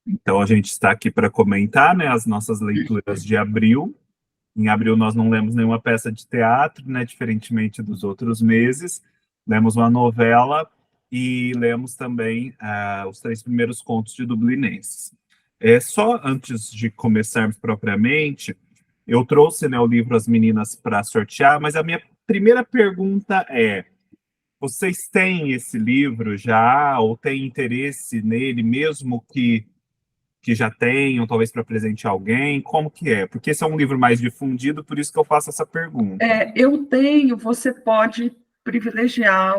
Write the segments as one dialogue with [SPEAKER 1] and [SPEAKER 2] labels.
[SPEAKER 1] Então, a gente está aqui para comentar, né, as nossas leituras de abril. Em abril, nós não lemos nenhuma peça de teatro, né, diferentemente dos outros meses. Lemos uma novela e lemos também os três primeiros contos de Dublinenses. Só antes de começarmos propriamente, eu trouxe, né, o livro As Meninas para sortear, mas a minha primeira pergunta é: vocês têm esse livro já, ou têm interesse nele, mesmo que já tenham, talvez para presentear alguém? Como que é? Porque esse é um livro mais difundido, por isso que eu faço essa pergunta.
[SPEAKER 2] Eu tenho, você pode privilegiar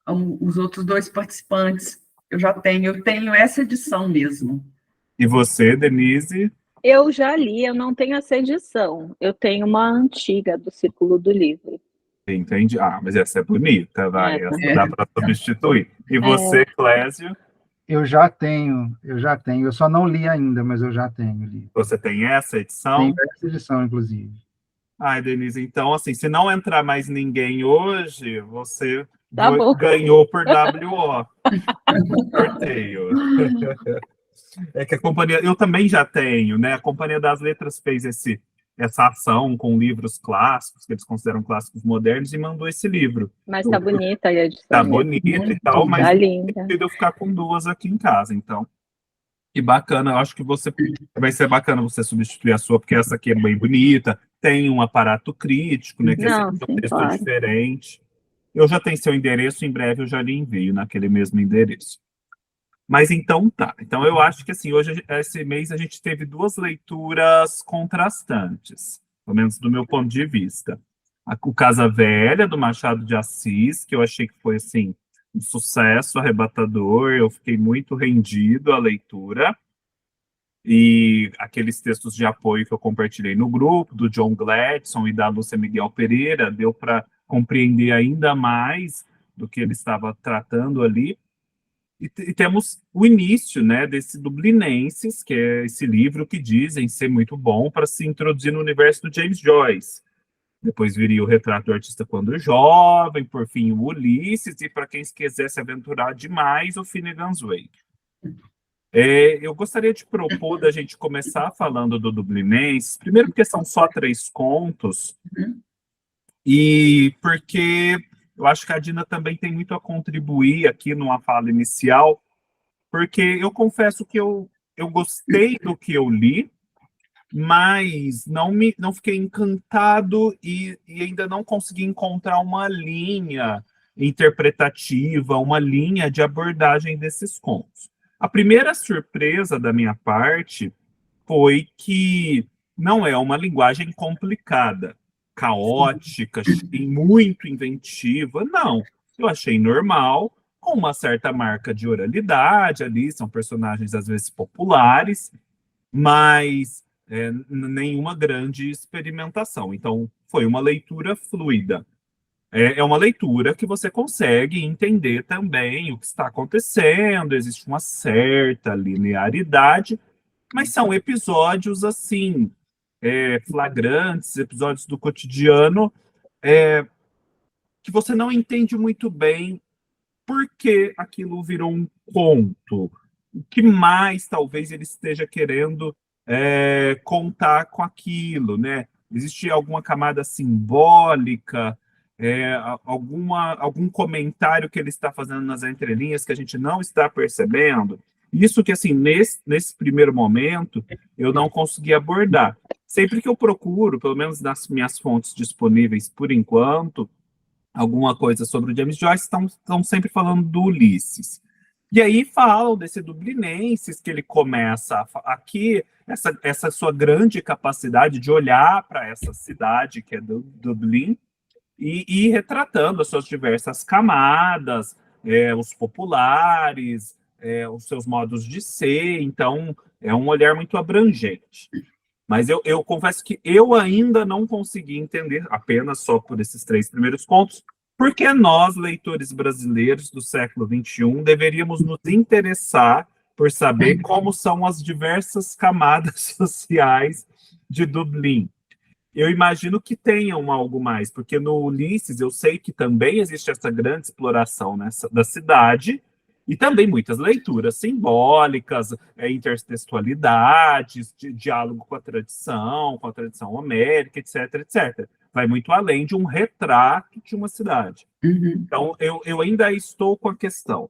[SPEAKER 2] os outros dois participantes. Eu tenho essa edição mesmo.
[SPEAKER 1] E você, Denise?
[SPEAKER 3] Eu já li, eu não tenho essa edição. Eu tenho uma antiga do Círculo do Livro.
[SPEAKER 1] Entendi. Ah, mas essa é bonita, vai. Essa dá para substituir. E você, Clésio?
[SPEAKER 4] Eu já tenho. Eu só não li ainda, mas eu já tenho li.
[SPEAKER 1] Você tem essa edição?
[SPEAKER 4] Tenho essa edição, inclusive.
[SPEAKER 1] Ai, Denise, então, assim, se não entrar mais ninguém hoje, você
[SPEAKER 3] Tá bom.
[SPEAKER 1] ganhou por WO. Sorteio. É que a companhia, eu também já tenho, né? A Companhia das Letras fez essa ação com livros clássicos, que eles consideram clássicos modernos, e mandou esse livro.
[SPEAKER 3] Mas tá bonita a edição.
[SPEAKER 1] Tá
[SPEAKER 3] mesmo.
[SPEAKER 1] bonita e tal, mas
[SPEAKER 3] Tá linda.
[SPEAKER 1] eu ficar com duas aqui em casa, então. Que bacana, eu acho que vai ser bacana você substituir a sua, porque essa aqui é bem bonita, tem um aparato crítico, né? Que é
[SPEAKER 3] Não,
[SPEAKER 1] sempre um
[SPEAKER 3] sim,
[SPEAKER 1] texto
[SPEAKER 3] claro.
[SPEAKER 1] diferente. Eu já tenho seu endereço, em breve eu já lhe envio naquele mesmo endereço. Mas então tá. Então eu acho que assim, hoje, esse mês, a gente teve duas leituras contrastantes, pelo menos do meu ponto de vista. O Casa Velha, do Machado de Assis, que eu achei que foi assim, um sucesso arrebatador, eu fiquei muito rendido à leitura. E aqueles textos de apoio que eu compartilhei no grupo, do John Gladson e da Lúcia Miguel Pereira, deu para compreender ainda mais do que ele estava tratando ali. E temos o início, né, desse Dublinenses, que é esse livro que dizem ser muito bom para se introduzir no universo do James Joyce. Depois viria o Retrato do Artista Quando Jovem, por fim o Ulisses, e para quem quiser se aventurar demais, o Finnegan's Wake. Eu gostaria de propor da gente começar falando do Dublinenses, primeiro porque são só três contos, e porque eu acho que a Dina também tem muito a contribuir aqui numa fala inicial, porque eu confesso que eu gostei do que eu li, mas não fiquei encantado e ainda não consegui encontrar uma linha interpretativa, uma linha de abordagem desses contos. A primeira surpresa da minha parte foi que não é uma linguagem complicada, caótica e muito inventiva, não. Eu achei normal, com uma certa marca de oralidade ali, são personagens às vezes populares, mas nenhuma grande experimentação. Então, foi uma leitura fluida. É uma leitura que você consegue entender também o que está acontecendo, existe uma certa linearidade, mas são episódios assim, flagrantes, episódios do cotidiano, que você não entende muito bem por que aquilo virou um conto. O que mais talvez ele esteja querendo contar com aquilo, né? Existe alguma camada simbólica, algum comentário que ele está fazendo nas entrelinhas que a gente não está percebendo? Isso que, assim, nesse primeiro momento, eu não consegui abordar. Sempre que eu procuro, pelo menos nas minhas fontes disponíveis por enquanto, alguma coisa sobre o James Joyce, estão sempre falando do Ulisses. E aí falam desse Dublinenses, que ele começa aqui, essa sua grande capacidade de olhar para essa cidade que é Dublin, e ir retratando as suas diversas camadas, os populares, os seus modos de ser. Então, é um olhar muito abrangente. Mas eu confesso que eu ainda não consegui entender, apenas só por esses três primeiros contos, porque nós, leitores brasileiros do século XXI, deveríamos nos interessar por saber como são as diversas camadas sociais de Dublin. Eu imagino que tenham algo mais, porque no Ulisses eu sei que também existe essa grande exploração da cidade, E também muitas leituras simbólicas, intertextualidades, diálogo com a tradição homérica, etc, etc. Vai muito além de um retrato de uma cidade.
[SPEAKER 2] Uhum.
[SPEAKER 1] Então, eu ainda estou com a questão,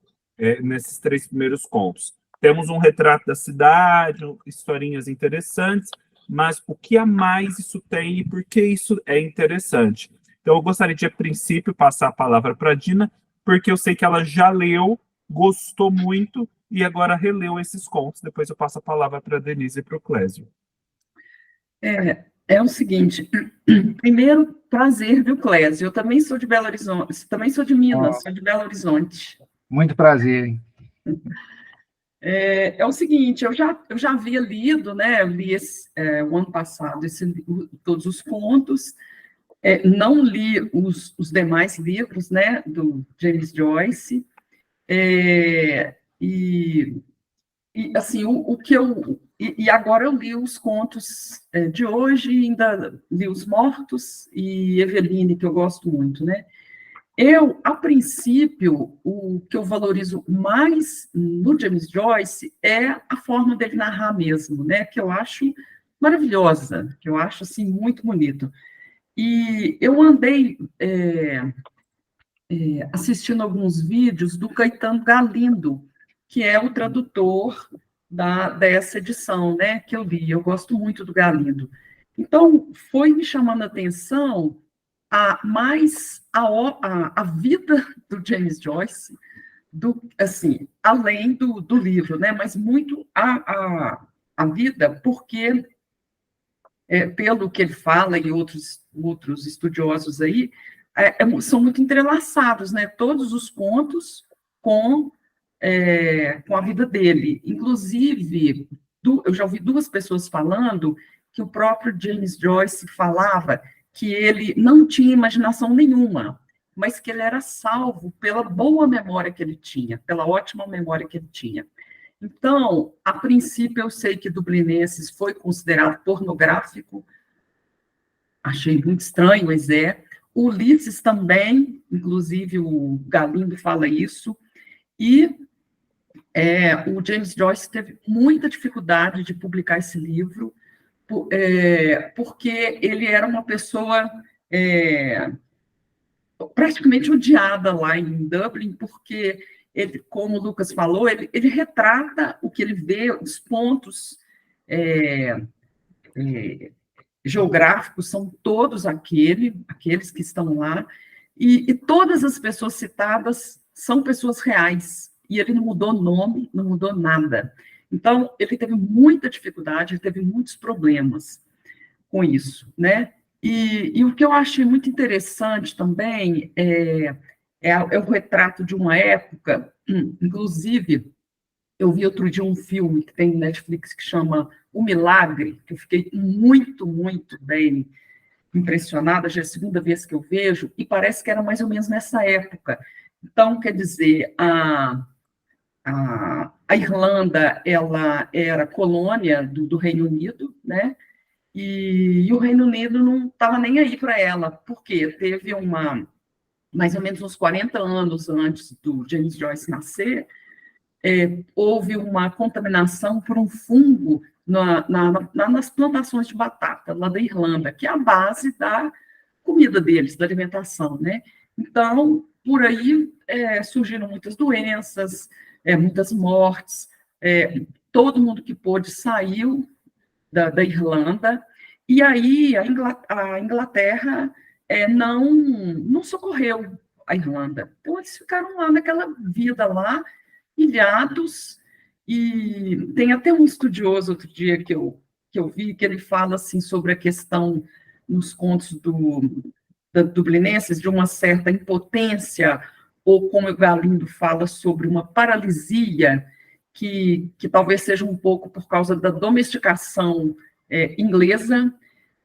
[SPEAKER 1] nesses 3 primeiros contos. Temos um retrato da cidade, historinhas interessantes, mas o que a mais isso tem e por que isso é interessante? Então, eu gostaria de, a princípio, passar a palavra para a Dina, porque eu sei que ela já leu, gostou muito e agora releu esses contos. Depois eu passo a palavra para a Denise e para o Clésio.
[SPEAKER 2] É o seguinte, primeiro, prazer, viu, Clésio? Eu também sou de Belo Horizonte, também sou de Minas, sou de Belo Horizonte.
[SPEAKER 4] Muito prazer, hein?
[SPEAKER 2] É o seguinte, eu já havia lido, né, eu li o ano passado todos os contos, não li os demais livros, né, do James Joyce, assim, o que eu... E agora eu li os contos de hoje, ainda li Os Mortos e Eveline, que eu gosto muito, né? A princípio, o que eu valorizo mais no James Joyce é a forma dele narrar mesmo, né? Que eu acho maravilhosa, que eu acho, assim, muito bonito. E eu andei assistindo alguns vídeos do Caetano Galindo, que é o tradutor dessa edição, né, que eu li. Eu gosto muito do Galindo. Então, foi me chamando a atenção a vida do James Joyce, assim, além do livro, né, mas muito a vida, porque, pelo que ele fala e outros estudiosos aí, são muito entrelaçados, né? Todos os contos com, com a vida dele. Inclusive, eu já ouvi 2 pessoas falando que o próprio James Joyce falava que ele não tinha imaginação nenhuma, mas que ele era salvo pela boa memória que ele tinha, pela ótima memória que ele tinha. Então, a princípio, eu sei que Dublinenses foi considerado pornográfico, achei muito estranho, mas é. Ulisses também, inclusive o Galindo fala isso, e o James Joyce teve muita dificuldade de publicar esse livro, porque ele era uma pessoa praticamente odiada lá em Dublin, porque ele, como o Lucas falou, ele retrata o que ele vê, os pontos geográficos são todos aqueles que estão lá, e todas as pessoas citadas são pessoas reais, e ele não mudou nome, não mudou nada. Então, ele teve muita dificuldade, ele teve muitos problemas com isso, né? E o que eu achei muito interessante também é o retrato de uma época, inclusive, eu vi outro dia um filme que tem no Netflix que chama O Milagre, que eu fiquei muito, muito bem impressionada, já é a segunda vez que eu vejo, e parece que era mais ou menos nessa época. Então, quer dizer, a Irlanda, ela era colônia do Reino Unido, né? E o Reino Unido não estava nem aí para ela, porque teve mais ou menos uns 40 anos antes do James Joyce nascer, houve uma contaminação por um fungo nas plantações de batata lá da Irlanda, que é a base da comida deles, da alimentação, né? Então, por aí surgiram muitas doenças, muitas mortes, todo mundo que pôde saiu da Irlanda, e aí a Inglaterra não socorreu a Irlanda. Então, eles ficaram lá naquela vida lá, ilhados, e tem até um estudioso outro dia que eu vi, que ele fala assim, sobre a questão nos contos da Dublinenses, de uma certa impotência, ou como o Galindo fala, sobre uma paralisia, que talvez seja um pouco por causa da domesticação inglesa,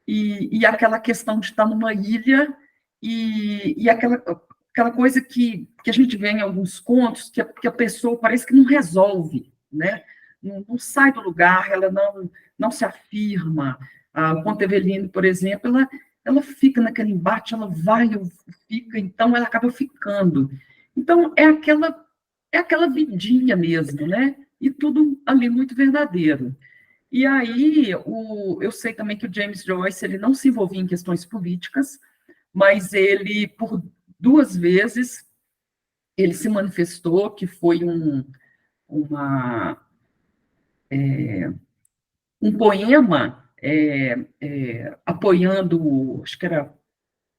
[SPEAKER 2] e aquela questão de estar numa ilha, e aquela coisa que a gente vê em alguns contos, que a pessoa parece que não resolve, né? Não sai do lugar, ela não se afirma. A Conte Eveline, por exemplo, ela fica naquele embate, ela vai, fica, então ela acaba ficando. Então, é aquela é aquela vidinha mesmo, né? E tudo ali muito verdadeiro. E aí, eu sei também que o James Joyce ele não se envolvia em questões políticas, mas ele, por 2 vezes, ele se manifestou que foi um poema apoiando, acho que era,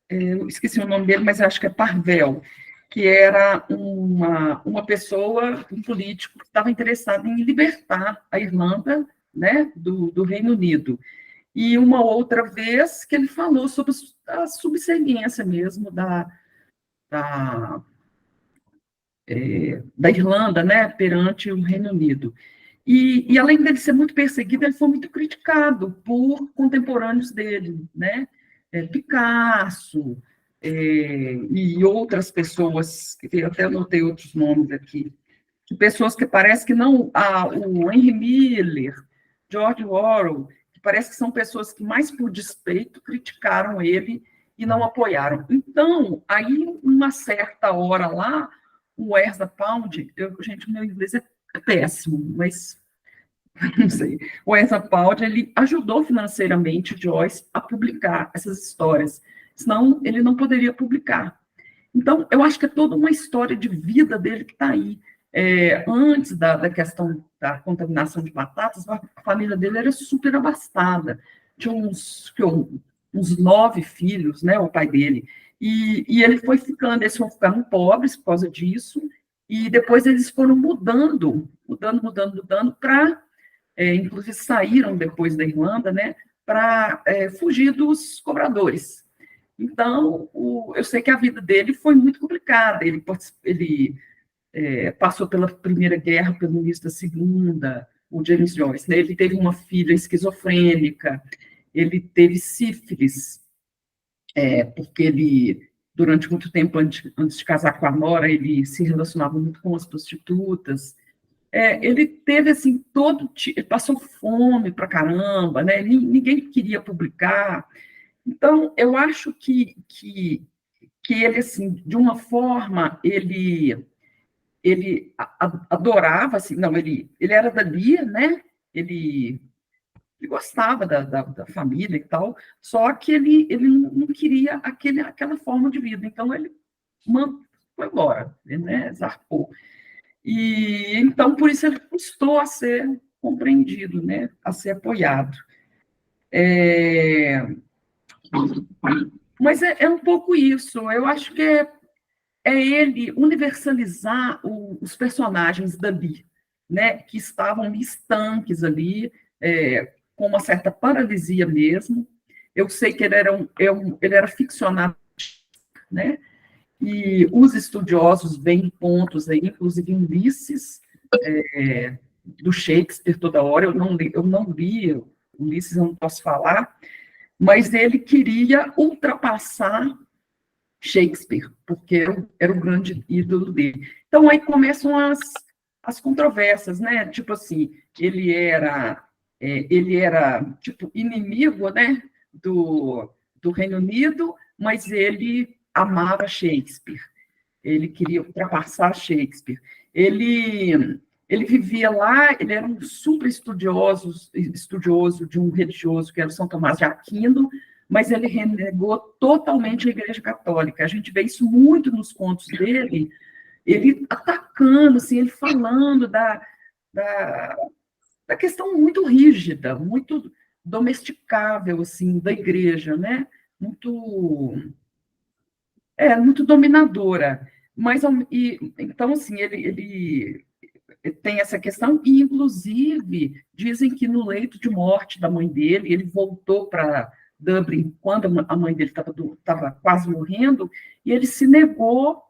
[SPEAKER 2] eu esqueci o nome dele, mas acho que é Parvel, que era uma pessoa, um político que estava interessado em libertar a Irlanda, né, do Reino Unido. E uma outra vez que ele falou sobre a subserviência mesmo da, da Irlanda, né, perante o Reino Unido. E além dele ser muito perseguido, ele foi muito criticado por contemporâneos dele, né? Picasso, e outras pessoas, que eu até anotei outros nomes aqui, de pessoas que parece que não, o Henry Miller, George Orwell, que parece que são pessoas que mais por despeito criticaram ele e não apoiaram. Então, aí, uma certa hora lá, o Ezra Pound, gente, meu inglês é péssimo, mas não sei, o Ezra Pound, ele ajudou financeiramente o Joyce a publicar essas histórias, senão ele não poderia publicar. Então, eu acho que é toda uma história de vida dele que está aí. Antes da questão da contaminação de batatas, a família dele era super abastada. Tinha uns 9 filhos, né, o pai dele. E ele foi ficando, eles foram ficando pobres por causa disso, e depois eles foram mudando para, inclusive saíram depois da Irlanda, né, para fugir dos cobradores. Então, eu sei que a vida dele foi muito complicada. Ele passou pela Primeira Guerra, pelo início da Segunda, o James Joyce, né? Ele teve uma filha esquizofrênica, ele teve sífilis, porque ele, durante muito tempo, antes de casar com a nora, ele se relacionava muito com as prostitutas. Ele teve, assim, ele passou fome pra caramba, né? Ninguém queria publicar. Então, eu acho que ele, assim, de uma forma, ele adorava, assim, não, ele era dali, né? Ele gostava da família e tal, só que ele não queria aquela forma de vida, então ele foi embora, né? Zarpou. E então, por isso, ele custou a ser compreendido, né? A ser apoiado. Mas é um pouco isso, eu acho que é ele universalizar os personagens dali, né, que estavam estanques ali, com uma certa paralisia mesmo. Eu sei que ele era ficcionado, né, e os estudiosos veem pontos aí, inclusive em Ulisses, do Shakespeare toda hora, eu não li Ulisses, eu não posso falar, mas ele queria ultrapassar Shakespeare, porque era o grande ídolo dele. Então, aí começam as controvérsias, né? Tipo assim, ele era tipo, inimigo, né, do Reino Unido, mas ele amava Shakespeare. Ele queria ultrapassar Shakespeare. Ele vivia lá, ele era um super estudioso de um religioso, que era o São Tomás de Aquino, mas ele renegou totalmente a Igreja Católica. A gente vê isso muito nos contos dele, ele atacando, assim, ele falando da questão muito rígida, muito domesticável, assim, da Igreja, né? Muito dominadora. Mas, então, assim, ele tem essa questão, e, inclusive, dizem que no leito de morte da mãe dele, ele voltou para Dublin quando a mãe dele estava quase morrendo, e ele se negou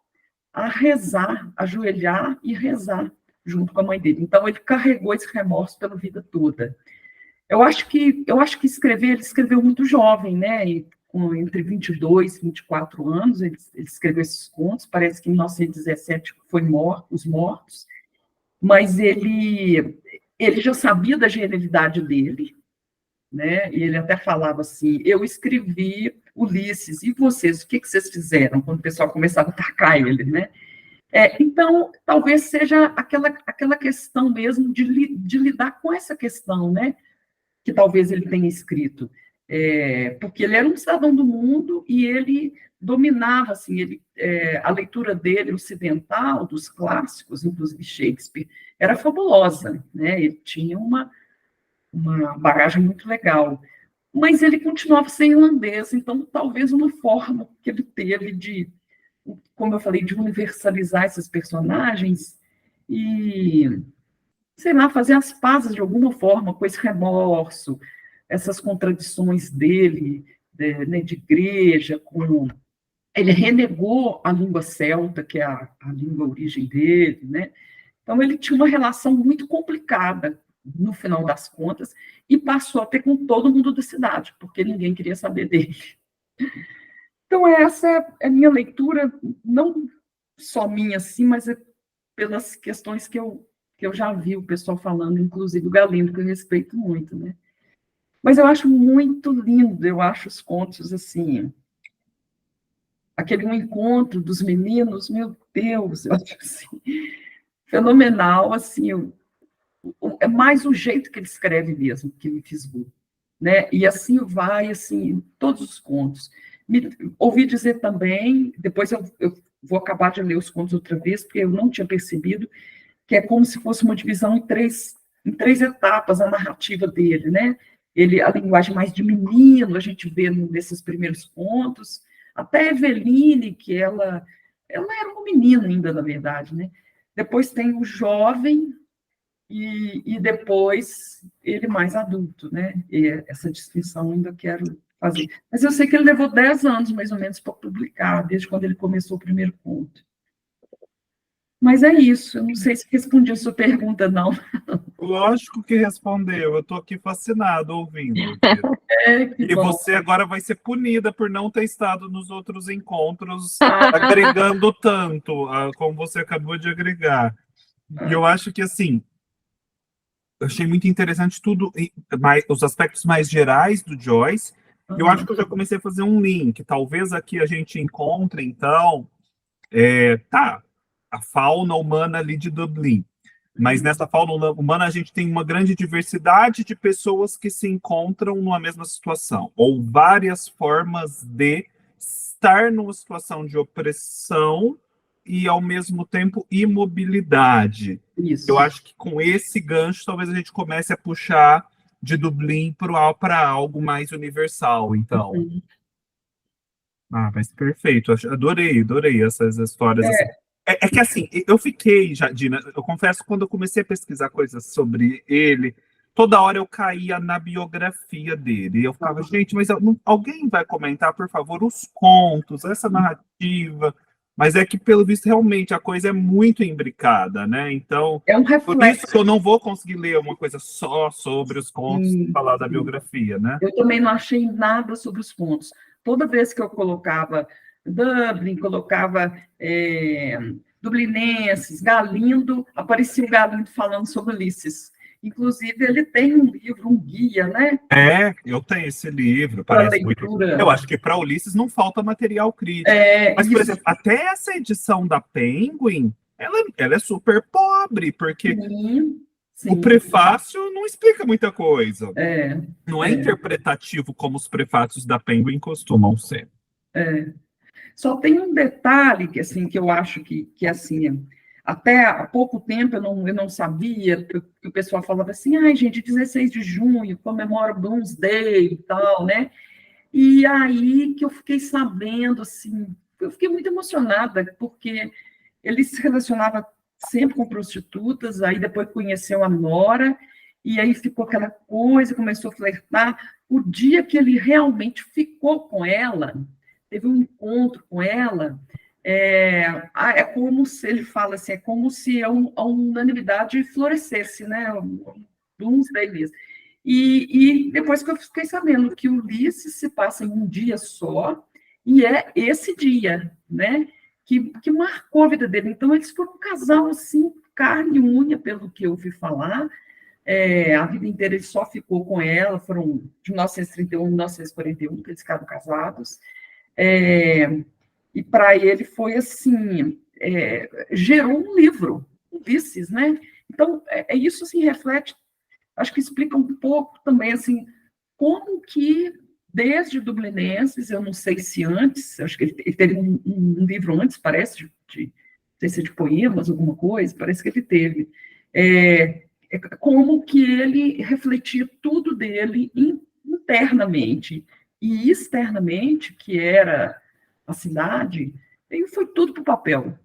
[SPEAKER 2] a rezar, ajoelhar e rezar junto com a mãe dele. Então, ele carregou esse remorso pela vida toda. Eu acho que ele escreveu muito jovem, né? Entre 22 e 24 anos, ele escreveu esses contos, parece que em 1917 foi Os Mortos, mas ele já sabia da genialidade dele, né? E ele até falava assim: eu escrevi Ulisses, e vocês, o que vocês fizeram? Quando o pessoal começava a atacar ele, né? Então, talvez seja aquela questão mesmo de lidar com essa questão, né? Que talvez ele tenha escrito. Porque ele era um cidadão do mundo e ele dominava, assim, a leitura dele ocidental, dos clássicos, inclusive Shakespeare, era fabulosa, né? Ele tinha uma bagagem muito legal. Mas ele continuava sem irlandês, então talvez uma forma que ele teve de, como eu falei, de universalizar esses personagens e, sei lá, fazer as pazes de alguma forma com esse remorso, essas contradições dele, né, de igreja, ele renegou a língua celta, que é a língua origem dele, né? Então ele tinha uma relação muito complicada, no final das contas, e passou a ter com todo mundo da cidade, porque ninguém queria saber dele. Então, essa é a minha leitura, não só minha, assim, mas pelas questões que eu já vi o pessoal falando, inclusive o Galindo, que eu respeito muito, né? Mas eu acho muito lindo, eu acho os contos, assim, aquele um encontro dos meninos, meu Deus, eu acho assim, fenomenal, assim, é mais o jeito que ele escreve mesmo, que me fisgou, né? E assim vai, assim, todos os contos. Ouvi dizer também, depois eu vou acabar de ler os contos outra vez, porque eu não tinha percebido, que é como se fosse uma divisão em três etapas a narrativa dele, né? A linguagem mais de menino, a gente vê nesses primeiros contos, até Eveline, que ela era uma menina ainda, na verdade, né? Depois tem o jovem, e depois ele mais adulto, né? E essa distinção ainda quero fazer. Mas eu sei que ele levou 10 anos, mais ou menos, para publicar, desde quando ele começou o primeiro conto. Mas é isso, eu não sei se respondi a sua pergunta, não.
[SPEAKER 1] Lógico que respondeu, eu estou aqui fascinado ouvindo.
[SPEAKER 2] Que
[SPEAKER 1] E
[SPEAKER 2] bom.
[SPEAKER 1] você agora vai ser punida por não ter estado nos outros encontros agregando tanto, como você acabou de agregar. E eu acho que, assim, eu achei muito interessante tudo, os aspectos mais gerais do Joyce. Eu acho que eu já comecei a fazer um link. Talvez aqui a gente encontre, então, a fauna humana ali de Dublin. Mas nessa fauna humana a gente tem uma grande diversidade de pessoas que se encontram numa mesma situação, ou várias formas de estar numa situação de opressão e, ao mesmo tempo, imobilidade.
[SPEAKER 2] Isso.
[SPEAKER 1] Eu acho que com esse gancho talvez a gente comece a puxar de Dublin para algo mais universal, então. Mas perfeito, adorei essas histórias. Assim. É que assim, eu fiquei, Dina, eu confesso, quando eu comecei a pesquisar coisas sobre ele, toda hora eu caía na biografia dele. E eu ficava, gente, mas alguém vai comentar, por favor, os contos, essa narrativa. Mas é que, pelo visto, realmente a coisa é muito imbricada, né? Então,
[SPEAKER 2] É um
[SPEAKER 1] por
[SPEAKER 2] reflexo.
[SPEAKER 1] isso que eu não vou conseguir ler uma coisa só sobre os contos e falar da biografia, né?
[SPEAKER 2] Eu também não achei nada sobre os contos. Toda vez que eu colocava Dublin, colocava Dublinenses, Galindo, aparecia o Galindo falando sobre Ulisses. Inclusive, ele tem um livro, um guia, né?
[SPEAKER 1] Eu tenho esse livro,
[SPEAKER 2] Para
[SPEAKER 1] parece muito.
[SPEAKER 2] leitura.
[SPEAKER 1] Eu acho que para Ulisses não falta material crítico. Mas, por exemplo, até essa edição da Penguin, ela é super pobre, porque
[SPEAKER 2] Sim.
[SPEAKER 1] o prefácio não explica muita coisa.
[SPEAKER 2] É.
[SPEAKER 1] Não é interpretativo como os prefácios da Penguin costumam ser.
[SPEAKER 2] Só tem um detalhe que eu acho que assim, até há pouco tempo eu não sabia, que o pessoal falava assim, ai, gente, 16 de junho, comemora o Bloomsday e tal, né? E aí que eu fiquei sabendo, assim, eu fiquei muito emocionada, porque ele se relacionava sempre com prostitutas, aí depois conheceu a Nora, e aí ficou aquela coisa, começou a flertar. O dia que ele realmente ficou com ela, teve um encontro com ela, é como se, ele fala assim, é como se a unanimidade florescesse, né? Bloomsday mesmo. E depois que eu fiquei sabendo que o Ulisses se passa em um dia só, e é esse dia, né? Que marcou a vida dele. Então, eles foram um casal, assim, carne e unha, pelo que eu ouvi falar. A vida inteira ele só ficou com ela, foram de 1931 a 1941 que eles ficaram casados. E para ele foi assim, gerou um livro, Ulisses, né? Então, isso assim, reflete, acho que explica um pouco também, assim, como que, desde Dublinenses, eu não sei se antes, acho que ele teve um livro antes, parece, não sei se é de poemas, alguma coisa, parece que ele teve, como que ele refletia tudo dele internamente e externamente, que era a cidade, e foi tudo para o papel.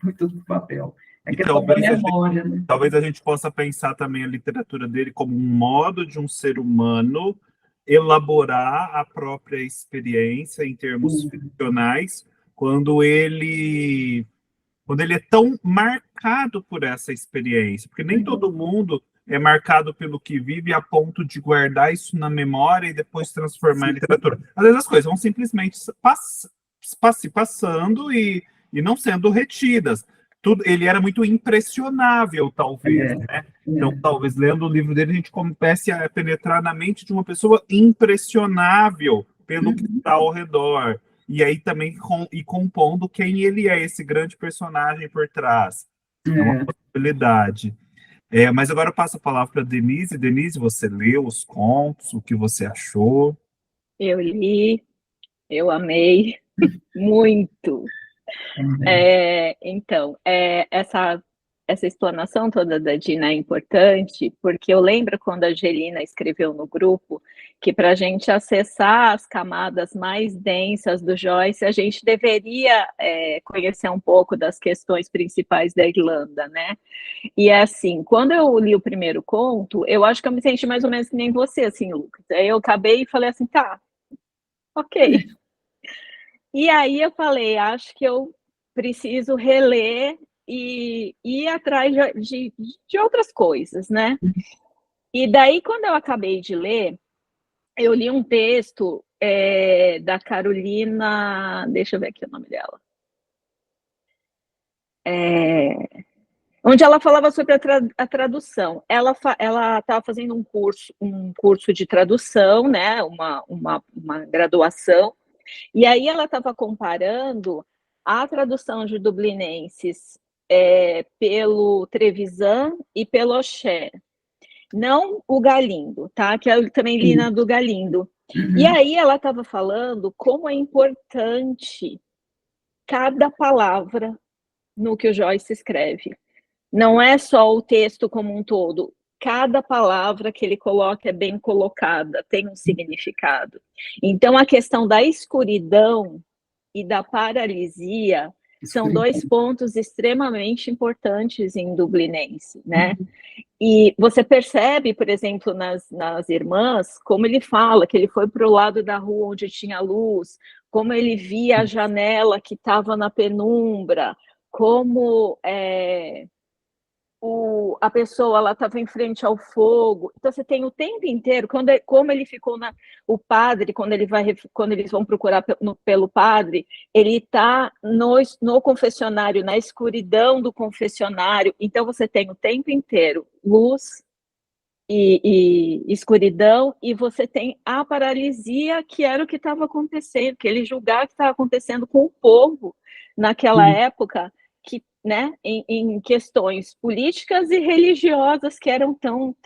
[SPEAKER 2] Foi tudo para o papel. É
[SPEAKER 1] E
[SPEAKER 2] questão da memória, né?
[SPEAKER 1] talvez a gente possa pensar também a literatura dele como um modo de um ser humano elaborar a própria experiência em termos ficcionais, quando ele é tão marcado por essa experiência, porque nem todo mundo é marcado pelo que vive a ponto de guardar isso na memória e depois transformar em literatura. Às vezes as coisas vão simplesmente se passando e não sendo retidas. Ele era muito impressionável, talvez, né? Então, talvez, lendo o livro dele, a gente comece a penetrar na mente de uma pessoa impressionável pelo que está ao redor. E aí também compondo quem ele é, esse grande personagem por trás. É uma possibilidade. Mas agora eu passo a palavra para Denise. Denise, você leu os contos, o que você achou?
[SPEAKER 3] Eu li, eu amei muito. Então, essa explanação toda da Dina é importante, porque eu lembro quando a Angelina escreveu no grupo que para a gente acessar as camadas mais densas do Joyce, a gente deveria conhecer um pouco das questões principais da Irlanda, né? E assim, quando eu li o primeiro conto, eu acho que eu me senti mais ou menos que nem você, assim, Lucas. Aí eu acabei e falei assim, tá, ok. E aí eu falei, acho que eu preciso reler e ir atrás de outras coisas, né? E daí, quando eu acabei de ler, eu li um texto da Carolina, deixa eu ver aqui o nome dela, onde ela falava sobre a tradução. Ela estava fazendo um curso de tradução, né? Uma graduação. E aí ela estava comparando a tradução de Dublinenses pelo Trevisan e pelo Oxé. Não o Galindo, tá? Que eu também li na do Galindo. E aí ela estava falando como é importante cada palavra no que o Joyce escreve. Não é só o texto como um todo. Cada palavra que ele coloca é bem colocada, tem um significado. Então, a questão da escuridão e da paralisia são dois pontos extremamente importantes em Dublinense, né? E você percebe, por exemplo, nas irmãs, como ele fala que ele foi para o lado da rua onde tinha luz, como ele via a janela que estava na penumbra, como a pessoa estava em frente ao fogo. Então você tem o tempo inteiro, como ele ficou o padre, quando eles vão procurar pelo padre, ele está no confessionário, na escuridão do confessionário. Então você tem o tempo inteiro luz e escuridão, e você tem a paralisia, que era o que estava acontecendo, que ele julgava que estava acontecendo com o povo naquela época, que, né, em questões políticas e religiosas que eram tão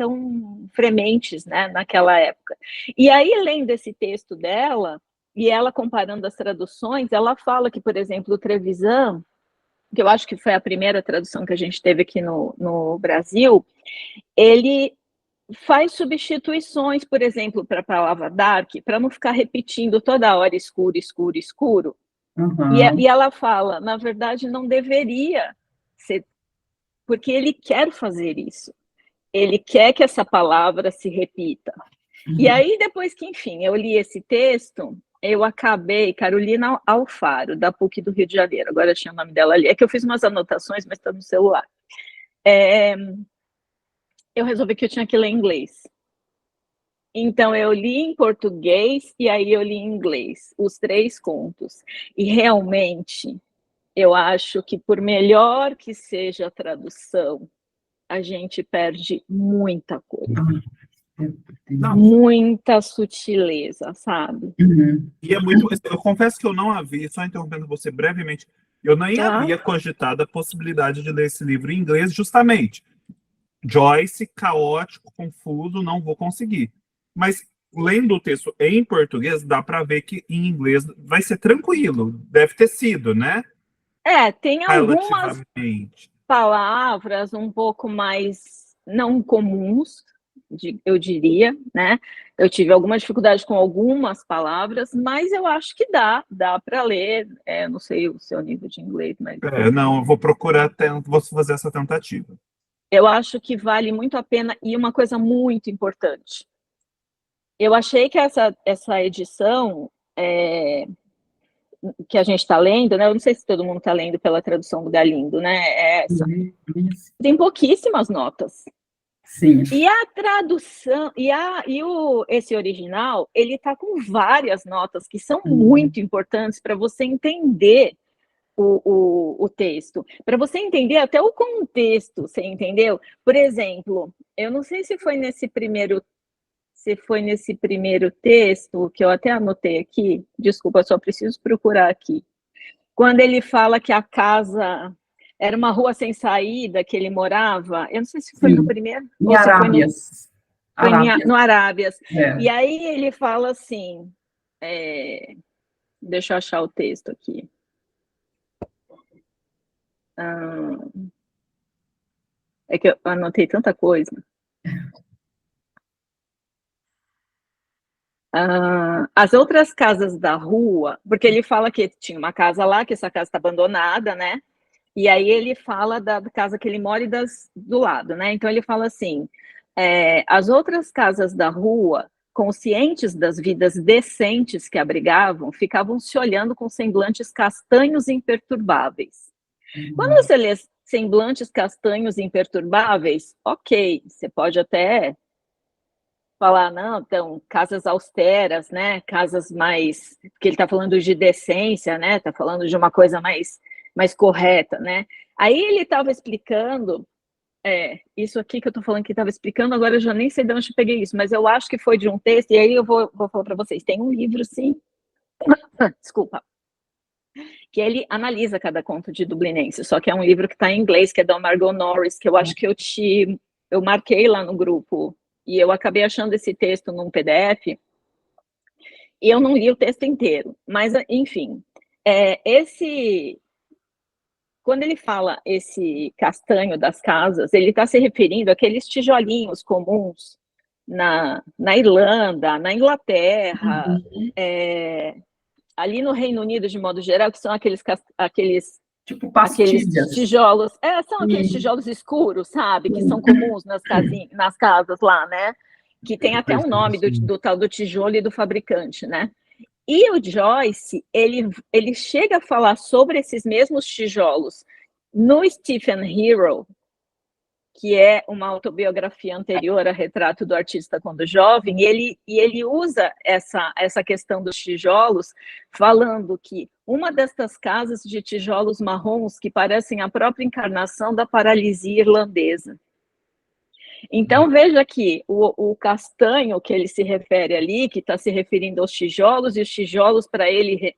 [SPEAKER 3] frementes, né, naquela época. E aí, lendo esse texto dela, e ela comparando as traduções, ela fala que, por exemplo, o Trevisan, que eu acho que foi a primeira tradução que a gente teve aqui no Brasil, ele faz substituições, por exemplo, para a palavra dark, para não ficar repetindo toda hora escuro, escuro, escuro. E ela fala, na verdade, não deveria ser, porque ele quer fazer isso. Ele quer que essa palavra se repita. E aí, depois que, enfim, eu li esse texto, eu acabei, Carolina Alfaro, da PUC do Rio de Janeiro, agora tinha o nome dela ali, é que eu fiz umas anotações, mas está no celular. Eu resolvi que eu tinha que ler em inglês. Então, eu li em português e aí eu li em inglês, os 3 contos. E realmente, eu acho que por melhor que seja a tradução, a gente perde muita coisa. Muita sutileza, sabe?
[SPEAKER 1] E é muito. Eu confesso que eu não a vi, só interrompendo você brevemente, Eu nem
[SPEAKER 3] Ah.
[SPEAKER 1] havia cogitado a possibilidade de ler esse livro em inglês, justamente. Joyce, caótico, confuso, não vou conseguir. Mas lendo o texto em português, dá para ver que em inglês vai ser tranquilo. Deve ter sido, né?
[SPEAKER 3] Tem algumas
[SPEAKER 1] Relativamente.
[SPEAKER 3] palavras um pouco mais não comuns, eu diria, né? Eu tive alguma dificuldade com algumas palavras, mas eu acho que dá para ler. Não sei o seu nível de inglês, mas
[SPEAKER 1] Não, eu vou procurar, vou fazer essa tentativa.
[SPEAKER 3] eu acho que vale muito a pena. E uma coisa muito importante, eu achei que essa edição que a gente está lendo, né? Eu não sei se todo mundo está lendo pela tradução do Galindo, né? Essa. Tem pouquíssimas notas.
[SPEAKER 2] Sim.
[SPEAKER 3] E a tradução, esse original, ele está com várias notas que são muito importantes para você entender o texto, para você entender até o contexto, você entendeu? Por exemplo, eu não sei se foi nesse primeiro texto, que eu até anotei aqui, desculpa, só preciso procurar aqui, quando ele fala que a casa era uma rua sem saída que ele morava, eu não sei se foi no primeiro,
[SPEAKER 2] em Arábias.
[SPEAKER 3] Foi no Arábias.
[SPEAKER 2] É.
[SPEAKER 3] E aí ele fala assim, deixa eu achar o texto aqui. É que eu anotei tanta coisa. As outras casas da rua, porque ele fala que tinha uma casa lá, que essa casa está abandonada, né? E aí ele fala da casa que ele mora e do lado, né? Então ele fala assim, as outras casas da rua, conscientes das vidas decentes que abrigavam, ficavam se olhando com semblantes castanhos e imperturbáveis. Quando você lê semblantes castanhos e imperturbáveis, ok, você pode até falar, não, então, casas austeras, né, casas mais, porque ele está falando de decência, né, está falando de uma coisa mais correta, né, aí ele estava explicando, isso aqui que eu estou falando que estava explicando, agora eu já nem sei de onde eu peguei isso, mas eu acho que foi de um texto, e aí eu vou falar para vocês, tem um livro, sim, desculpa, que ele analisa cada conto de Dublinense, só que é um livro que está em inglês, que é da Margot Norris, que eu acho que eu marquei lá no grupo, e eu acabei achando esse texto num PDF, e eu não li o texto inteiro, mas, enfim, quando ele fala esse castanho das casas, ele está se referindo àqueles tijolinhos comuns na Irlanda, na Inglaterra, ali no Reino Unido, de modo geral, que são aqueles
[SPEAKER 2] tipo
[SPEAKER 3] aqueles
[SPEAKER 2] pastilhas.
[SPEAKER 3] tijolos, são aqueles tijolos escuros, sabe, que são comuns nas casas lá, né, que tem até um nome do tal do tijolo e do fabricante, né, e o Joyce, ele chega a falar sobre esses mesmos tijolos no Stephen Hero, que é uma autobiografia anterior a Retrato do Artista Quando Jovem, e ele usa essa questão dos tijolos, falando que uma destas casas de tijolos marrons que parecem a própria encarnação da paralisia irlandesa. Então, veja que o castanho que ele se refere ali, que está se referindo aos tijolos, e os tijolos para ele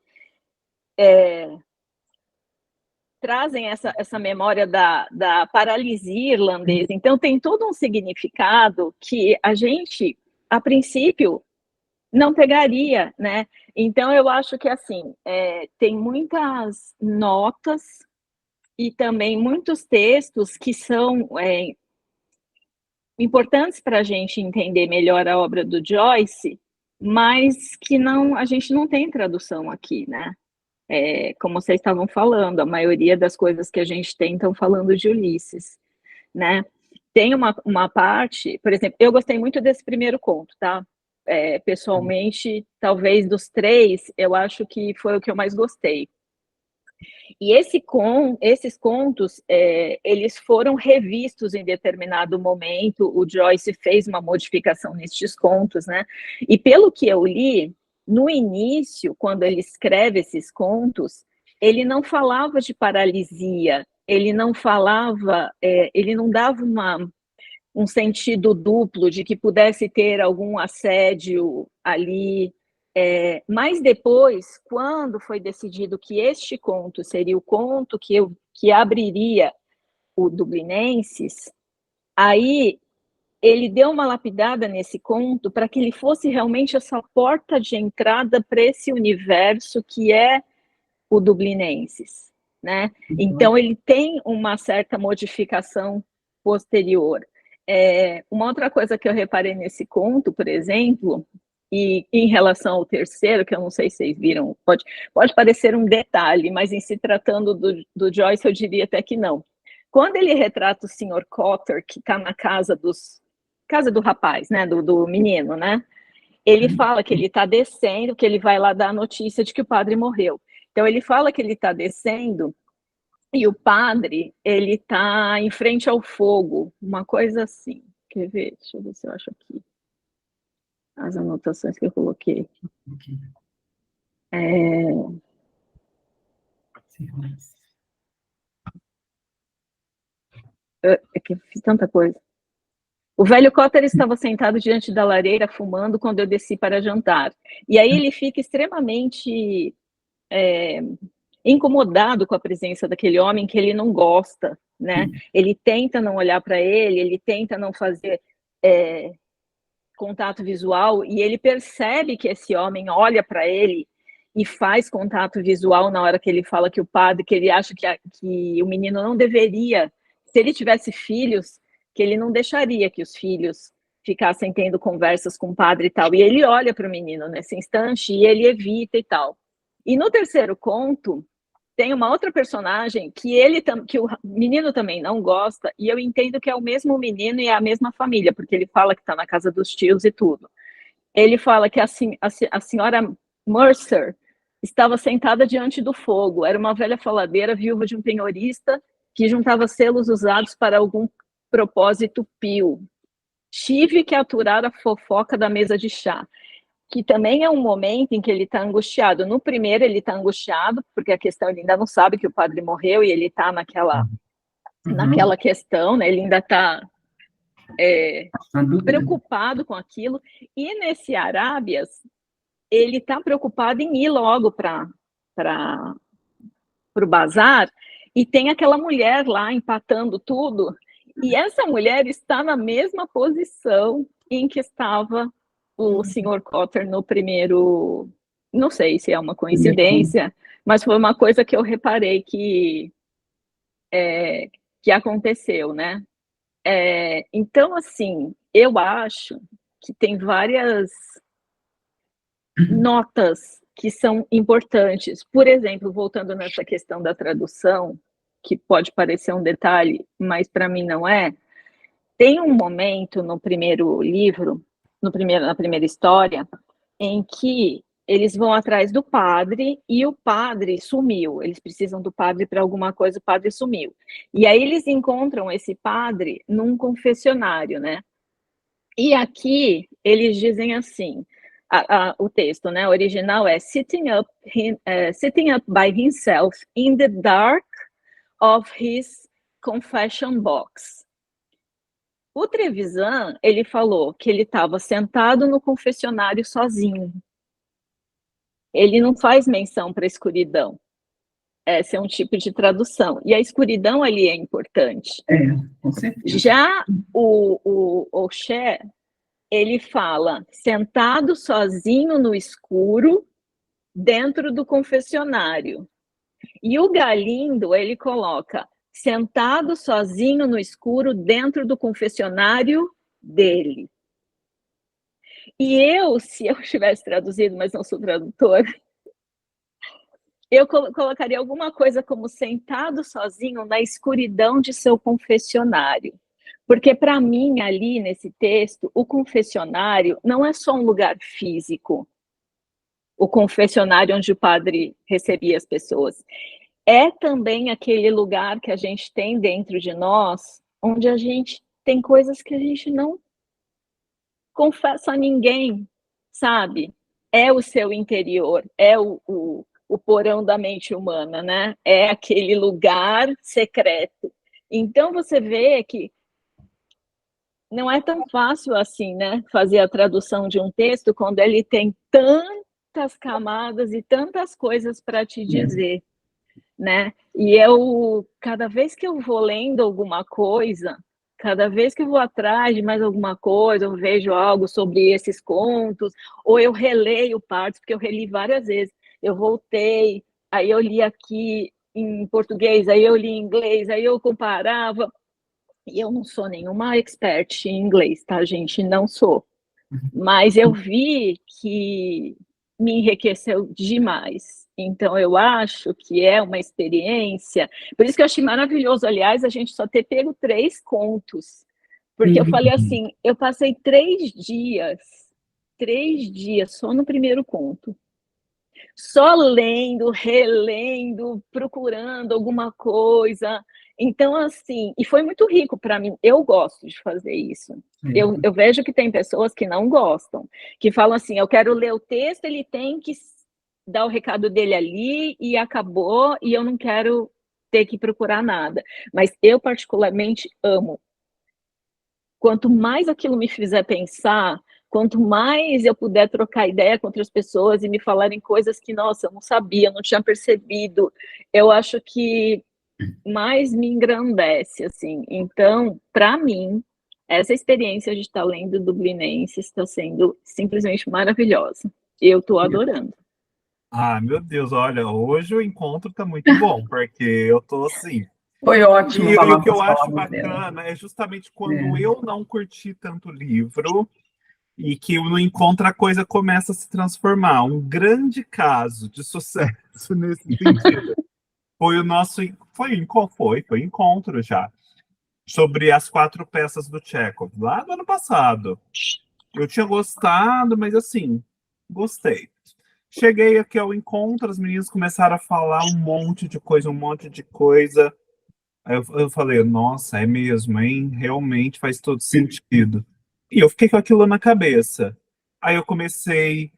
[SPEAKER 3] trazem essa memória da paralisia irlandesa. Então, tem todo um significado que a gente, a princípio, não pegaria, né? Então, eu acho que, assim, tem muitas notas e também muitos textos que são importantes para a gente entender melhor a obra do Joyce, mas que a gente não tem tradução aqui, né? Como vocês estavam falando, a maioria das coisas que a gente tem estão falando de Ulisses, né? Tem uma parte, por exemplo, eu gostei muito desse primeiro conto, tá? Pessoalmente, talvez dos três, eu acho que foi o que eu mais gostei. E esses contos, eles foram revistos em determinado momento, o Joyce fez uma modificação nestes contos, né? E pelo que eu li, no início, quando ele escreve esses contos, ele não falava de paralisia, ele não falava, ele não dava um sentido duplo de que pudesse ter algum assédio ali, Mas depois, quando foi decidido que este conto seria o conto que abriria o Dublinenses, aí ele deu uma lapidada nesse conto para que ele fosse realmente essa porta de entrada para esse universo que é o Dublinenses, né? Então ele tem uma certa modificação posterior. Uma outra coisa que eu reparei nesse conto, por exemplo, e em relação ao terceiro, que eu não sei se vocês viram, pode parecer um detalhe, mas em se tratando do Joyce, eu diria até que não. Quando ele retrata o Sr. Cotter, que está na casa do rapaz, né, do menino, né, ele fala que ele está descendo, que ele vai lá dar a notícia de que o padre morreu. Então, ele fala que ele está descendo e o padre, ele está em frente ao fogo, uma coisa assim. Quer ver? Deixa eu ver se eu acho aqui as anotações que eu coloquei. É que eu fiz tanta coisa. O velho Cotter estava sentado diante da lareira, fumando, quando eu desci para jantar. E aí ele fica extremamente incomodado com a presença daquele homem que ele não gosta, né? Ele tenta não olhar para ele tenta não fazer contato visual, e ele percebe que esse homem olha para ele e faz contato visual na hora que ele fala que o padre, que ele acha que o menino não deveria, se ele tivesse filhos, que ele não deixaria que os filhos ficassem tendo conversas com o padre e tal. E ele olha para o menino nesse instante e ele evita e tal. E no terceiro conto, tem uma outra personagem que o menino também não gosta, e eu entendo que é o mesmo menino e é a mesma família, porque ele fala que está na casa dos tios e tudo. Ele fala que a senhora Mercer estava sentada diante do fogo, era uma velha faladeira, viúva de um penhorista, que juntava selos usados para algum propósito pio. Tive que aturar a fofoca da mesa de chá, que também é um momento em que ele está angustiado. No primeiro, ele está angustiado, porque a questão, ele ainda não sabe que o padre morreu, e ele está naquela questão, né? Ele ainda está preocupado com aquilo. E nesse Arábias, ele está preocupado em ir logo para o bazar, e tem aquela mulher lá empatando tudo, e essa mulher está na mesma posição em que estava o Sr. Cotter no primeiro, não sei se é uma coincidência, mas foi uma coisa que eu reparei que aconteceu, né? Então, assim, eu acho que tem várias notas que são importantes. Por exemplo, voltando nessa questão da tradução, que pode parecer um detalhe, mas para mim não é, tem um momento no primeiro livro, na primeira história, em que eles vão atrás do padre e o padre sumiu. Eles precisam do padre para alguma coisa, o padre sumiu. E aí eles encontram esse padre num confessionário, né? E aqui eles dizem assim, o texto, né, original é sitting up by himself in the dark of his confession box. O Trevisan, ele falou que ele estava sentado no confessionário sozinho. Ele não faz menção para a escuridão. Esse é um tipo de tradução. E a escuridão ali é importante.
[SPEAKER 2] Com certeza.
[SPEAKER 3] Já o Oxé, ele fala sentado sozinho no escuro dentro do confessionário. E o Galindo, ele coloca sentado sozinho no escuro dentro do confessionário dele. E se eu tivesse traduzido, mas não sou tradutora, eu colocaria alguma coisa como sentado sozinho na escuridão de seu confessionário. Porque, para mim, ali nesse texto, o confessionário não é só um lugar físico, o confessionário onde o padre recebia as pessoas. É também aquele lugar que a gente tem dentro de nós, onde a gente tem coisas que a gente não confessa a ninguém, sabe? É o seu interior, é o porão da mente humana, né? É aquele lugar secreto. Então, você vê que não é tão fácil assim, né? Fazer a tradução de um texto quando ele tem tantas camadas e tantas coisas para te dizer, né? E eu, cada vez que eu vou lendo alguma coisa, cada vez que eu vou atrás de mais alguma coisa, eu vejo algo sobre esses contos, ou eu releio partes, porque eu reli várias vezes. Eu voltei, aí eu li aqui em português, aí eu li em inglês, aí eu comparava. E eu não sou nenhuma expert em inglês, tá, gente? Não sou. Mas eu vi que me enriqueceu demais. Então, eu acho que é uma experiência. Por isso que eu achei maravilhoso, aliás, a gente só ter pego 3 contos. Porque eu falei assim: eu passei 3 dias só no primeiro conto. Só lendo, relendo, procurando alguma coisa. Então, assim, e foi muito rico para mim. Eu gosto de fazer isso. Eu vejo que tem pessoas que não gostam, que falam assim: eu quero ler o texto, ele tem que dar o recado dele ali e acabou, e eu não quero ter que procurar nada. Mas eu, particularmente, amo. Quanto mais aquilo me fizer pensar, quanto mais eu puder trocar ideia com outras pessoas e me falarem coisas que, nossa, eu não sabia, não tinha percebido, eu acho que mais me engrandece, assim. Então, para mim, essa experiência de estar lendo Dublinenses está sendo simplesmente maravilhosa. Eu estou adorando.
[SPEAKER 1] Ah, meu Deus, olha, hoje o encontro tá muito bom, porque eu tô assim.
[SPEAKER 2] Foi ótimo
[SPEAKER 1] E
[SPEAKER 2] falar
[SPEAKER 1] o que eu
[SPEAKER 2] essas
[SPEAKER 1] acho
[SPEAKER 2] palavras dela.
[SPEAKER 1] bacana é justamente quando eu não curti tanto livro e que no encontro a coisa começa a se transformar. Um grande caso de sucesso nesse sentido foi o nosso. Foi o encontro já. Sobre as 4 peças do Chekhov, lá do ano passado. Eu tinha gostado, mas assim, gostei. Cheguei aqui ao encontro, as meninas começaram a falar um monte de coisa, um monte de coisa. Aí eu falei, nossa, é mesmo, hein? Realmente faz todo sentido. E eu fiquei com aquilo na cabeça. Aí eu comecei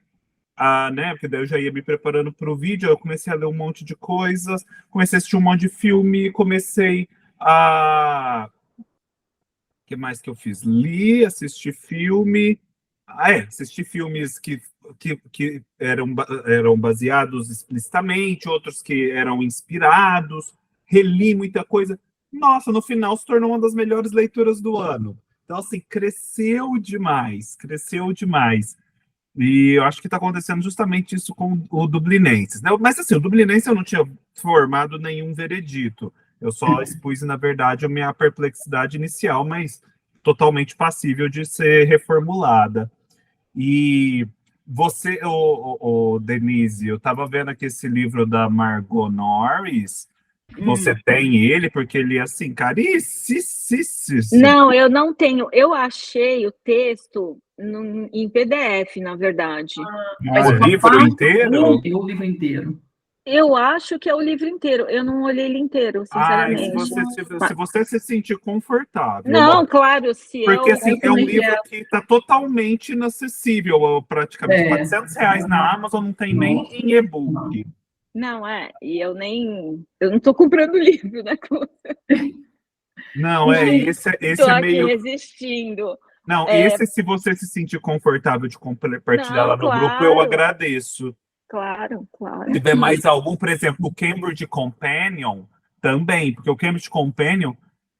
[SPEAKER 1] a, né, porque daí eu já ia me preparando para o vídeo, eu comecei a ler um monte de coisas, comecei a assistir um monte de filme, comecei a... O que mais que eu fiz? Li, assisti filme... assisti filmes que eram baseados explicitamente, outros que eram inspirados, reli muita coisa. Nossa, no final se tornou uma das melhores leituras do ano. Então, assim, cresceu demais, cresceu demais. E eu acho que está acontecendo justamente isso com o Dublinenses, né? Mas, assim, o Dublinense eu não tinha formado nenhum veredito. Eu só expus, na verdade, a minha perplexidade inicial, mas totalmente passível de ser reformulada. E você, Denise, eu estava vendo aqui esse livro da Margot Norris. Você tem ele, porque ele é assim, caríssimo.
[SPEAKER 3] Não, eu não tenho. Eu achei o texto em PDF, na verdade.
[SPEAKER 2] Mas
[SPEAKER 1] O
[SPEAKER 2] uma
[SPEAKER 1] livro
[SPEAKER 2] parte
[SPEAKER 1] inteiro?
[SPEAKER 2] o livro inteiro.
[SPEAKER 3] Eu acho que é o livro inteiro. Eu não olhei ele inteiro,
[SPEAKER 1] Ai,
[SPEAKER 3] sinceramente.
[SPEAKER 1] se você se sentir confortável,
[SPEAKER 3] Não,
[SPEAKER 1] lógico.
[SPEAKER 3] claro, se
[SPEAKER 1] Porque,
[SPEAKER 3] eu.
[SPEAKER 1] assim, é um livro que está totalmente inacessível, praticamente R$ 400 na Amazon, não tem nem em e-book.
[SPEAKER 3] Não, e eu nem. Eu não estou comprando livro, né?
[SPEAKER 1] Não, esse
[SPEAKER 3] Estou
[SPEAKER 1] é
[SPEAKER 3] aqui
[SPEAKER 1] meio...
[SPEAKER 3] resistindo.
[SPEAKER 1] Não, esse, se você se sentir confortável de compartilhar
[SPEAKER 3] Não,
[SPEAKER 1] lá no grupo, eu
[SPEAKER 3] claro,
[SPEAKER 1] agradeço.
[SPEAKER 3] claro,
[SPEAKER 1] Se
[SPEAKER 3] claro.
[SPEAKER 1] tiver mais algum, por exemplo, o Cambridge Companion, também, porque o Cambridge Companion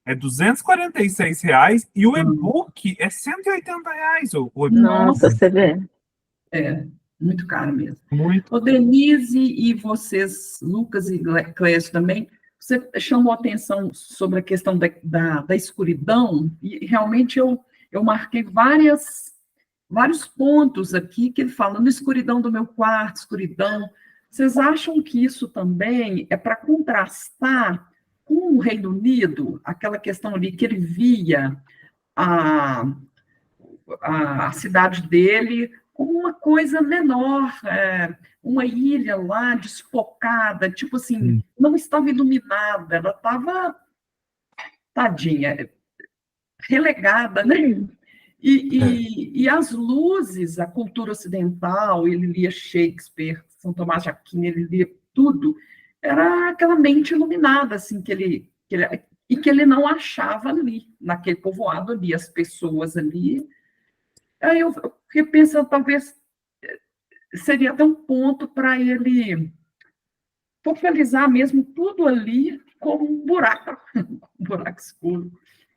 [SPEAKER 1] é R$ 246 e o e-book é R$ 180. O e-book.
[SPEAKER 3] Nossa, você vê.
[SPEAKER 2] Muito caro mesmo.
[SPEAKER 1] Muito.
[SPEAKER 2] Ô, Denise e vocês, Lucas e Clécio também, você chamou atenção sobre a questão da escuridão, e realmente eu marquei vários pontos aqui que ele fala, na escuridão do meu quarto, escuridão. Vocês acham que isso também é para contrastar com o Reino Unido, aquela questão ali que ele via a, a cidade dele como uma coisa menor, uma ilha lá despocada, tipo assim, não estava iluminada, ela estava, tadinha, relegada, né? E as luzes, a cultura ocidental, ele lia Shakespeare, São Tomás de Aquino, ele lia tudo, era aquela mente iluminada, assim, e que ele não achava ali, naquele povoado ali, as pessoas ali. Aí eu fiquei pensando, talvez seria até um ponto para ele focalizar mesmo tudo ali como um buraco, um buraco escuro.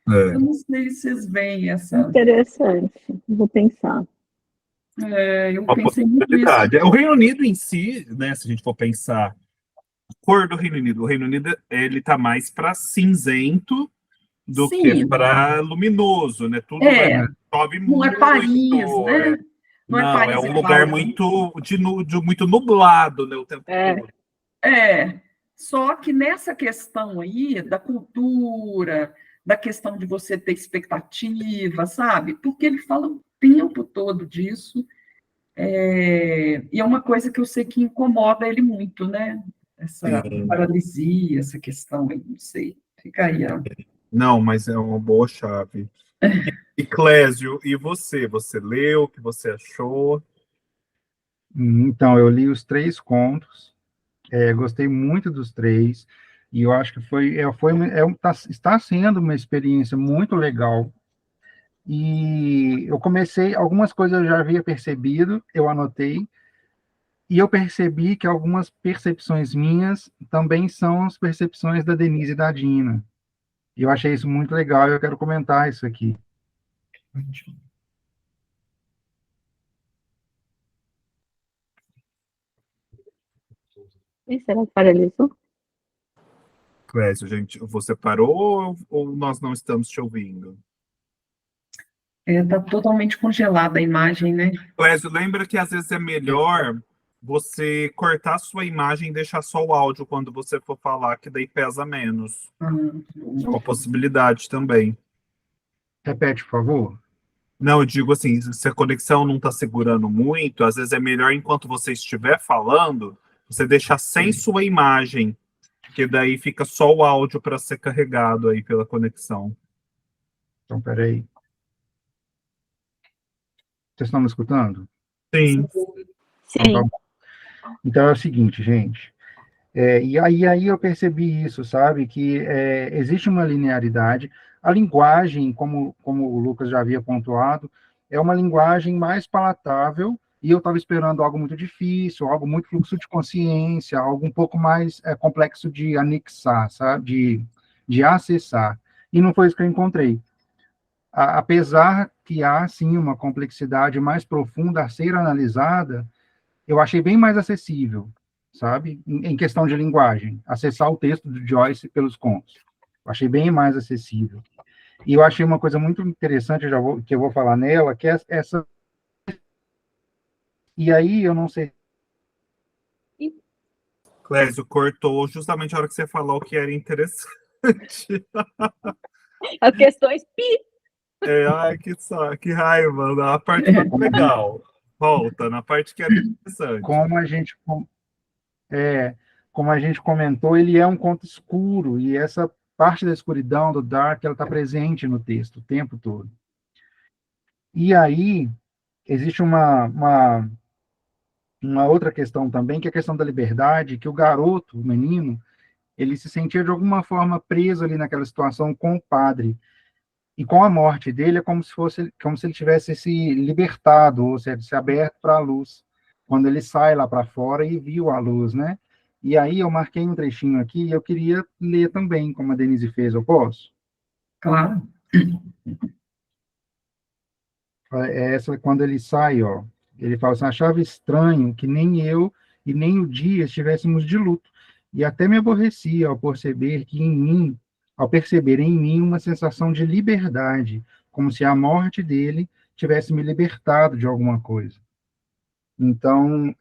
[SPEAKER 2] Eu não sei se vocês veem essa.
[SPEAKER 3] Interessante, vou pensar.
[SPEAKER 2] Eu
[SPEAKER 1] Uma
[SPEAKER 2] pensei muito nisso.
[SPEAKER 1] possibilidade. O Reino Unido em si, né, se a gente for pensar, a cor do Reino Unido, o Reino Unido ele tá mais para cinzento do que
[SPEAKER 2] Sim,
[SPEAKER 1] para luminoso, né? Tudo chove
[SPEAKER 2] não é
[SPEAKER 1] muito.
[SPEAKER 2] Paris, né? Não é
[SPEAKER 1] Não, é
[SPEAKER 2] Paris
[SPEAKER 1] um
[SPEAKER 2] e
[SPEAKER 1] lugar
[SPEAKER 2] Cláudio.
[SPEAKER 1] muito nublado, né, o tempo todo.
[SPEAKER 2] Só que nessa questão aí da cultura, da questão de você ter expectativa, sabe? Porque ele fala o tempo todo disso, e é uma coisa que eu sei que incomoda ele muito, né? Essa
[SPEAKER 1] Sim.
[SPEAKER 2] paralisia, essa questão aí, não sei. Fica aí, ó.
[SPEAKER 1] Não, mas é uma boa chave. E Clésio, e você? Você leu? O que você achou?
[SPEAKER 4] Então, eu li os 3 contos, gostei muito dos 3, e eu acho que está sendo uma experiência muito legal. E eu comecei, algumas coisas eu já havia percebido, eu anotei, e eu percebi que algumas percepções minhas também são as percepções da Denise e da Dina. E eu achei isso muito legal e eu quero comentar isso aqui.
[SPEAKER 3] E será que paralisou?
[SPEAKER 1] Clésio, gente, você parou ou nós não estamos te ouvindo?
[SPEAKER 2] Tá totalmente congelada a imagem, né?
[SPEAKER 1] Clésio, lembra que às vezes é melhor você cortar a sua imagem e deixar só o áudio quando você for falar, que daí pesa menos. É uma possibilidade também.
[SPEAKER 4] Repete, por favor.
[SPEAKER 1] Não, eu digo assim, se a conexão não está segurando muito, às vezes é melhor enquanto você estiver falando, você deixar sem sua imagem, que daí fica só o áudio para ser carregado aí pela conexão.
[SPEAKER 4] Então, peraí. Vocês estão me escutando?
[SPEAKER 1] Sim.
[SPEAKER 4] Então, tá
[SPEAKER 3] Sim.
[SPEAKER 4] bom. Então é o seguinte, gente. E aí eu percebi isso, sabe? Que existe uma linearidade. A linguagem, como o Lucas já havia pontuado, é uma linguagem mais palatável, e eu estava esperando algo muito difícil, algo muito fluxo de consciência, algo um pouco mais complexo de anexar, sabe? De acessar. E não foi isso que eu encontrei. Apesar que há, sim, uma complexidade mais profunda a ser analisada, eu achei bem mais acessível, sabe? Em questão de linguagem, acessar o texto do Joyce pelos contos. Eu achei bem mais acessível. E eu achei uma coisa muito interessante, que eu vou falar nela, que é essa. E aí, eu não sei.
[SPEAKER 1] Clésio, cortou justamente a hora que você falou que era interessante.
[SPEAKER 3] As questões
[SPEAKER 1] Ai, que raiva. Na parte não é legal. Volta, na parte que era interessante.
[SPEAKER 4] Como a gente, é, como a gente comentou, ele é um conto escuro, e essa parte da escuridão, do dark, ela está presente no texto o tempo todo. E aí, existe uma outra questão também, que é a questão da liberdade, que o garoto, o menino, ele se sentia de alguma forma preso ali naquela situação com o padre. E com a morte dele é como se ele tivesse se libertado, ou seja, se aberto para a luz. Quando ele sai lá para fora e viu a luz, né? E aí eu marquei um trechinho aqui e eu queria ler também, como a Denise fez, eu posso?
[SPEAKER 2] Claro.
[SPEAKER 4] Essa, quando ele sai, ó, ele fala assim: achava estranho que nem eu e nem o dia estivéssemos de luto, e até me aborrecia ao perceber em mim uma sensação de liberdade, como se a morte dele tivesse me libertado de alguma coisa. Então,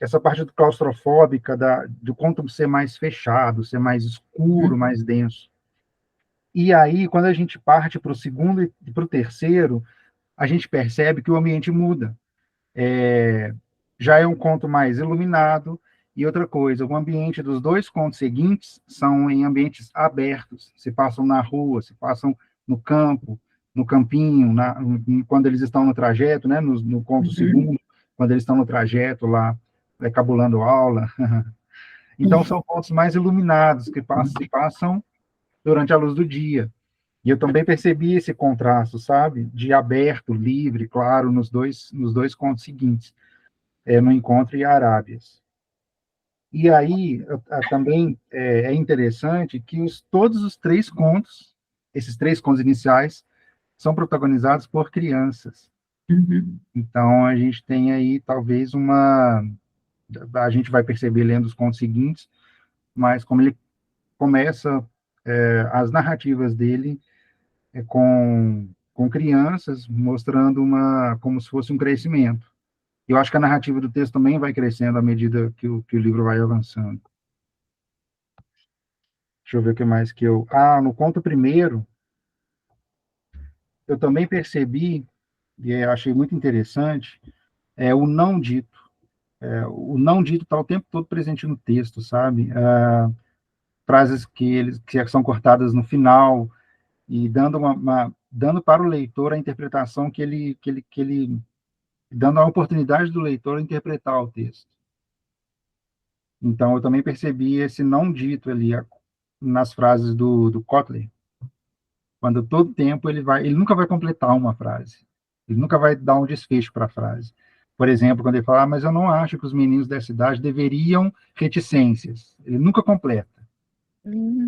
[SPEAKER 4] essa parte do claustrofóbica, do conto ser mais fechado, ser mais escuro, mais denso. E aí, quando a gente parte para o segundo e para o terceiro, a gente percebe que o ambiente muda. Já é um conto mais iluminado. E outra coisa, o ambiente dos 2 contos seguintes são em ambientes abertos, se passam na rua, se passam no campo, no campinho, quando eles estão no trajeto, né, no conto segundo, quando eles estão no trajeto lá, cabulando aula. Então, são contos mais iluminados, que se passam durante a luz do dia. E eu também percebi esse contraste, sabe? De aberto, livre, claro, nos dois contos seguintes. no encontro em Arábias. E aí, também é interessante que todos os 3 contos, esses 3 contos iniciais, são protagonizados por crianças.
[SPEAKER 2] Uhum.
[SPEAKER 4] Então, a gente tem aí, talvez, a gente vai perceber lendo os contos seguintes, mas como ele começa, as narrativas dele com crianças, mostrando como se fosse um crescimento. Eu acho que a narrativa do texto também vai crescendo à medida que o livro vai avançando. Deixa eu ver o que mais que eu... no conto primeiro, eu também percebi, e eu achei muito interessante, o não dito. O não dito está o tempo todo presente no texto, sabe? Frases que são cortadas no final, e dando para o leitor a interpretação dando a oportunidade do leitor interpretar o texto. Então, eu também percebi esse não dito ali nas frases do Kotler, quando todo tempo ele nunca vai completar uma frase, ele nunca vai dar um desfecho para a frase. Por exemplo, quando ele fala, mas eu não acho que os meninos dessa idade deveriam reticências. Ele nunca completa.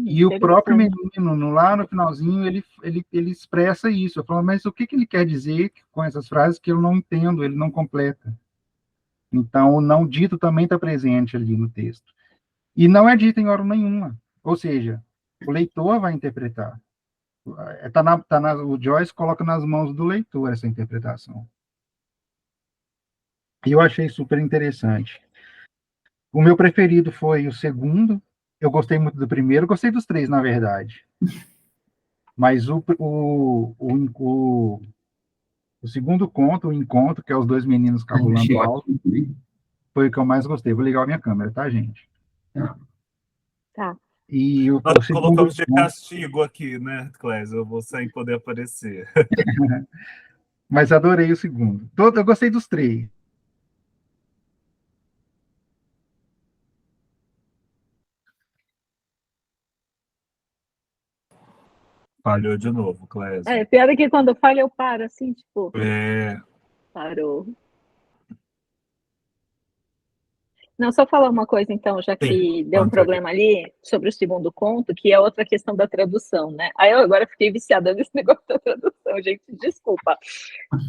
[SPEAKER 4] E o próprio menino, lá no finalzinho, ele expressa isso. Eu falo, mas o que ele quer dizer com essas frases que eu não entendo, ele não completa. Então, o não dito também está presente ali no texto. E não é dito em hora nenhuma. Ou seja, o leitor vai interpretar. O Joyce coloca nas mãos do leitor essa interpretação. E eu achei super interessante. O meu preferido foi o segundo. Eu gostei muito do primeiro, gostei dos 3, na verdade. Mas o segundo conto, o encontro, que é os 2 meninos cabulando alto, foi o que eu mais gostei. Vou ligar a minha câmera, tá, gente?
[SPEAKER 3] Tá.
[SPEAKER 4] E
[SPEAKER 1] Nós
[SPEAKER 4] segundo
[SPEAKER 1] colocamos de
[SPEAKER 4] conto...
[SPEAKER 1] castigo aqui, né, Clésio? Eu vou sem poder aparecer.
[SPEAKER 4] Mas adorei o segundo. Eu gostei dos 3.
[SPEAKER 1] Falhou de novo, Clésio.
[SPEAKER 3] Pior é que quando falha eu paro, assim, tipo...
[SPEAKER 1] É...
[SPEAKER 3] Parou. Não, só falar uma coisa, então, já que deu um problema ali, sobre o segundo conto, que é outra questão da tradução, né? Aí eu agora fiquei viciada nesse negócio da tradução, gente, desculpa.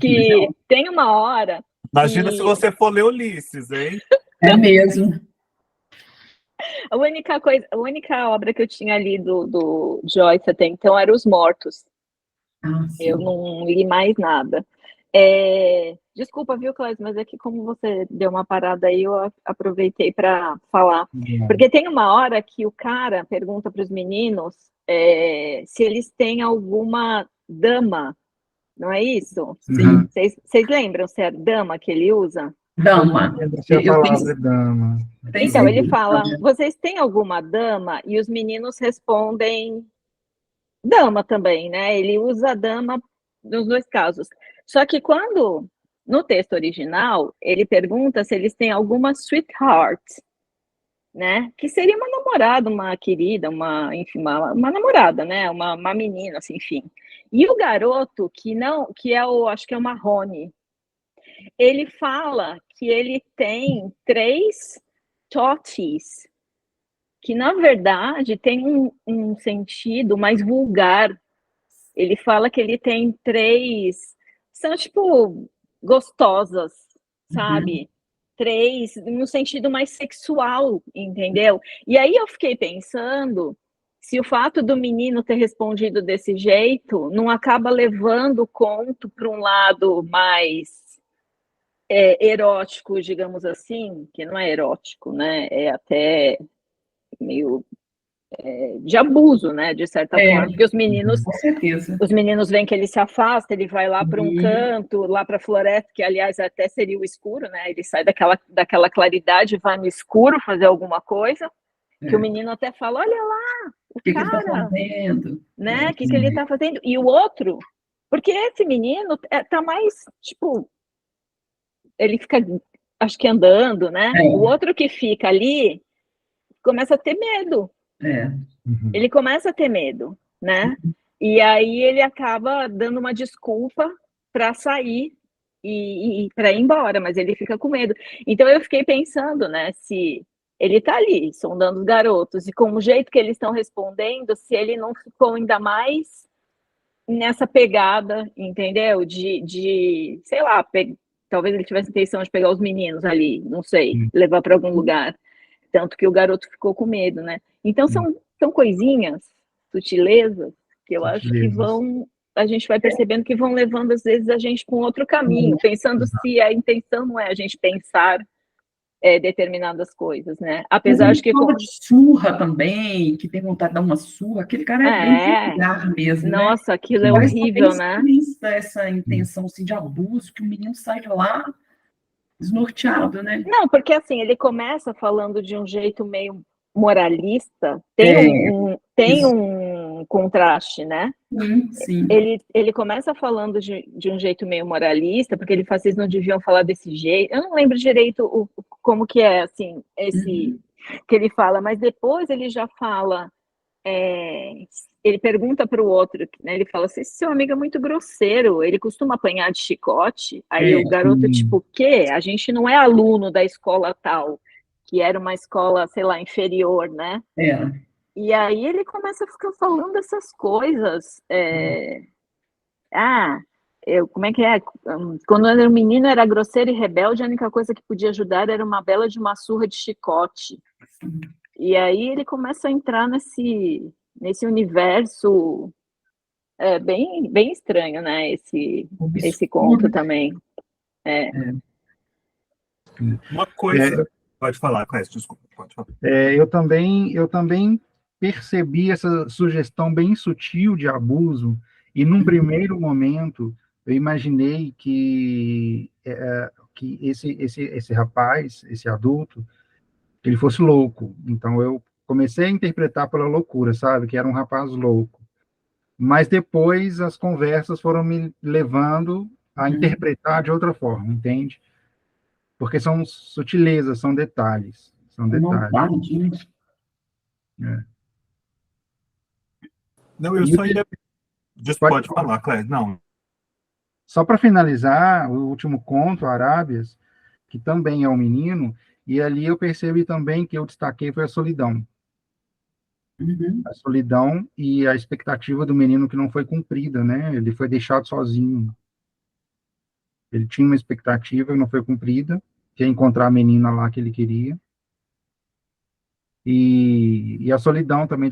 [SPEAKER 3] Que tem uma hora...
[SPEAKER 1] Imagina se você for ler Ulisses, hein?
[SPEAKER 2] É mesmo.
[SPEAKER 3] A única obra que eu tinha lido do Joyce até então era Os Mortos. Eu não li mais nada. Desculpa, viu, Cláudio, mas é que como você deu uma parada aí, eu aproveitei para falar. Porque tem uma hora que o cara pergunta para os meninos se eles têm alguma dama, não é isso?
[SPEAKER 2] Sim.
[SPEAKER 3] Vocês lembram se é dama que ele usa?
[SPEAKER 2] Dama.
[SPEAKER 4] Dama.
[SPEAKER 3] Então, ele fala, vocês têm alguma dama? E os meninos respondem dama também, né? Ele usa dama nos 2 casos. Só que no texto original, ele pergunta se eles têm alguma sweetheart, né? Que seria uma namorada, uma querida, enfim, uma namorada, né? Uma menina, assim, enfim. E o garoto, que acho que é o Marrone, ele fala que ele tem 3 totis, que na verdade tem um sentido mais vulgar. Ele fala que ele tem 3, são tipo gostosas, sabe? 3, no sentido mais sexual, entendeu? E aí eu fiquei pensando se o fato do menino ter respondido desse jeito não acaba levando o conto para um lado mais erótico, digamos assim, que não é erótico, né? É até meio de abuso, né? De certa forma, porque os meninos veem que ele se afasta, ele vai lá para um canto, lá para a floresta, que aliás até seria o escuro, né? Ele sai daquela claridade, vai no escuro fazer alguma coisa, que o menino até fala, olha lá, o cara,
[SPEAKER 2] ele tá fazendo?
[SPEAKER 3] Né? O que ele tá fazendo? E o outro, porque esse menino tá mais, tipo, ele fica, acho que andando, né? O outro que fica ali começa a ter medo. Ele começa a ter medo, né? E aí ele acaba dando uma desculpa para sair e para ir embora, mas ele fica com medo. Então eu fiquei pensando, né, se ele está ali sondando os garotos e com o jeito que eles estão respondendo, se ele não ficou ainda mais nessa pegada, entendeu? Sei lá, talvez ele tivesse intenção de pegar os meninos ali, não sei, levar para algum lugar. Tanto que o garoto ficou com medo, né? Então são coisinhas, sutilezas, que eu acho que a gente vai percebendo que vão levando, às vezes, a gente para um outro caminho, pensando se a intenção não é a gente pensar determinadas coisas, né? Apesar de que...
[SPEAKER 2] de surra também, que tem vontade de dar uma surra, aquele cara é bem vulgar mesmo,
[SPEAKER 3] nossa,
[SPEAKER 2] né?
[SPEAKER 3] Aquilo é horrível, né?
[SPEAKER 2] Essa intenção assim, de abuso, que o menino sai de lá desnorteado, né?
[SPEAKER 3] Não, porque assim, ele começa falando de um jeito meio moralista, tem um contraste, né?
[SPEAKER 2] Sim.
[SPEAKER 3] Ele começa falando de um jeito meio moralista, porque ele fala, vocês não deviam falar desse jeito. Eu não lembro direito como que é, assim, esse que ele fala, mas depois ele já fala, ele pergunta para o outro, né? Ele fala, esse seu amigo é muito grosseiro, ele costuma apanhar de chicote. Aí o garoto, tipo, o quê? A gente não é aluno da escola tal, que era uma escola, sei lá, inferior, né? E aí ele começa a ficar falando essas coisas. Como é que é? Quando eu era um menino, era grosseiro e rebelde, a única coisa que podia ajudar era uma bela de uma surra de chicote. E aí ele começa a entrar nesse universo bem estranho, né? Esse conto também.
[SPEAKER 1] Uma coisa... Pode falar, Clécio, desculpa, pode falar.
[SPEAKER 4] Eu também percebi essa sugestão bem sutil de abuso, e num primeiro momento eu imaginei que esse rapaz, esse adulto, ele fosse louco. Então eu comecei a interpretar pela loucura, sabe? Que era um rapaz louco. Mas depois as conversas foram me levando a interpretar de outra forma, entende? Porque são sutilezas, são detalhes. São detalhes.
[SPEAKER 1] Não, eu só ia... Pode falar, Clécio. Não.
[SPEAKER 4] Só para finalizar, o último conto, Arábias, que também é um menino, e ali eu percebi também que eu destaquei foi a solidão. A solidão e a expectativa do menino que não foi cumprida, né? Ele foi deixado sozinho. Ele tinha uma expectativa e não foi cumprida, que é encontrar a menina lá que ele queria. E a solidão também,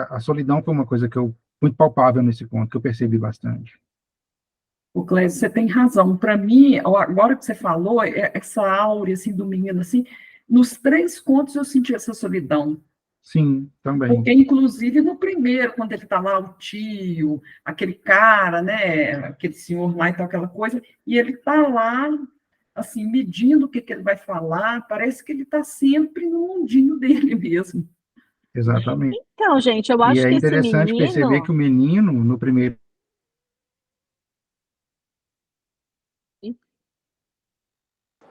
[SPEAKER 4] a solidão foi uma coisa que muito palpável nesse conto, que eu percebi bastante.
[SPEAKER 2] O Clécio, você tem razão. Para mim, agora que você falou, essa áurea assim, do menino, assim, nos 3 contos eu senti essa solidão.
[SPEAKER 4] Sim, também.
[SPEAKER 2] Porque, inclusive, no primeiro, quando ele está lá, o tio, aquele cara, né, aquele senhor lá e tal, aquela coisa, e ele está lá, assim, medindo o que ele vai falar, parece que ele está sempre no mundinho dele mesmo.
[SPEAKER 4] Exatamente.
[SPEAKER 3] Então, gente, eu acho que esse menino...
[SPEAKER 4] E é interessante perceber que o menino, no primeiro...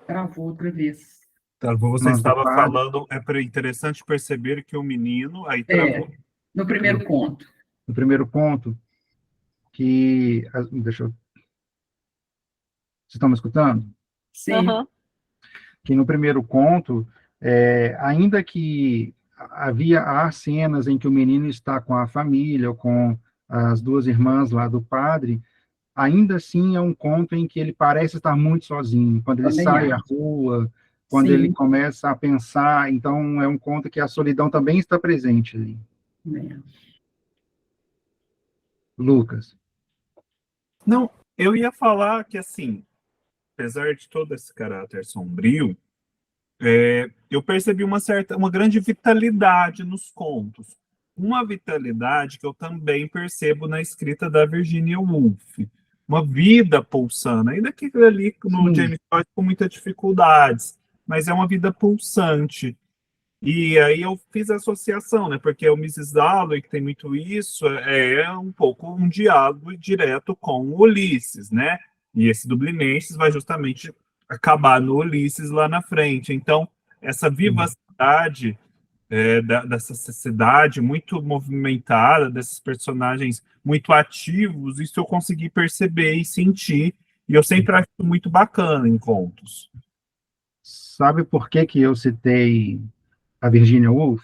[SPEAKER 2] Travou outra vez.
[SPEAKER 1] Você estava falando, interessante perceber que o menino... Aí travou.
[SPEAKER 2] No primeiro conto.
[SPEAKER 4] No primeiro conto, que... Deixa eu... Vocês estão me escutando?
[SPEAKER 2] Sim.
[SPEAKER 4] Que no primeiro conto, ainda que há cenas em que o menino está com a família, ou com as 2 irmãs lá do padre, ainda assim é um conto em que ele parece estar muito sozinho. Quando ele sai à rua, quando ele começa a pensar, então é um conto que a solidão também está presente ali. Lucas.
[SPEAKER 1] Não, eu ia falar que, assim, apesar de todo esse caráter sombrio, eu percebi uma grande vitalidade nos contos. Uma vitalidade que eu também percebo na escrita da Virginia Woolf. Uma vida pulsando, ainda que ali no James Joyce com muitas dificuldades, mas é uma vida pulsante. E aí eu fiz a associação, né? Porque o Mrs. Dalloway, que tem muito isso, é um pouco um diálogo direto com o Ulisses, né? E esse Dublinenses vai justamente acabar no Ulisses lá na frente. Então, essa vivacidade dessa sociedade muito movimentada, desses personagens muito ativos, isso eu consegui perceber e sentir, E eu sempre acho muito bacana em contos.
[SPEAKER 4] Sabe por que que eu citei a Virginia Woolf?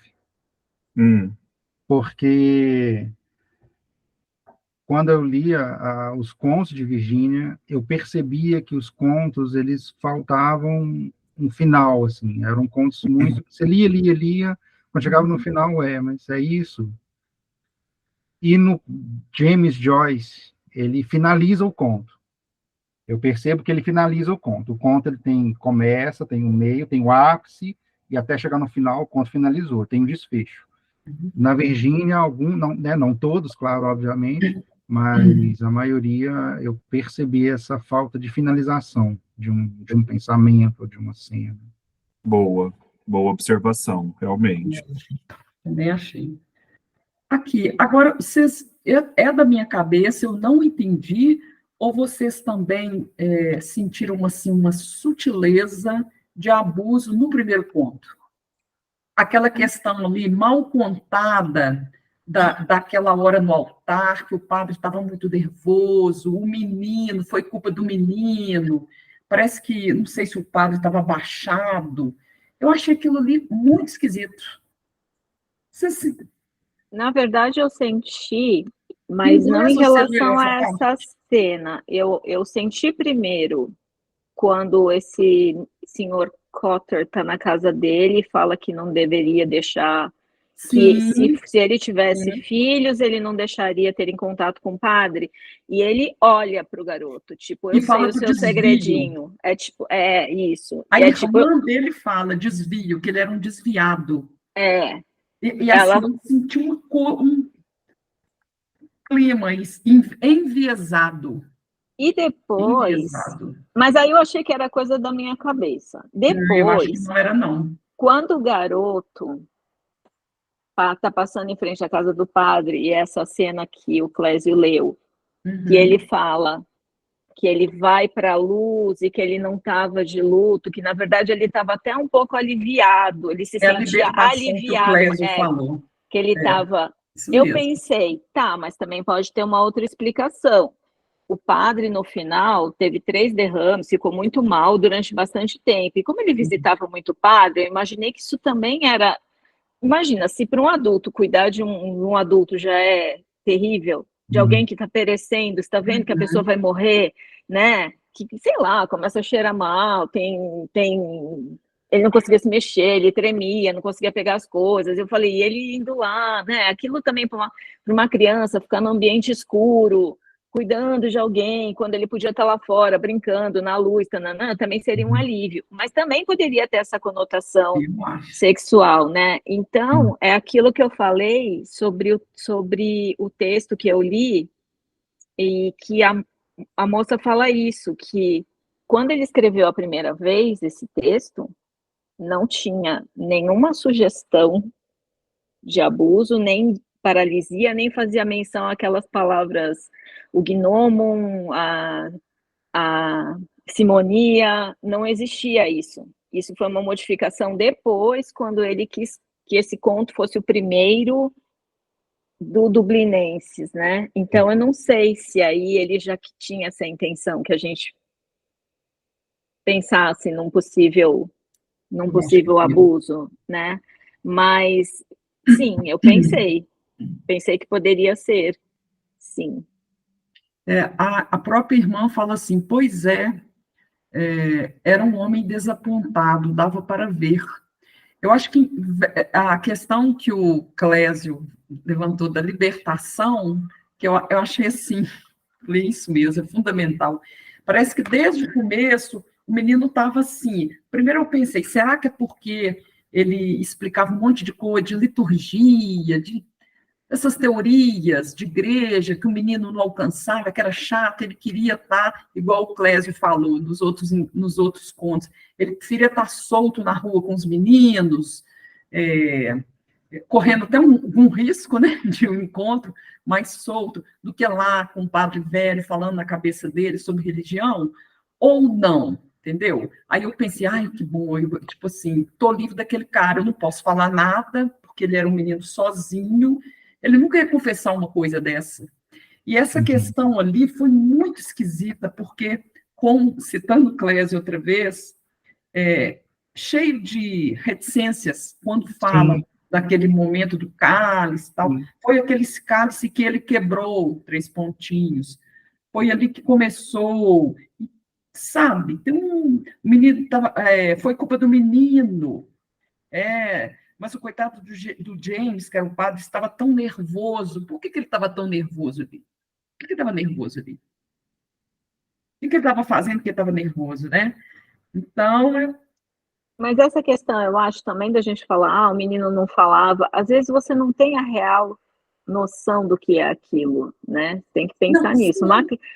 [SPEAKER 1] Hum,
[SPEAKER 4] Porque quando eu lia os contos de Virginia, eu percebia que os contos, eles faltavam um final, assim, eram contos muito... Você lia, lia, lia, quando chegava no final, mas é isso. E no James Joyce, ele finaliza o conto. Eu percebo que ele finaliza o conto. O conto ele começa, tem um meio, tem o ápice, e até chegar no final, o conto finalizou, tem um desfecho. Na Virgínia, não, né, não todos, claro, obviamente, mas a maioria eu percebi essa falta de finalização de um pensamento, de uma cena.
[SPEAKER 1] boa, boa observação, realmente.
[SPEAKER 2] Também achei. Aqui, agora, vocês, é da minha cabeça, eu não entendi, ou vocês também sentiram assim, uma sutileza de abuso no primeiro conto? Aquela questão ali mal contada daquela hora no altar, que o padre estava muito nervoso, o menino, foi culpa do menino, parece que, não sei se o padre estava abaixado, eu achei aquilo ali muito esquisito. Você se...
[SPEAKER 3] Na verdade, eu senti,
[SPEAKER 2] Em
[SPEAKER 3] mas não
[SPEAKER 2] inglês
[SPEAKER 3] em
[SPEAKER 2] você leu
[SPEAKER 3] relação
[SPEAKER 2] essa
[SPEAKER 3] a
[SPEAKER 2] parte?
[SPEAKER 3] essa cena. Eu senti primeiro quando esse senhor Cotter está na casa dele e fala que não deveria deixar, que
[SPEAKER 2] Sim,
[SPEAKER 3] se ele tivesse
[SPEAKER 2] sim.
[SPEAKER 3] filhos, ele não deixaria ter em contato com o padre. E ele olha para o garoto, tipo,
[SPEAKER 2] E
[SPEAKER 3] eu sei
[SPEAKER 2] fala
[SPEAKER 3] o
[SPEAKER 2] do
[SPEAKER 3] seu
[SPEAKER 2] desvio.
[SPEAKER 3] segredinho. É tipo, é isso.
[SPEAKER 2] A
[SPEAKER 3] E é tipo,
[SPEAKER 2] irmã dele fala desvio, que ele era um desviado.
[SPEAKER 3] é,
[SPEAKER 2] E assim,
[SPEAKER 3] ela.
[SPEAKER 2] eu senti um clima enviesado.
[SPEAKER 3] E depois,
[SPEAKER 2] Enviesado.
[SPEAKER 3] mas aí eu achei que era coisa da minha cabeça.
[SPEAKER 2] Eu acho que
[SPEAKER 3] Depois,
[SPEAKER 2] não era, não.
[SPEAKER 3] quando o garoto tá passando em frente à casa do padre, e essa cena que o Clésio leu, que ele
[SPEAKER 2] Uhum.
[SPEAKER 3] fala que ele vai para a luz e que ele não estava de luto, que na verdade ele estava até um pouco aliviado, ele se
[SPEAKER 2] É a
[SPEAKER 3] sentia
[SPEAKER 2] libertação que o
[SPEAKER 3] aliviado,
[SPEAKER 2] Clésio falou.
[SPEAKER 3] que ele
[SPEAKER 2] É,
[SPEAKER 3] estava.
[SPEAKER 2] isso
[SPEAKER 3] Eu
[SPEAKER 2] mesmo.
[SPEAKER 3] pensei, tá, mas também pode ter uma outra explicação. O padre, no final, teve 3 derrames, ficou muito mal durante bastante tempo. E como ele visitava muito o padre, eu imaginei que isso também era. Imagina, se para um adulto cuidar de um adulto já é terrível, de alguém que está perecendo, está vendo que a pessoa vai morrer, né? Que, sei lá, começa a cheirar mal, ele não conseguia se mexer, ele tremia, não conseguia pegar as coisas. Eu falei, e ele indo lá, né? Aquilo também para uma criança ficar num ambiente escuro, cuidando de alguém, quando ele podia estar lá fora, brincando na luz, tananã, também seria um alívio. Mas também poderia ter essa conotação
[SPEAKER 2] Eu acho.
[SPEAKER 3] sexual, né? Então, é aquilo que eu falei sobre o texto que eu li, e que a moça fala isso, que quando ele escreveu a primeira vez esse texto, não tinha nenhuma sugestão de abuso, nem paralisia, nem fazia menção àquelas palavras, o gnomon, a simonia, não existia isso. Isso foi uma modificação depois, quando ele quis que esse conto fosse o primeiro do Dublinenses, né? Então, eu não sei se aí ele já tinha essa intenção, que a gente pensasse num
[SPEAKER 2] Eu acho que
[SPEAKER 3] possível
[SPEAKER 2] sim.
[SPEAKER 3] abuso, né? Mas, sim, eu pensei que poderia ser, sim.
[SPEAKER 2] A própria irmã fala assim, pois era um homem desapontado, dava para ver. Eu acho que a questão que o Clésio levantou da libertação, que eu achei assim, isso mesmo, é fundamental. Parece que desde o começo o menino estava assim. Primeiro eu pensei, será que é porque ele explicava um monte de coisa, de liturgia, de essas teorias de igreja que o menino não alcançava, que era chato, ele queria estar, igual o Clésio falou nos outros contos, ele queria estar solto na rua com os meninos, correndo até um risco, né, de um encontro mais solto do que lá com o padre velho falando na cabeça dele sobre religião, ou não, entendeu? Aí eu pensei, ai, que bom, tipo assim, tô livre daquele cara, eu não posso falar nada, porque ele era um menino sozinho, ele nunca ia confessar uma coisa dessa. E essa questão ali foi muito esquisita, porque citando Clésia outra vez, cheio de reticências quando fala daquele momento do cálice e tal. Foi aquele cálice que ele quebrou, 3 pontinhos. Foi ali que começou, sabe? Tem um menino, foi culpa do menino. Mas o coitado do James, que era o padre, estava tão nervoso. Por que ele estava tão nervoso ali? Por que ele estava nervoso ali? O que ele estava fazendo que ele estava nervoso, né? Então,
[SPEAKER 3] Mas essa questão, eu acho também da gente falar, o menino não falava, às vezes você não tem a real noção do que é aquilo, né? Tem que pensar nisso.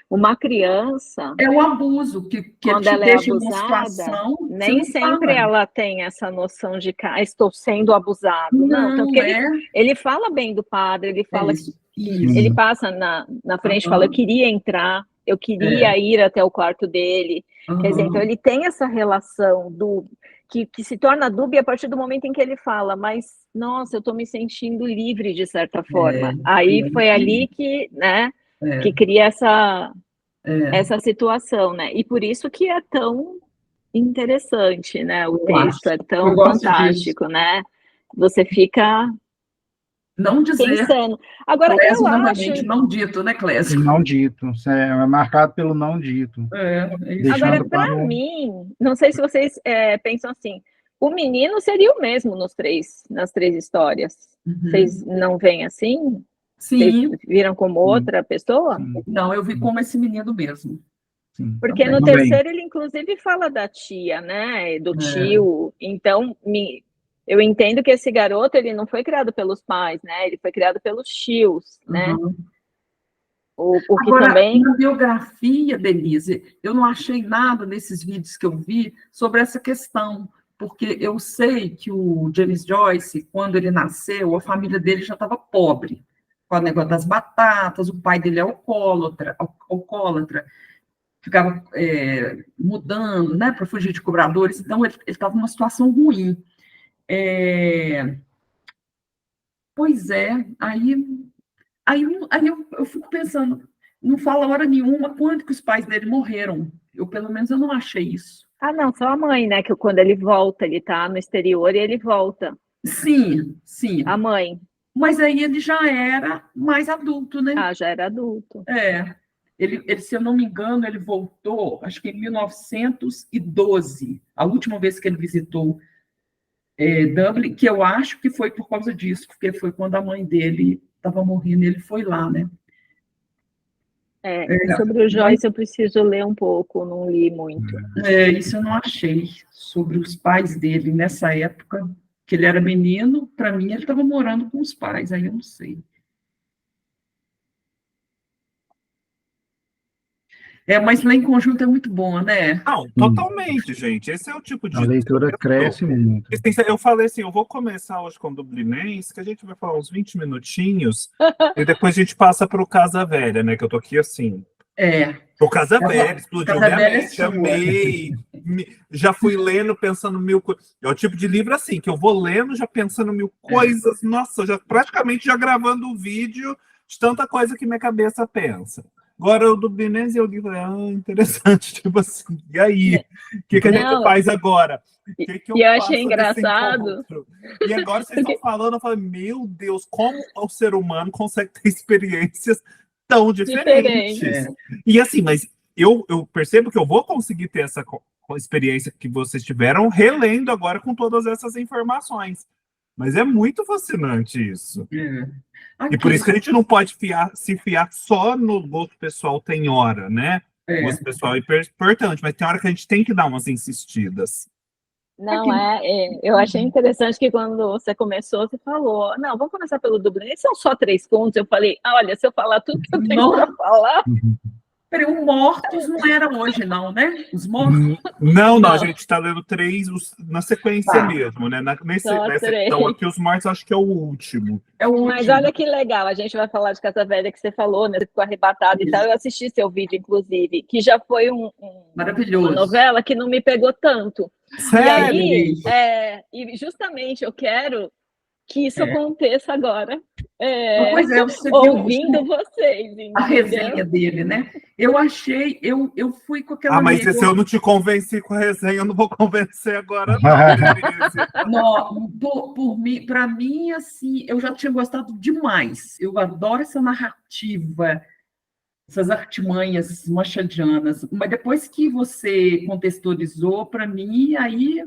[SPEAKER 3] Uma criança...
[SPEAKER 2] É o abuso, que
[SPEAKER 3] quando
[SPEAKER 2] te
[SPEAKER 3] ela
[SPEAKER 2] deixa
[SPEAKER 3] é
[SPEAKER 2] numa
[SPEAKER 3] abusada,
[SPEAKER 2] situação...
[SPEAKER 3] nem sempre ela tem essa noção de que estou sendo abusado. Não, tanto que ele fala bem do padre, ele fala ele passa na frente e fala, eu queria entrar, eu queria ir até o quarto dele. Quer dizer, então ele tem essa relação que se torna dúbia a partir do momento em que ele fala, mas, nossa, eu estou me sentindo livre de certa forma. Aí foi ali que, né, que cria essa situação, né? E por isso que é tão interessante, né? O texto é tão fantástico, né? Você fica
[SPEAKER 2] não dizer,
[SPEAKER 3] pensando. Agora,
[SPEAKER 2] Clésio,
[SPEAKER 3] eu
[SPEAKER 2] novamente,
[SPEAKER 3] acho...
[SPEAKER 2] não dito, né, Clésio?
[SPEAKER 4] Não dito, é marcado pelo não dito.
[SPEAKER 3] Agora, para mim, não sei se vocês pensam assim, o menino seria o mesmo nas três histórias. Vocês não veem assim?
[SPEAKER 2] Sim.
[SPEAKER 3] Vocês viram como outra pessoa?
[SPEAKER 4] Sim.
[SPEAKER 2] Não, eu vi como esse menino mesmo.
[SPEAKER 4] Sim.
[SPEAKER 3] Porque no terceiro ele, inclusive, fala da tia, né? Do tio. Então, eu entendo que esse garoto, ele não foi criado pelos pais, né? Ele foi criado pelos tios, né? O que
[SPEAKER 2] Agora,
[SPEAKER 3] também...
[SPEAKER 2] na biografia, Denise, eu não achei nada nesses vídeos que eu vi sobre essa questão, porque eu sei que o James Joyce, quando ele nasceu, a família dele já estava pobre, com o negócio das batatas, o pai dele é alcoólatra, ficava mudando, né, para fugir de cobradores, então ele estava numa situação ruim. Pois é, aí eu fico pensando, não fala hora nenhuma quando que os pais dele morreram. Pelo menos eu não achei isso.
[SPEAKER 3] Ah, não, só a mãe, né? Que quando ele volta, ele tá no exterior e ele volta.
[SPEAKER 2] Sim.
[SPEAKER 3] A mãe.
[SPEAKER 2] Mas aí ele já era mais adulto, né?
[SPEAKER 3] Já era adulto.
[SPEAKER 2] Ele, se eu não me engano, ele voltou, acho que em 1912, a última vez que ele visitou Dublin, que eu acho que foi por causa disso, porque foi quando a mãe dele estava morrendo, ele foi lá, né?
[SPEAKER 3] Sobre o Joyce eu preciso ler um pouco, não li muito.
[SPEAKER 2] Isso eu não achei, sobre os pais dele nessa época, que ele era menino, para mim ele estava morando com os pais, aí eu não sei. Mas ler em conjunto é muito bom, né?
[SPEAKER 1] Não, totalmente, gente. Esse é o tipo de...
[SPEAKER 4] A leitura cresce muito.
[SPEAKER 1] Eu falei assim, eu vou começar hoje com o Dublinense, que a gente vai falar uns 20 minutinhos, e depois a gente passa para o Casa Velha, né? Que eu tô aqui assim. O Casa Velha, explodiu minha mente, amei. Já fui lendo, pensando mil coisas. É o tipo de livro assim, que eu vou lendo, já pensando mil coisas. Nossa, praticamente já gravando o vídeo de tanta coisa que minha cabeça pensa. Agora, o Dublinense, eu digo, interessante, tipo assim, e aí? O que a gente faz agora? Que
[SPEAKER 3] eu achei engraçado.
[SPEAKER 1] E agora vocês estão falando, eu falo, meu Deus, como o ser humano consegue ter experiências tão diferentes. E assim, mas eu percebo que eu vou conseguir ter essa experiência que vocês tiveram relendo agora com todas essas informações. Mas é muito fascinante isso. E por isso que a gente não pode se fiar só no gosto pessoal, tem hora, né? O gosto pessoal é importante, mas tem hora que a gente tem que dar umas insistidas.
[SPEAKER 3] Não, eu achei interessante que quando você começou, você falou, não, vamos começar pelo Dublin, são só 3 contos. Eu falei, olha, se eu falar tudo que eu tenho para falar...
[SPEAKER 2] Peraí, o Mortos não era hoje, não, né? Os Mortos?
[SPEAKER 1] Não, a gente está lendo 3 na sequência mesmo, né? Nessa então aqui, os Mortos, acho que é o último.
[SPEAKER 3] Mas olha que legal, a gente vai falar de Casa Velha que você falou, né? Você ficou arrebatado e tal. Eu assisti seu vídeo, inclusive, que já foi
[SPEAKER 2] maravilhoso.
[SPEAKER 3] Uma novela que não me pegou tanto.
[SPEAKER 1] Sério?
[SPEAKER 3] E aí, e justamente eu quero que isso aconteça agora.
[SPEAKER 2] Pois é, você
[SPEAKER 3] ouvindo
[SPEAKER 2] viu
[SPEAKER 3] vocês,
[SPEAKER 2] a
[SPEAKER 3] entendeu?
[SPEAKER 2] resenha dele, né? Eu achei, eu fui com aquela
[SPEAKER 1] mas
[SPEAKER 2] nega,
[SPEAKER 1] se eu não te convenci com a resenha, eu não vou convencer agora, não, Denise.
[SPEAKER 2] para mim, assim, eu já tinha gostado demais. Eu adoro essa narrativa, essas artimanhas machadianas, mas depois que você contextualizou, para mim, aí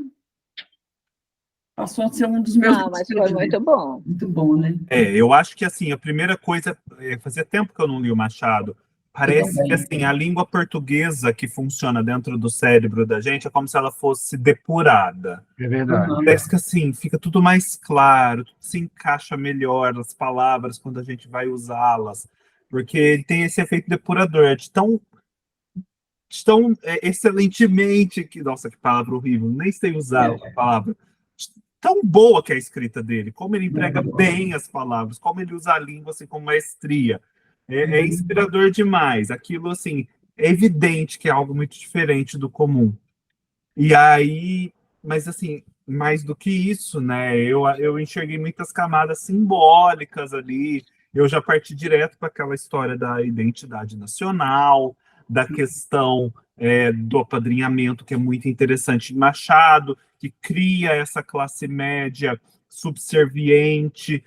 [SPEAKER 2] passou a ser um dos meus
[SPEAKER 3] Não, mas foi muito bom.
[SPEAKER 2] Muito bom, né?
[SPEAKER 1] Eu acho que, assim, a primeira coisa, fazia tempo que eu não li o Machado, parece que, assim, a língua portuguesa que funciona dentro do cérebro da gente é como se ela fosse depurada.
[SPEAKER 4] É verdade.
[SPEAKER 1] Parece que, assim, fica tudo mais claro, tudo se encaixa melhor as palavras quando a gente vai usá-las, porque ele tem esse efeito depurador, é excelentemente, nossa, que palavra horrível, nem sei usar a palavra, tão boa que é a escrita dele, como ele emprega bem as palavras, como ele usa a língua assim com maestria. É inspirador demais. Aquilo, assim, é evidente que é algo muito diferente do comum. E aí, mas assim, mais do que isso, né? Eu enxerguei muitas camadas simbólicas ali. Eu já parti direto para aquela história da identidade nacional, da questão do apadrinhamento, que é muito interessante em Machado, que cria essa classe média subserviente,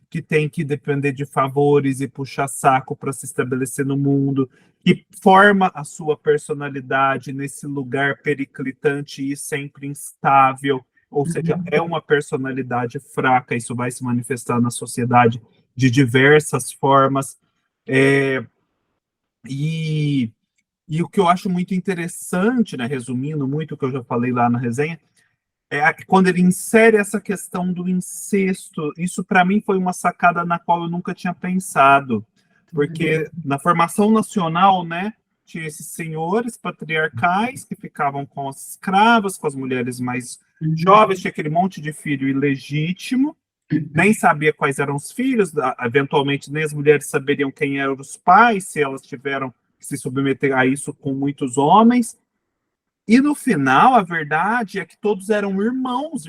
[SPEAKER 1] que tem que depender de favores e puxar saco para se estabelecer no mundo, que forma a sua personalidade nesse lugar periclitante e sempre instável, ou seja, é uma personalidade fraca, isso vai se manifestar na sociedade de diversas formas. E, e o que eu acho muito interessante, né, resumindo muito o que eu já falei lá na resenha, quando ele insere essa questão do incesto. Isso para mim foi uma sacada na qual eu nunca tinha pensado, porque na formação nacional, né, tinha esses senhores patriarcais que ficavam com as escravas, com as mulheres mais jovens, tinha aquele monte de filho ilegítimo, nem sabia quais eram os filhos, eventualmente nem as mulheres saberiam quem eram os pais, se elas tiveram que se submeter a isso com muitos homens. E no final, a verdade é que todos eram irmãos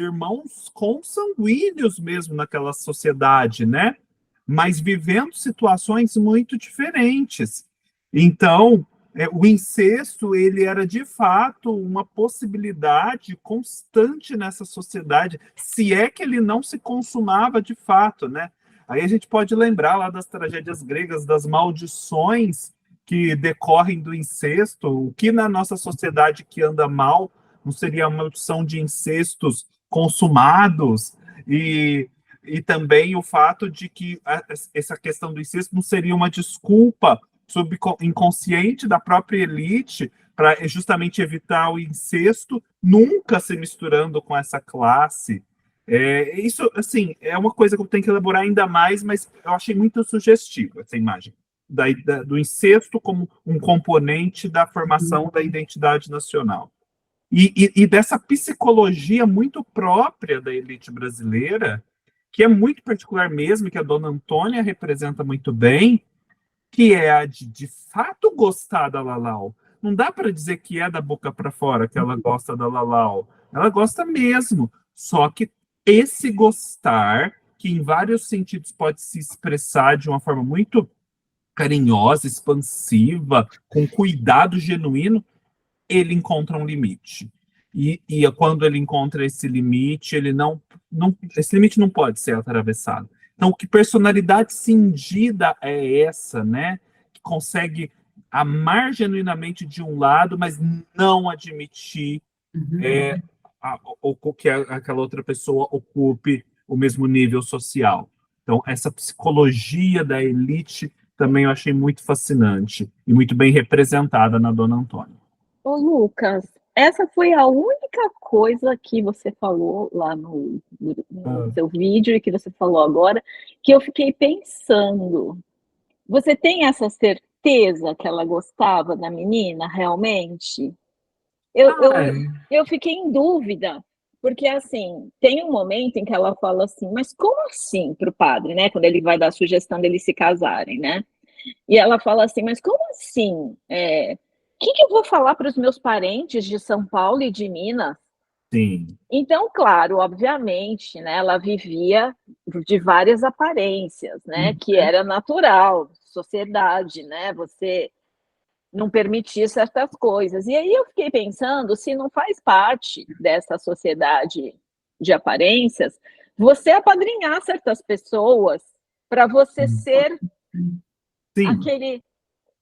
[SPEAKER 1] consanguíneos mesmo naquela sociedade, né? Mas vivendo situações muito diferentes. Então, o incesto, ele era de fato uma possibilidade constante nessa sociedade, se é que ele não se consumava de fato, né? Aí a gente pode lembrar lá das tragédias gregas, das maldições que decorrem do incesto, o que na nossa sociedade que anda mal não seria a maldição de incestos consumados, e também o fato de que essa questão do incesto não seria uma desculpa inconsciente da própria elite para justamente evitar o incesto, nunca se misturando com essa classe. Isso, assim, é uma coisa que eu tenho que elaborar ainda mais, mas eu achei muito sugestiva essa imagem do incesto como um componente da formação da identidade nacional. E dessa psicologia muito própria da elite brasileira, que é muito particular mesmo, que a dona Antônia representa muito bem, que é a de fato gostar da Lalau. Não dá para dizer que é da boca para fora que ela gosta da Lalau. Ela gosta mesmo. Só que esse gostar, que em vários sentidos pode se expressar de uma forma muito carinhosa, expansiva, com cuidado genuíno, ele encontra um limite. E quando ele encontra esse limite, esse limite não pode ser atravessado. Então, que personalidade cindida é essa, né? Que consegue amar genuinamente de um lado, mas não admitir que aquela outra pessoa ocupe o mesmo nível social. Então, essa psicologia da elite também eu achei muito fascinante e muito bem representada na Dona Antônia.
[SPEAKER 3] Ô, Lucas, essa foi a única coisa que você falou lá no seu vídeo e que você falou agora, que eu fiquei pensando. Você tem essa certeza que ela gostava da menina, realmente? Eu fiquei em dúvida, porque, assim, tem um momento em que ela fala assim, mas como assim para o padre, né? Quando ele vai dar a sugestão deles se casarem, né? E ela fala assim, mas como assim? O que eu vou falar para os meus parentes de São Paulo e de Minas?
[SPEAKER 1] Sim.
[SPEAKER 3] Então, claro, obviamente, né, ela vivia de várias aparências, né, que era natural, sociedade, né, você não permitir certas coisas. E aí eu fiquei pensando se não faz parte dessa sociedade de aparências você apadrinhar certas pessoas para você ser
[SPEAKER 1] Sim.
[SPEAKER 3] aquele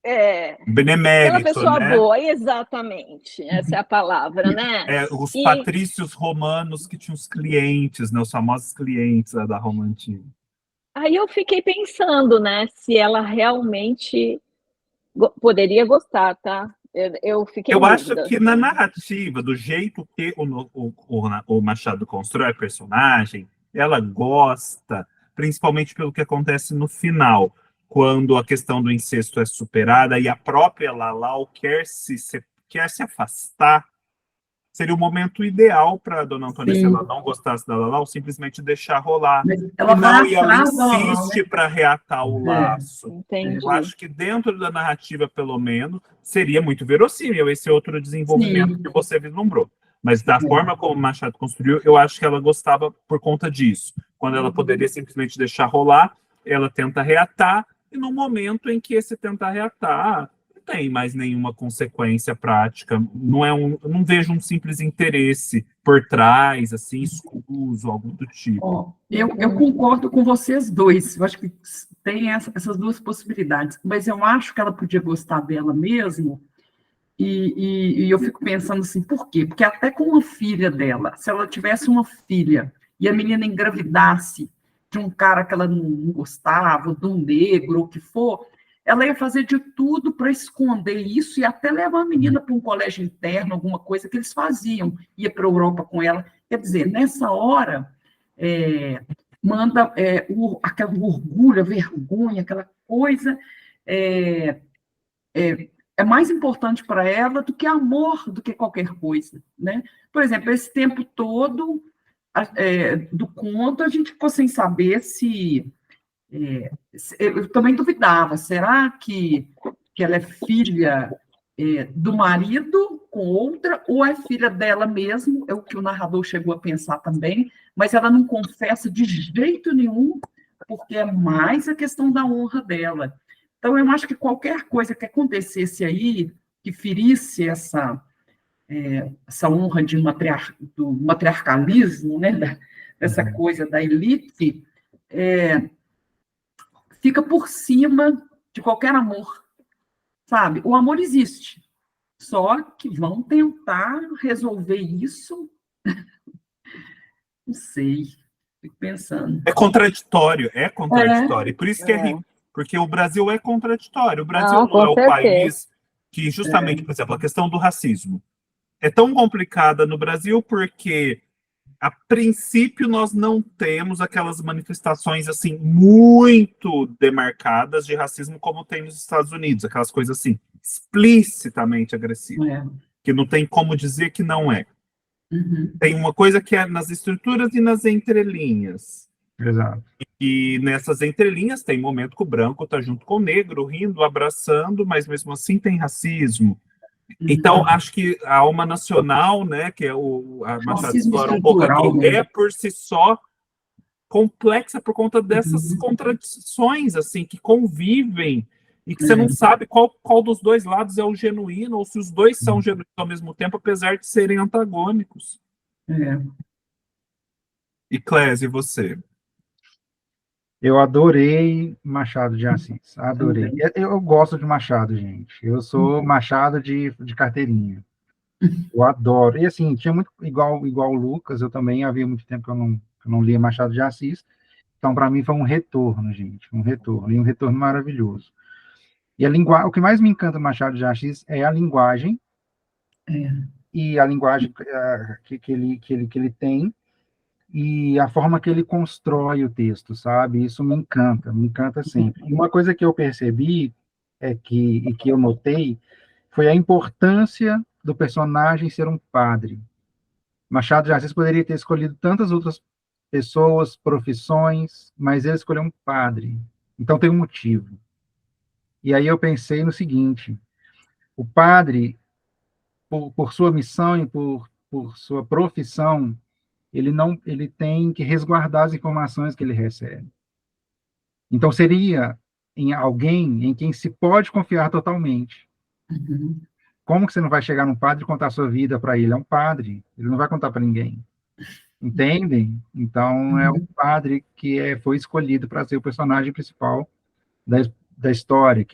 [SPEAKER 3] aquela
[SPEAKER 1] Benemérito,
[SPEAKER 3] pessoa
[SPEAKER 1] né?
[SPEAKER 3] boa, exatamente, essa é a palavra, né?
[SPEAKER 1] Os
[SPEAKER 3] E
[SPEAKER 1] patrícios romanos que tinham os clientes, né? Os famosos clientes da Roma Antiga.
[SPEAKER 3] aí eu fiquei pensando, né, se ela realmente poderia gostar, tá? Eu fiquei em
[SPEAKER 1] Eu acho
[SPEAKER 3] dúvida.
[SPEAKER 1] que na narrativa, do jeito que o Machado constrói a personagem, ela gosta, principalmente pelo que acontece no final, quando a questão do incesto é superada e a própria Lalau quer se afastar. Seria o momento ideal para Dona Antônia, se ela
[SPEAKER 2] Sim,
[SPEAKER 1] não gostasse da Lalau, simplesmente deixar rolar.
[SPEAKER 2] mas ela
[SPEAKER 1] E
[SPEAKER 2] vai
[SPEAKER 1] não, e ela
[SPEAKER 2] atrás da Lalau, né?
[SPEAKER 1] insiste para reatar o
[SPEAKER 2] É,
[SPEAKER 1] laço. Eu
[SPEAKER 3] Entendi.
[SPEAKER 1] acho que dentro da narrativa, pelo menos, seria muito verossímil esse outro desenvolvimento
[SPEAKER 2] sim,
[SPEAKER 1] que você vislumbrou. Mas da
[SPEAKER 2] é.
[SPEAKER 1] forma como Machado construiu, eu acho que ela gostava por conta disso. Quando ela poderia simplesmente deixar rolar, ela tenta reatar, e no momento em que esse tentar reatar não tem mais nenhuma consequência prática. Eu não vejo um simples interesse por trás, assim, escuso, algo do tipo.
[SPEAKER 2] Ó, eu concordo com vocês dois. Eu acho que tem essas duas possibilidades. Mas eu acho que ela podia gostar dela mesmo. E eu fico pensando assim, por quê? Porque até com uma filha dela, se ela tivesse uma filha e a menina engravidasse de um cara que ela não gostava, de um negro, ou o que for, ela ia fazer de tudo para esconder isso e até levar a menina para um colégio interno, alguma coisa que eles faziam, ia para a Europa com ela. Quer dizer, nessa hora, manda aquele orgulho, a vergonha, aquela coisa. É, é mais importante para ela do que amor, do que qualquer coisa, né? Por exemplo, esse tempo todo do conto, a gente ficou sem saber eu também duvidava, será que ela é filha do marido com outra, ou é filha dela mesmo? É o que o narrador chegou a pensar também, mas ela não confessa de jeito nenhum, porque é mais a questão da honra dela. Então, eu acho que qualquer coisa que acontecesse aí, que ferisse essa honra do matriarcalismo, né, dessa coisa da elite, fica por cima de qualquer amor, sabe? O amor existe, só que vão tentar resolver isso, não sei, fico pensando.
[SPEAKER 1] É contraditório, é
[SPEAKER 2] É,
[SPEAKER 1] contraditório. E por isso que é
[SPEAKER 3] É.
[SPEAKER 1] rico, porque o Brasil é contraditório. O Brasil
[SPEAKER 3] Não,
[SPEAKER 1] não
[SPEAKER 3] com
[SPEAKER 1] é o
[SPEAKER 3] certeza.
[SPEAKER 1] país que, justamente, por exemplo, a questão do racismo é tão complicada no Brasil porque, a princípio, nós não temos aquelas manifestações assim muito demarcadas de racismo como tem nos Estados Unidos, aquelas coisas assim explicitamente agressivas,
[SPEAKER 2] é.
[SPEAKER 1] que não tem como dizer que não é.
[SPEAKER 2] Uhum.
[SPEAKER 1] Tem uma coisa que é nas estruturas e nas entrelinhas.
[SPEAKER 4] Exato.
[SPEAKER 1] E nessas entrelinhas tem momento que o branco está junto com o negro, rindo, abraçando, mas mesmo assim tem racismo. Então, acho que a alma nacional, né, que é a Machado
[SPEAKER 2] Racismo
[SPEAKER 1] explora um pouco
[SPEAKER 2] estrutural
[SPEAKER 1] aqui, é
[SPEAKER 2] mesmo.
[SPEAKER 1] por si só complexa por conta dessas contradições, assim, que convivem e que você não sabe qual dos dois lados é o genuíno, ou se os dois são genuínos ao mesmo tempo, apesar de serem antagônicos.
[SPEAKER 2] É.
[SPEAKER 1] E Clésio, e você?
[SPEAKER 4] Eu adorei Machado de Assis, adorei.
[SPEAKER 2] Também.
[SPEAKER 4] Eu gosto de Machado, gente. Eu sou Machado de carteirinha. Eu adoro. E assim, tinha muito igual o Lucas, eu também havia muito tempo que eu não lia Machado de Assis. Então, para mim, foi um retorno, gente, um retorno, e um retorno maravilhoso. E o que mais me encanta do Machado de Assis é a linguagem, e a linguagem que ele tem, e a forma que ele constrói o texto, sabe? Isso me encanta sempre. E uma coisa que eu percebi e que eu notei foi a importância do personagem ser um padre. Machado de Assis poderia ter escolhido tantas outras pessoas, profissões, mas ele escolheu um padre. Então tem um motivo. E aí eu pensei no seguinte: o padre, por sua missão e por sua profissão, ele tem que resguardar as informações que ele recebe. Então, seria em alguém em quem se pode confiar totalmente.
[SPEAKER 2] Uhum.
[SPEAKER 4] Como que você não vai chegar num padre e contar a sua vida para ele? É um padre, ele não vai contar para ninguém. Entendem? Então, é o padre que foi escolhido para ser o personagem principal da história,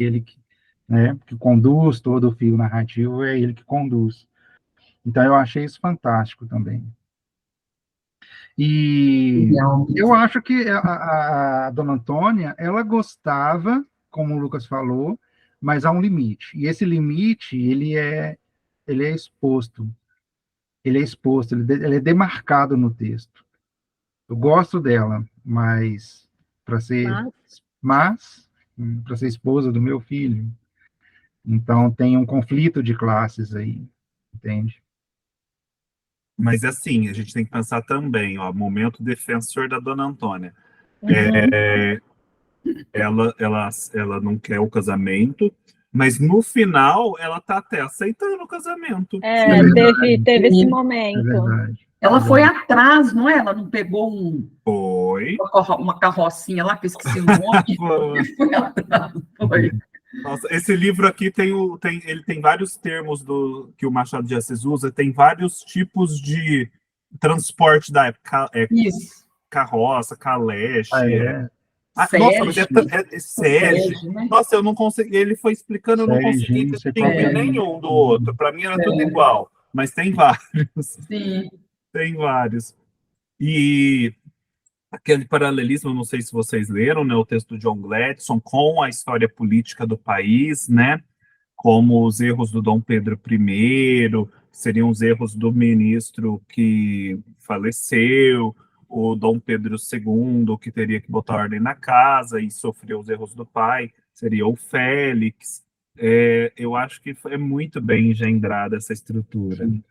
[SPEAKER 4] né, que conduz todo o fio narrativo, é ele que conduz. Então, eu achei isso fantástico também. E
[SPEAKER 2] Legal.
[SPEAKER 4] eu acho que a Dona Antônia, ela gostava, como o Lucas falou, mas há um limite. E esse limite, ele é exposto. Ele é demarcado no texto. Eu gosto dela, mas
[SPEAKER 3] Mas,
[SPEAKER 4] para ser esposa do meu filho, então tem um conflito de classes aí, entende?
[SPEAKER 1] Mas assim, a gente tem que pensar também, ó, momento defensor da Dona Antônia.
[SPEAKER 3] uhum.
[SPEAKER 1] Ela não quer o casamento, mas no final ela tá até aceitando o casamento.
[SPEAKER 4] É
[SPEAKER 3] Teve esse
[SPEAKER 2] Sim.
[SPEAKER 4] é
[SPEAKER 3] momento.
[SPEAKER 4] verdade.
[SPEAKER 2] Ela
[SPEAKER 4] É
[SPEAKER 2] foi
[SPEAKER 4] verdade.
[SPEAKER 2] atrás, não é? Ela não pegou
[SPEAKER 1] Foi.
[SPEAKER 2] uma carrocinha lá, que eu esqueci o nome, e foi atrás. Foi.
[SPEAKER 1] Nossa, esse livro aqui ele tem vários termos que o Machado de Assis usa, tem vários tipos de transporte da época.
[SPEAKER 2] Isso.
[SPEAKER 1] Carroça,
[SPEAKER 4] Ah,
[SPEAKER 1] caleche.
[SPEAKER 4] é.
[SPEAKER 1] Nossa, mas
[SPEAKER 2] Sege.
[SPEAKER 1] Sege.
[SPEAKER 2] Sege, né?
[SPEAKER 1] Nossa, eu não consegui. Ele foi explicando, eu não consegui
[SPEAKER 4] Sei qual que
[SPEAKER 1] distinguir
[SPEAKER 4] é.
[SPEAKER 1] nenhum do outro. Para mim era tudo igual, mas tem vários.
[SPEAKER 2] Sim.
[SPEAKER 1] Tem vários. E aquele paralelismo, não sei se vocês leram, né, o texto do John Gladstone com a história política do país, né, como os erros do Dom Pedro I, seriam os erros do ministro que faleceu, o Dom Pedro II, que teria que botar ordem na casa e sofreu os erros do pai, seria o Félix. Eu acho que é muito bem engendrada essa estrutura.
[SPEAKER 4] Sim.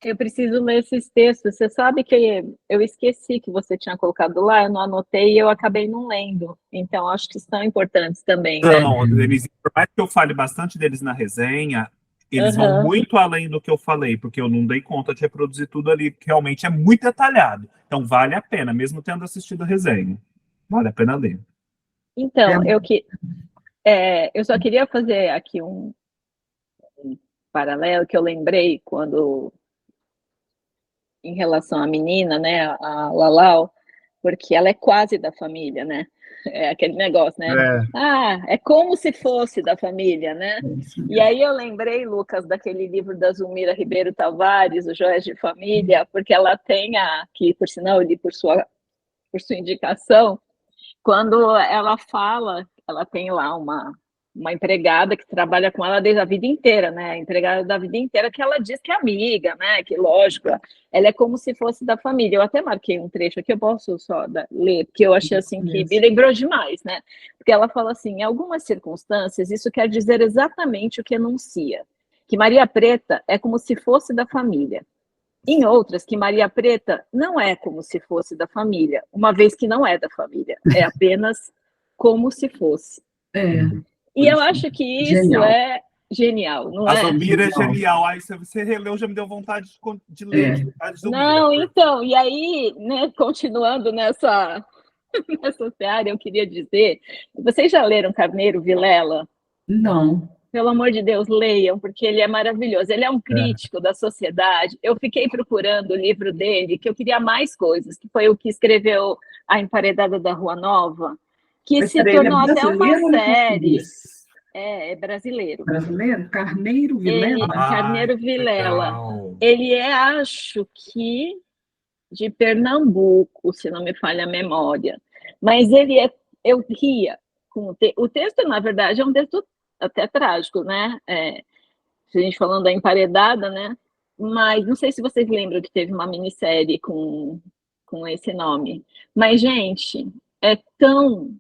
[SPEAKER 3] Eu preciso ler esses textos. Você sabe que eu esqueci que você tinha colocado lá, eu não anotei e eu acabei não lendo. Então, acho que são importantes também, né?
[SPEAKER 1] Então, Denise, por mais que eu fale bastante deles na resenha, eles vão
[SPEAKER 3] Aham.
[SPEAKER 1] muito além do que eu falei, porque eu não dei conta de reproduzir tudo ali, que realmente é muito detalhado. Então, vale a pena, mesmo tendo assistido a resenha. Vale a pena ler.
[SPEAKER 3] Então, eu só queria fazer aqui um paralelo que eu lembrei quando, em relação à menina, né, a Lalau, porque ela é quase da família, né? É aquele negócio, né? É como se fosse da família, né? E aí eu lembrei, Lucas, daquele livro da Zulmira Ribeiro Tavares, O Joias de Família, porque ela tem aqui, por sinal, eu li por sua indicação, quando ela fala, ela tem lá uma empregada que trabalha com ela desde a vida inteira, né? A empregada da vida inteira, que ela diz que é amiga, né? Que, lógico, ela é como se fosse da família. Eu até marquei um trecho aqui, eu posso só ler, porque eu achei assim que me lembrou demais, né? Porque ela fala assim: em algumas circunstâncias, isso quer dizer exatamente o que enuncia, que Maria Preta é como se fosse da família. Em outras, que Maria Preta não é como se fosse da família, uma vez que não é da família, é apenas como se fosse. E eu acho que isso
[SPEAKER 2] Genial.
[SPEAKER 3] é genial, não
[SPEAKER 1] A
[SPEAKER 3] é?
[SPEAKER 1] Zulmira é genial. Aí você releu, já me deu vontade de ler a Zulmira.
[SPEAKER 3] Não, então, e aí, né, continuando nessa seara, eu queria dizer, vocês já leram Carneiro Vilela?
[SPEAKER 2] Não.
[SPEAKER 3] Pelo amor de Deus, leiam, porque ele é maravilhoso. Ele é um crítico da sociedade. Eu fiquei procurando o livro dele, que eu queria mais coisas, que foi o que escreveu A Emparedada da Rua Nova, que se tornou até uma série. É brasileiro.
[SPEAKER 2] Brasileiro? Carneiro Vilela?
[SPEAKER 3] Carneiro Vilela.
[SPEAKER 1] Legal.
[SPEAKER 3] Ele é, acho que, de Pernambuco, se não me falha a memória. Mas eu ria com o texto, na verdade, é um texto até trágico, né? A gente falando da emparedada, né? Mas não sei se vocês lembram que teve uma minissérie com esse nome. Mas, gente, é tão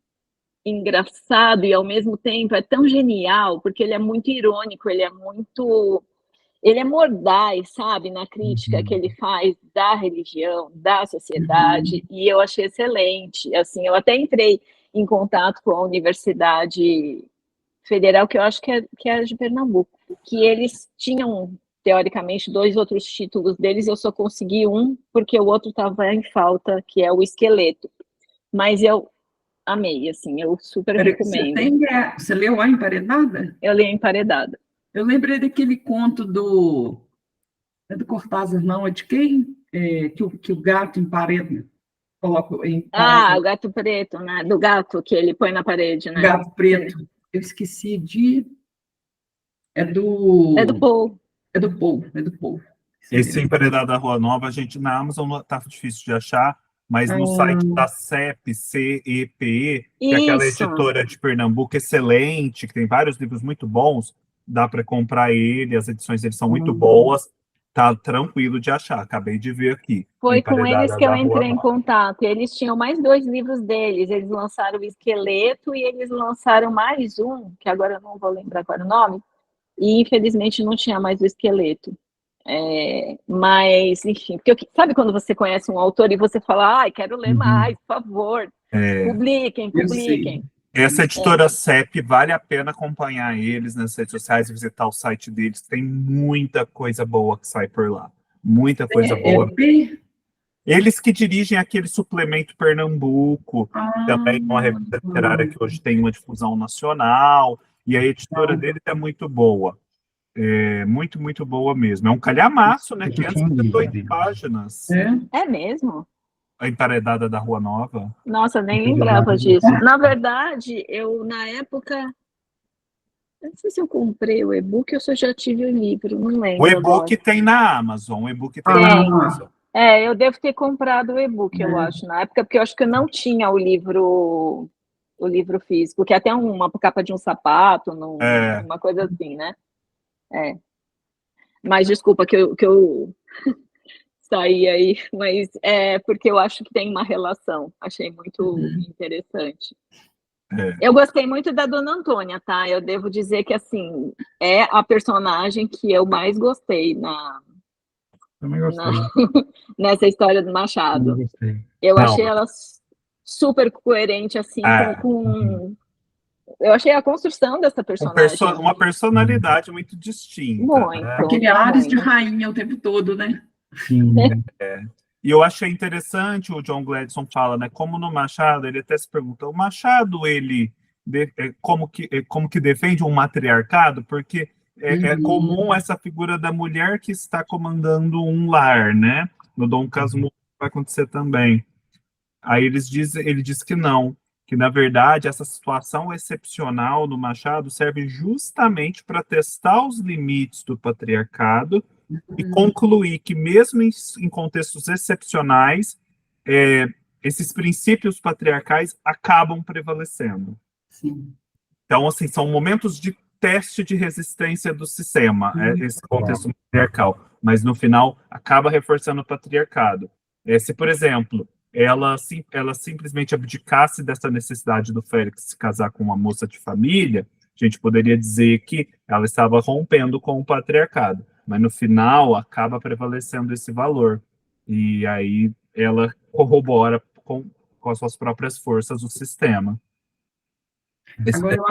[SPEAKER 3] engraçado e, ao mesmo tempo, é tão genial, porque ele é muito irônico, ele é mordaz, sabe, na crítica que ele faz da religião, da sociedade, e eu achei excelente. Assim, eu até entrei em contato com a Universidade Federal, que eu acho que é de Pernambuco, que eles tinham teoricamente, 2 outros títulos deles, eu só consegui um, porque o outro estava em falta, que é o Esqueleto. Mas eu amei, assim, eu super
[SPEAKER 2] Peraí,
[SPEAKER 3] recomendo.
[SPEAKER 2] você leu A Emparedada?
[SPEAKER 3] Eu li Emparedada.
[SPEAKER 2] Eu lembrei daquele conto do... É do Cortázar, não? É de quem? Que o gato empareda. Coloca em
[SPEAKER 3] Ah,
[SPEAKER 2] parada.
[SPEAKER 3] o Gato Preto, né? Do gato que ele põe na parede, né?
[SPEAKER 2] Gato Preto. Eu esqueci de... É
[SPEAKER 3] É do
[SPEAKER 2] do...
[SPEAKER 3] Paul.
[SPEAKER 2] É do Paul. É do Paul. Isso
[SPEAKER 1] Esse
[SPEAKER 2] mesmo.
[SPEAKER 1] Emparedado da Rua Nova, a gente na Amazon tá difícil de achar, mas no site da CEP, CEPE, que é aquela
[SPEAKER 3] Isso.
[SPEAKER 1] editora de Pernambuco excelente, que tem vários livros muito bons, dá para comprar ele, as edições deles são muito boas, tá tranquilo de achar. Acabei de ver aqui.
[SPEAKER 3] Foi com eles
[SPEAKER 1] Emparedada
[SPEAKER 3] que eu
[SPEAKER 1] da Rua
[SPEAKER 3] entrei em
[SPEAKER 1] Nova.
[SPEAKER 3] contato. Eles tinham mais 2 livros deles. Eles lançaram o Esqueleto e eles lançaram mais um, que agora eu não vou lembrar qual era o nome, e infelizmente não tinha mais o Esqueleto. Mas, enfim, porque sabe quando você conhece um autor e você fala, ai, quero ler mais, por favor, publiquem,
[SPEAKER 2] Eu sei.
[SPEAKER 3] publiquem.
[SPEAKER 1] Essa editora CEP, vale a pena acompanhar eles nas redes sociais e visitar o site deles. Tem muita coisa boa que sai por lá. Muita coisa boa. Eles que dirigem aquele suplemento Pernambuco, também uma revista literária que hoje tem uma difusão nacional, e a editora deles é muito boa. É muito, muito boa mesmo. É um calhamaço, né? 518 páginas.
[SPEAKER 3] É mesmo?
[SPEAKER 1] A Emparedada da Rua Nova.
[SPEAKER 3] Nossa, nem lembrava disso. Na verdade, eu, na época, não sei se eu comprei o e-book ou se eu já tive o livro, não lembro.
[SPEAKER 1] O e-book
[SPEAKER 3] agora.
[SPEAKER 1] tem na Amazon. O e-book tem na Amazon.
[SPEAKER 3] Eu devo ter comprado o e-book, eu acho, na época, porque eu acho que eu não tinha o livro físico, que é até uma capa de um sapato, uma coisa assim, né? Mas desculpa que eu saí aí, mas é porque eu acho que tem uma relação. Achei muito interessante. Eu gostei muito da Dona Antônia, tá? Eu devo dizer que, assim, é a personagem que eu mais gostei
[SPEAKER 4] Também gostei.
[SPEAKER 3] nessa história do Machado. Eu achei ela super coerente, assim, eu achei a construção dessa personagem.
[SPEAKER 1] Uma personalidade muito distinta.
[SPEAKER 3] Muito.
[SPEAKER 1] Né?
[SPEAKER 2] Aquele Ares de rainha o tempo todo, né?
[SPEAKER 4] Sim.
[SPEAKER 1] E eu achei interessante, o John Gladson fala, né? Como no Machado, ele até se pergunta, o Machado, ele como que defende um matriarcado? Porque é comum essa figura da mulher que está comandando um lar, né? No Dom Casmurro vai acontecer também. Aí ele diz que não, que na verdade essa situação excepcional no Machado serve justamente para testar os limites do patriarcado e concluir que mesmo em contextos excepcionais, esses princípios patriarcais acabam prevalecendo.
[SPEAKER 2] Sim.
[SPEAKER 1] Então, assim, são momentos de teste de resistência do sistema, esse contexto patriarcal, mas no final acaba reforçando o patriarcado. Se, por exemplo, ela simplesmente abdicasse dessa necessidade do Félix se casar com uma moça de família, a gente poderia dizer que ela estava rompendo com o patriarcado, mas no final acaba prevalecendo esse valor, e aí ela corrobora com as suas próprias forças o sistema.
[SPEAKER 2] Agora, eu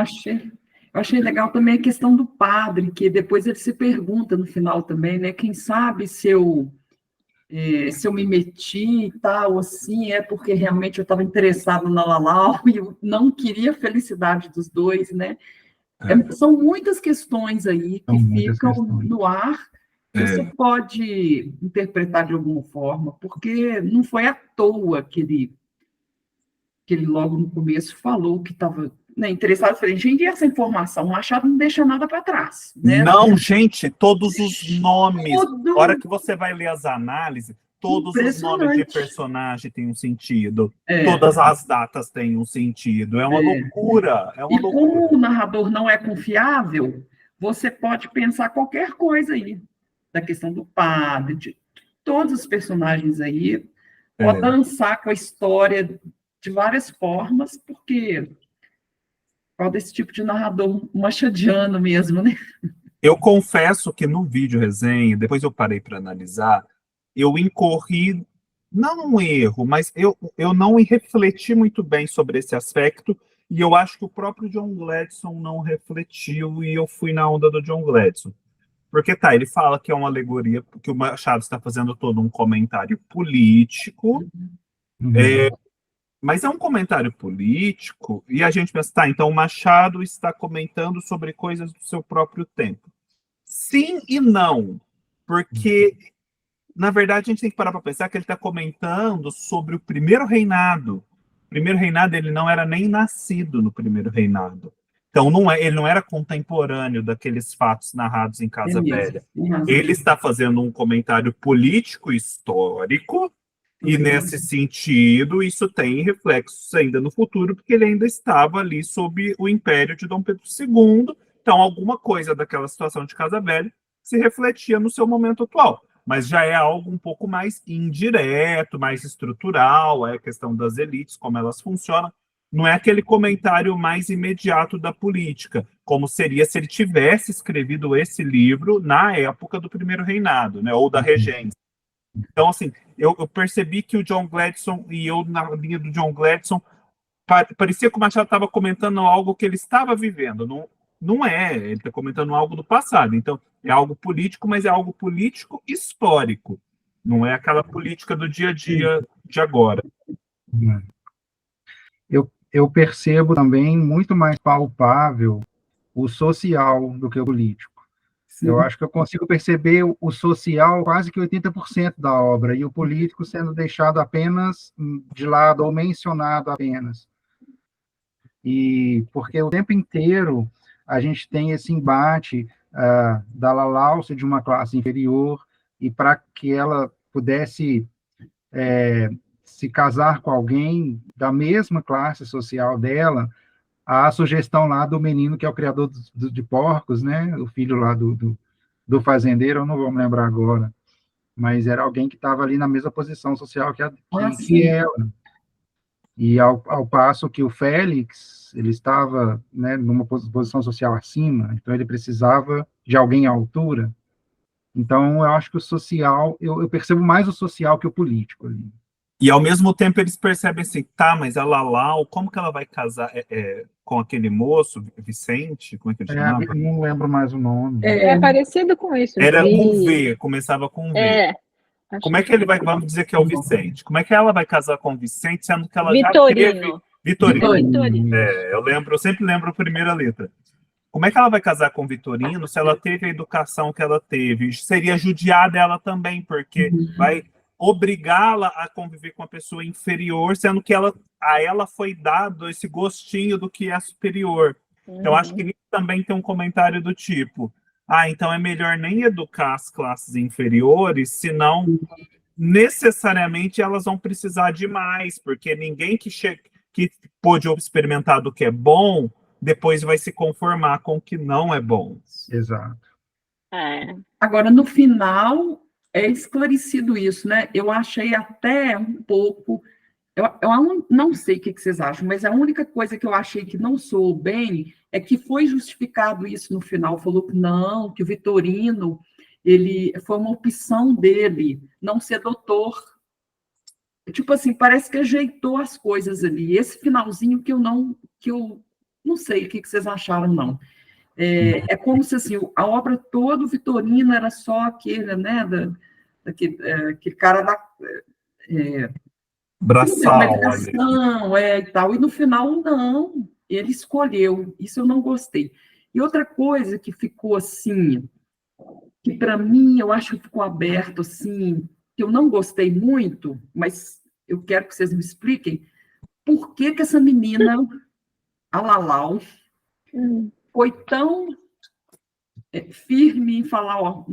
[SPEAKER 2] achei legal também a questão do padre, que depois ele se pergunta no final também, né? Quem sabe se eu me meti e tal, assim, é porque realmente eu estava interessado na Lalau e eu não queria a felicidade dos dois, né? São muitas questões aí que ficam no ar, que você pode interpretar de alguma forma, porque não foi à toa que ele logo no começo falou que estava interessado. Eu falei, gente, e essa informação? O Machado não deixa nada para trás. Né?
[SPEAKER 1] Não, gente, todos os nomes, na hora que você vai ler as análises, todos os nomes de personagem têm um sentido, todas as datas têm um sentido, é uma loucura.
[SPEAKER 2] Como o narrador não é confiável, você pode pensar qualquer coisa aí, da questão do padre, de todos os personagens aí, pode dançar com a história de várias formas, porque pode esse tipo de narrador machadiano mesmo, né?
[SPEAKER 1] Eu confesso que no vídeo resenha, depois eu parei para analisar, eu incorri, não um erro, mas eu não refleti muito bem sobre esse aspecto, e eu acho que o próprio John Gladson não refletiu, e eu fui na onda do John Gladson. Porque ele fala que é uma alegoria, porque o Machado está fazendo todo um comentário político, mas é um comentário político, e a gente pensa, então o Machado está comentando sobre coisas do seu próprio tempo. Sim e não, porque, na verdade, a gente tem que parar para pensar que ele está comentando sobre o primeiro reinado. O primeiro reinado, ele não era nem nascido no primeiro reinado. Então, ele não era contemporâneo daqueles fatos narrados em Casa Velha. Ele está fazendo um comentário político histórico, e nesse sentido, isso tem reflexos ainda no futuro, porque ele ainda estava ali sob o império de Dom Pedro II. Então, alguma coisa daquela situação de Casa Velha se refletia no seu momento atual. Mas já é algo um pouco mais indireto, mais estrutural, é a questão das elites, como elas funcionam. Não é aquele comentário mais imediato da política, como seria se ele tivesse escrevido esse livro na época do primeiro reinado, né, ou da regência. Então, assim, eu percebi que o John Gladstone, e eu na linha do John Gladstone, parecia que o Machado estava comentando algo que ele estava vivendo. Não é, ele está comentando algo do passado. Então, é algo político, mas é algo político histórico. Não é aquela política do dia a dia de agora.
[SPEAKER 4] Eu percebo também muito mais palpável o social do que o político. Sim. Eu acho que eu consigo perceber o social quase que 80% da obra, e o político sendo deixado apenas de lado, ou mencionado apenas. E porque o tempo inteiro a gente tem esse embate da Lalau ser de uma classe inferior, e para que ela pudesse se casar com alguém da mesma classe social dela, a sugestão lá do menino que é o criador de porcos, né? O filho lá do fazendeiro, eu não vou me lembrar agora, mas era alguém que estava ali na mesma posição social que ela. E ao passo que o Félix, ele estava, né, numa posição social acima, então ele precisava de alguém à altura. Então, eu acho que o social, eu percebo mais o social que o político ali.
[SPEAKER 1] E, ao mesmo tempo, eles percebem assim, mas a Lalau, como que ela vai casar com aquele moço, Vicente? Como é que ele chamava?
[SPEAKER 4] Eu não lembro mais o nome.
[SPEAKER 3] É parecido com isso.
[SPEAKER 1] Era um V, começava com um V. Como é que ele vai, vamos dizer que é o Vicente, como é que ela vai casar com o Vicente, sendo que ela
[SPEAKER 3] Vitorino.
[SPEAKER 1] já teve... Vitorino. Eu sempre lembro a primeira letra. Como é que ela vai casar com o Vitorino se ela teve a educação que ela teve? Seria judiar dela também, porque vai obrigá-la a conviver com a pessoa inferior, sendo que a ela foi dado esse gostinho do que é superior. Então, acho que nisso também tem um comentário do tipo, então é melhor nem educar as classes inferiores, senão necessariamente elas vão precisar de mais, porque ninguém que pôde experimentar do que é bom, depois vai se conformar com o que não é bom.
[SPEAKER 4] Exato.
[SPEAKER 2] Agora, no final, é esclarecido isso, né? Eu achei até um pouco... Eu não sei o que vocês acham, mas a única coisa que eu achei que não soou bem é que foi justificado isso no final. Falou que não, que o Vitorino, ele foi uma opção dele não ser doutor. Tipo assim, parece que ajeitou as coisas ali. Esse finalzinho que eu não sei o que vocês acharam, não. É como se assim, a obra toda, o Vitorino era só aquele, né, aquele cara da...
[SPEAKER 1] braçal,
[SPEAKER 2] medicação, e tal, e no final, não, ele escolheu, isso eu não gostei. E outra coisa que ficou assim, que para mim, eu acho que ficou aberto, assim, que eu não gostei muito, mas eu quero que vocês me expliquem, por que essa menina, a Lalau, foi tão firme em falar,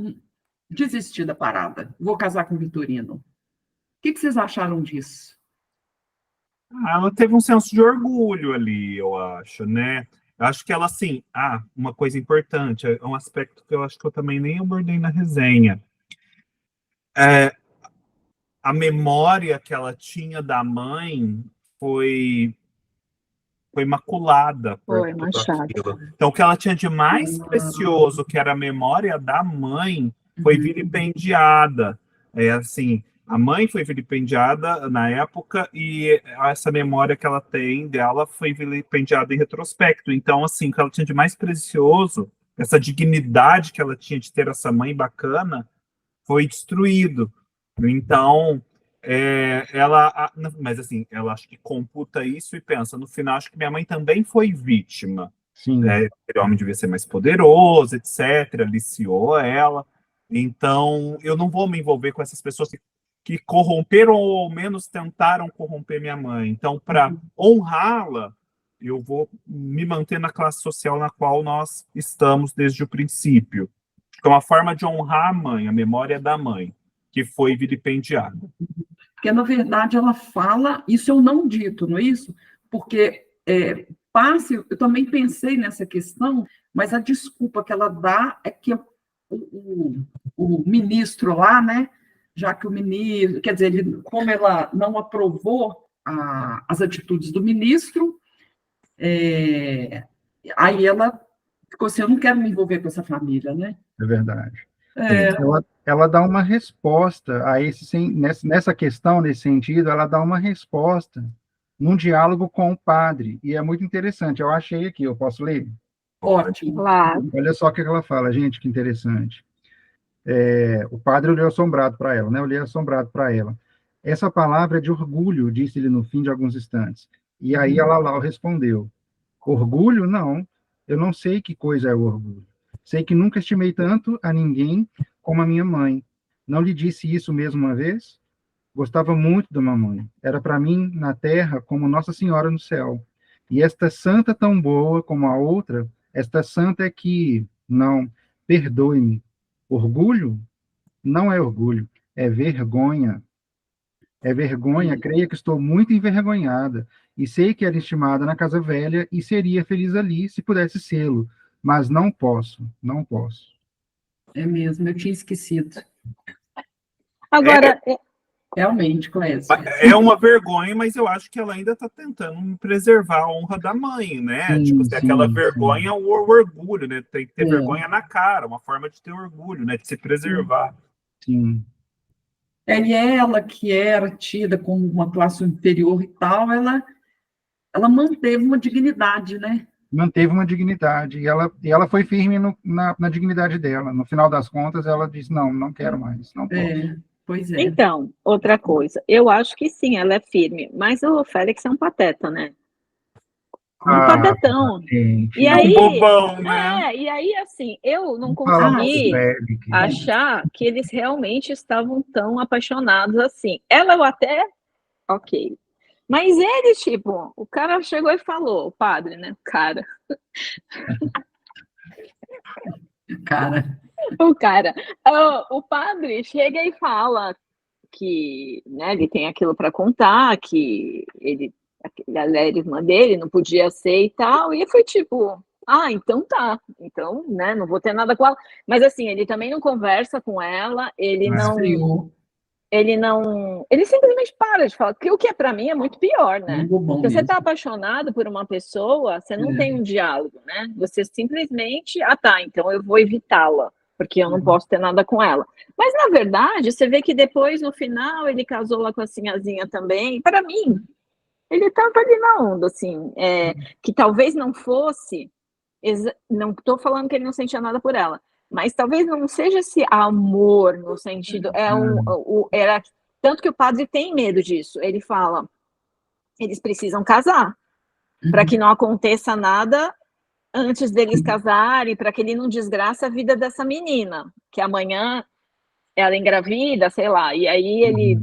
[SPEAKER 2] desistir da parada, vou casar com o Vitorino. O que vocês acharam disso?
[SPEAKER 1] Ela teve um senso de orgulho ali, eu acho, né? Eu acho que ela, assim, uma coisa importante, é um aspecto que eu acho que eu também nem abordei na resenha. A memória que ela tinha da mãe foi maculada por tudo aquilo. Então, o que ela tinha de mais precioso, que era a memória da mãe, foi vilipendiada. Assim, a mãe foi vilipendiada na época e essa memória que ela tem dela foi vilipendiada em retrospecto. Então, assim, o que ela tinha de mais precioso essa dignidade que ela tinha de ter essa mãe bacana foi destruído. Então, mas assim, ela acho que computa isso e pensa, no final, acho que minha mãe também foi vítima.
[SPEAKER 4] Sim.
[SPEAKER 1] Aquele homem devia ser mais poderoso, etc., aliciou ela. Então, eu não vou me envolver com essas pessoas que corromperam ou ao menos tentaram corromper minha mãe. Então, para honrá-la, eu vou me manter na classe social na qual nós estamos desde o princípio. É uma forma de honrar a mãe, a memória da mãe, que foi vilipendiada.
[SPEAKER 2] Porque, na verdade, ela fala, isso eu não dito, não é isso? Porque eu também pensei nessa questão, mas a desculpa que ela dá é que o ministro lá, né, já que o ministro, quer dizer, como ela não aprovou as atitudes do ministro, aí ela ficou assim, eu não quero me envolver com essa família, né?
[SPEAKER 4] É verdade. Ela dá uma resposta a nessa questão, nesse sentido, ela dá uma resposta num diálogo com o padre, e é muito interessante. Eu achei aqui, eu posso ler?
[SPEAKER 2] Ótimo.
[SPEAKER 3] Claro.
[SPEAKER 4] Olha só o que ela fala, gente, que interessante. O padre olhou assombrado para ela, né? Olhei assombrado para ela. Essa palavra é de orgulho, disse ele no fim de alguns instantes. E aí a Lalau respondeu: orgulho? Não. Eu não sei que coisa é o orgulho. Sei que nunca estimei tanto a ninguém como a minha mãe. Não lhe disse isso mesmo uma vez? Gostava muito da mamãe. Era para mim na terra como Nossa Senhora no céu. E esta santa tão boa como a outra, esta santa é que, não, perdoe-me. Orgulho? Não é orgulho, é vergonha. É vergonha, creia que estou muito envergonhada, e sei que era estimada na casa velha e seria feliz ali se pudesse sê-lo, mas não posso, não posso.
[SPEAKER 2] É mesmo, eu tinha esquecido.
[SPEAKER 3] Agora,
[SPEAKER 2] Realmente, Clésia.
[SPEAKER 1] É uma vergonha, mas eu acho que ela ainda está tentando preservar a honra da mãe, né?
[SPEAKER 4] Sim,
[SPEAKER 1] Tipo,
[SPEAKER 4] sim,
[SPEAKER 1] aquela
[SPEAKER 4] sim.
[SPEAKER 1] vergonha, o orgulho, né? Tem que ter vergonha na cara, uma forma de ter orgulho, né? De se preservar.
[SPEAKER 4] Sim.
[SPEAKER 2] E ela, que era tida como uma classe inferior e tal, ela manteve uma dignidade, né?
[SPEAKER 4] Manteve uma dignidade, e ela foi firme na dignidade dela. No final das contas, ela disse, não quero mais, não posso.
[SPEAKER 2] Pois é.
[SPEAKER 3] então, outra coisa, eu acho que sim, ela é firme, mas o Félix é um pateta, né? Um patetão.
[SPEAKER 4] Gente,
[SPEAKER 3] E
[SPEAKER 1] É
[SPEAKER 3] aí,
[SPEAKER 1] um bobão, né?
[SPEAKER 3] e aí, assim, eu não
[SPEAKER 4] falar do
[SPEAKER 3] consegui
[SPEAKER 4] Félix.
[SPEAKER 3] achar que eles realmente estavam tão apaixonados assim. Ela eu até, ok. Mas ele, tipo, o cara chegou e falou, o padre, né? O cara. O padre chega e fala que, né, ele tem aquilo para contar, que ela era irmã dele, não podia ser e tal, e foi tipo, então tá, então, né, não vou ter nada com ela, mas assim, ele também não conversa com ela, ele simplesmente para de falar, porque o que é para mim é muito pior, né? Porque você tá apaixonado por uma pessoa, você não tem um diálogo, né? Você simplesmente, tá, então eu vou evitá-la, porque eu não posso ter nada com ela. Mas, na verdade, você vê que depois, no final, ele casou lá com a Sinhazinha também. Para mim, ele estava ali na onda, assim, que talvez não fosse, não estou falando que ele não sentia nada por ela, mas talvez não seja esse amor no sentido, era tanto que o padre tem medo disso. Ele fala, eles precisam casar para que não aconteça nada antes deles casarem, para que ele não desgraça a vida dessa menina, que amanhã ela engravida, sei lá, e aí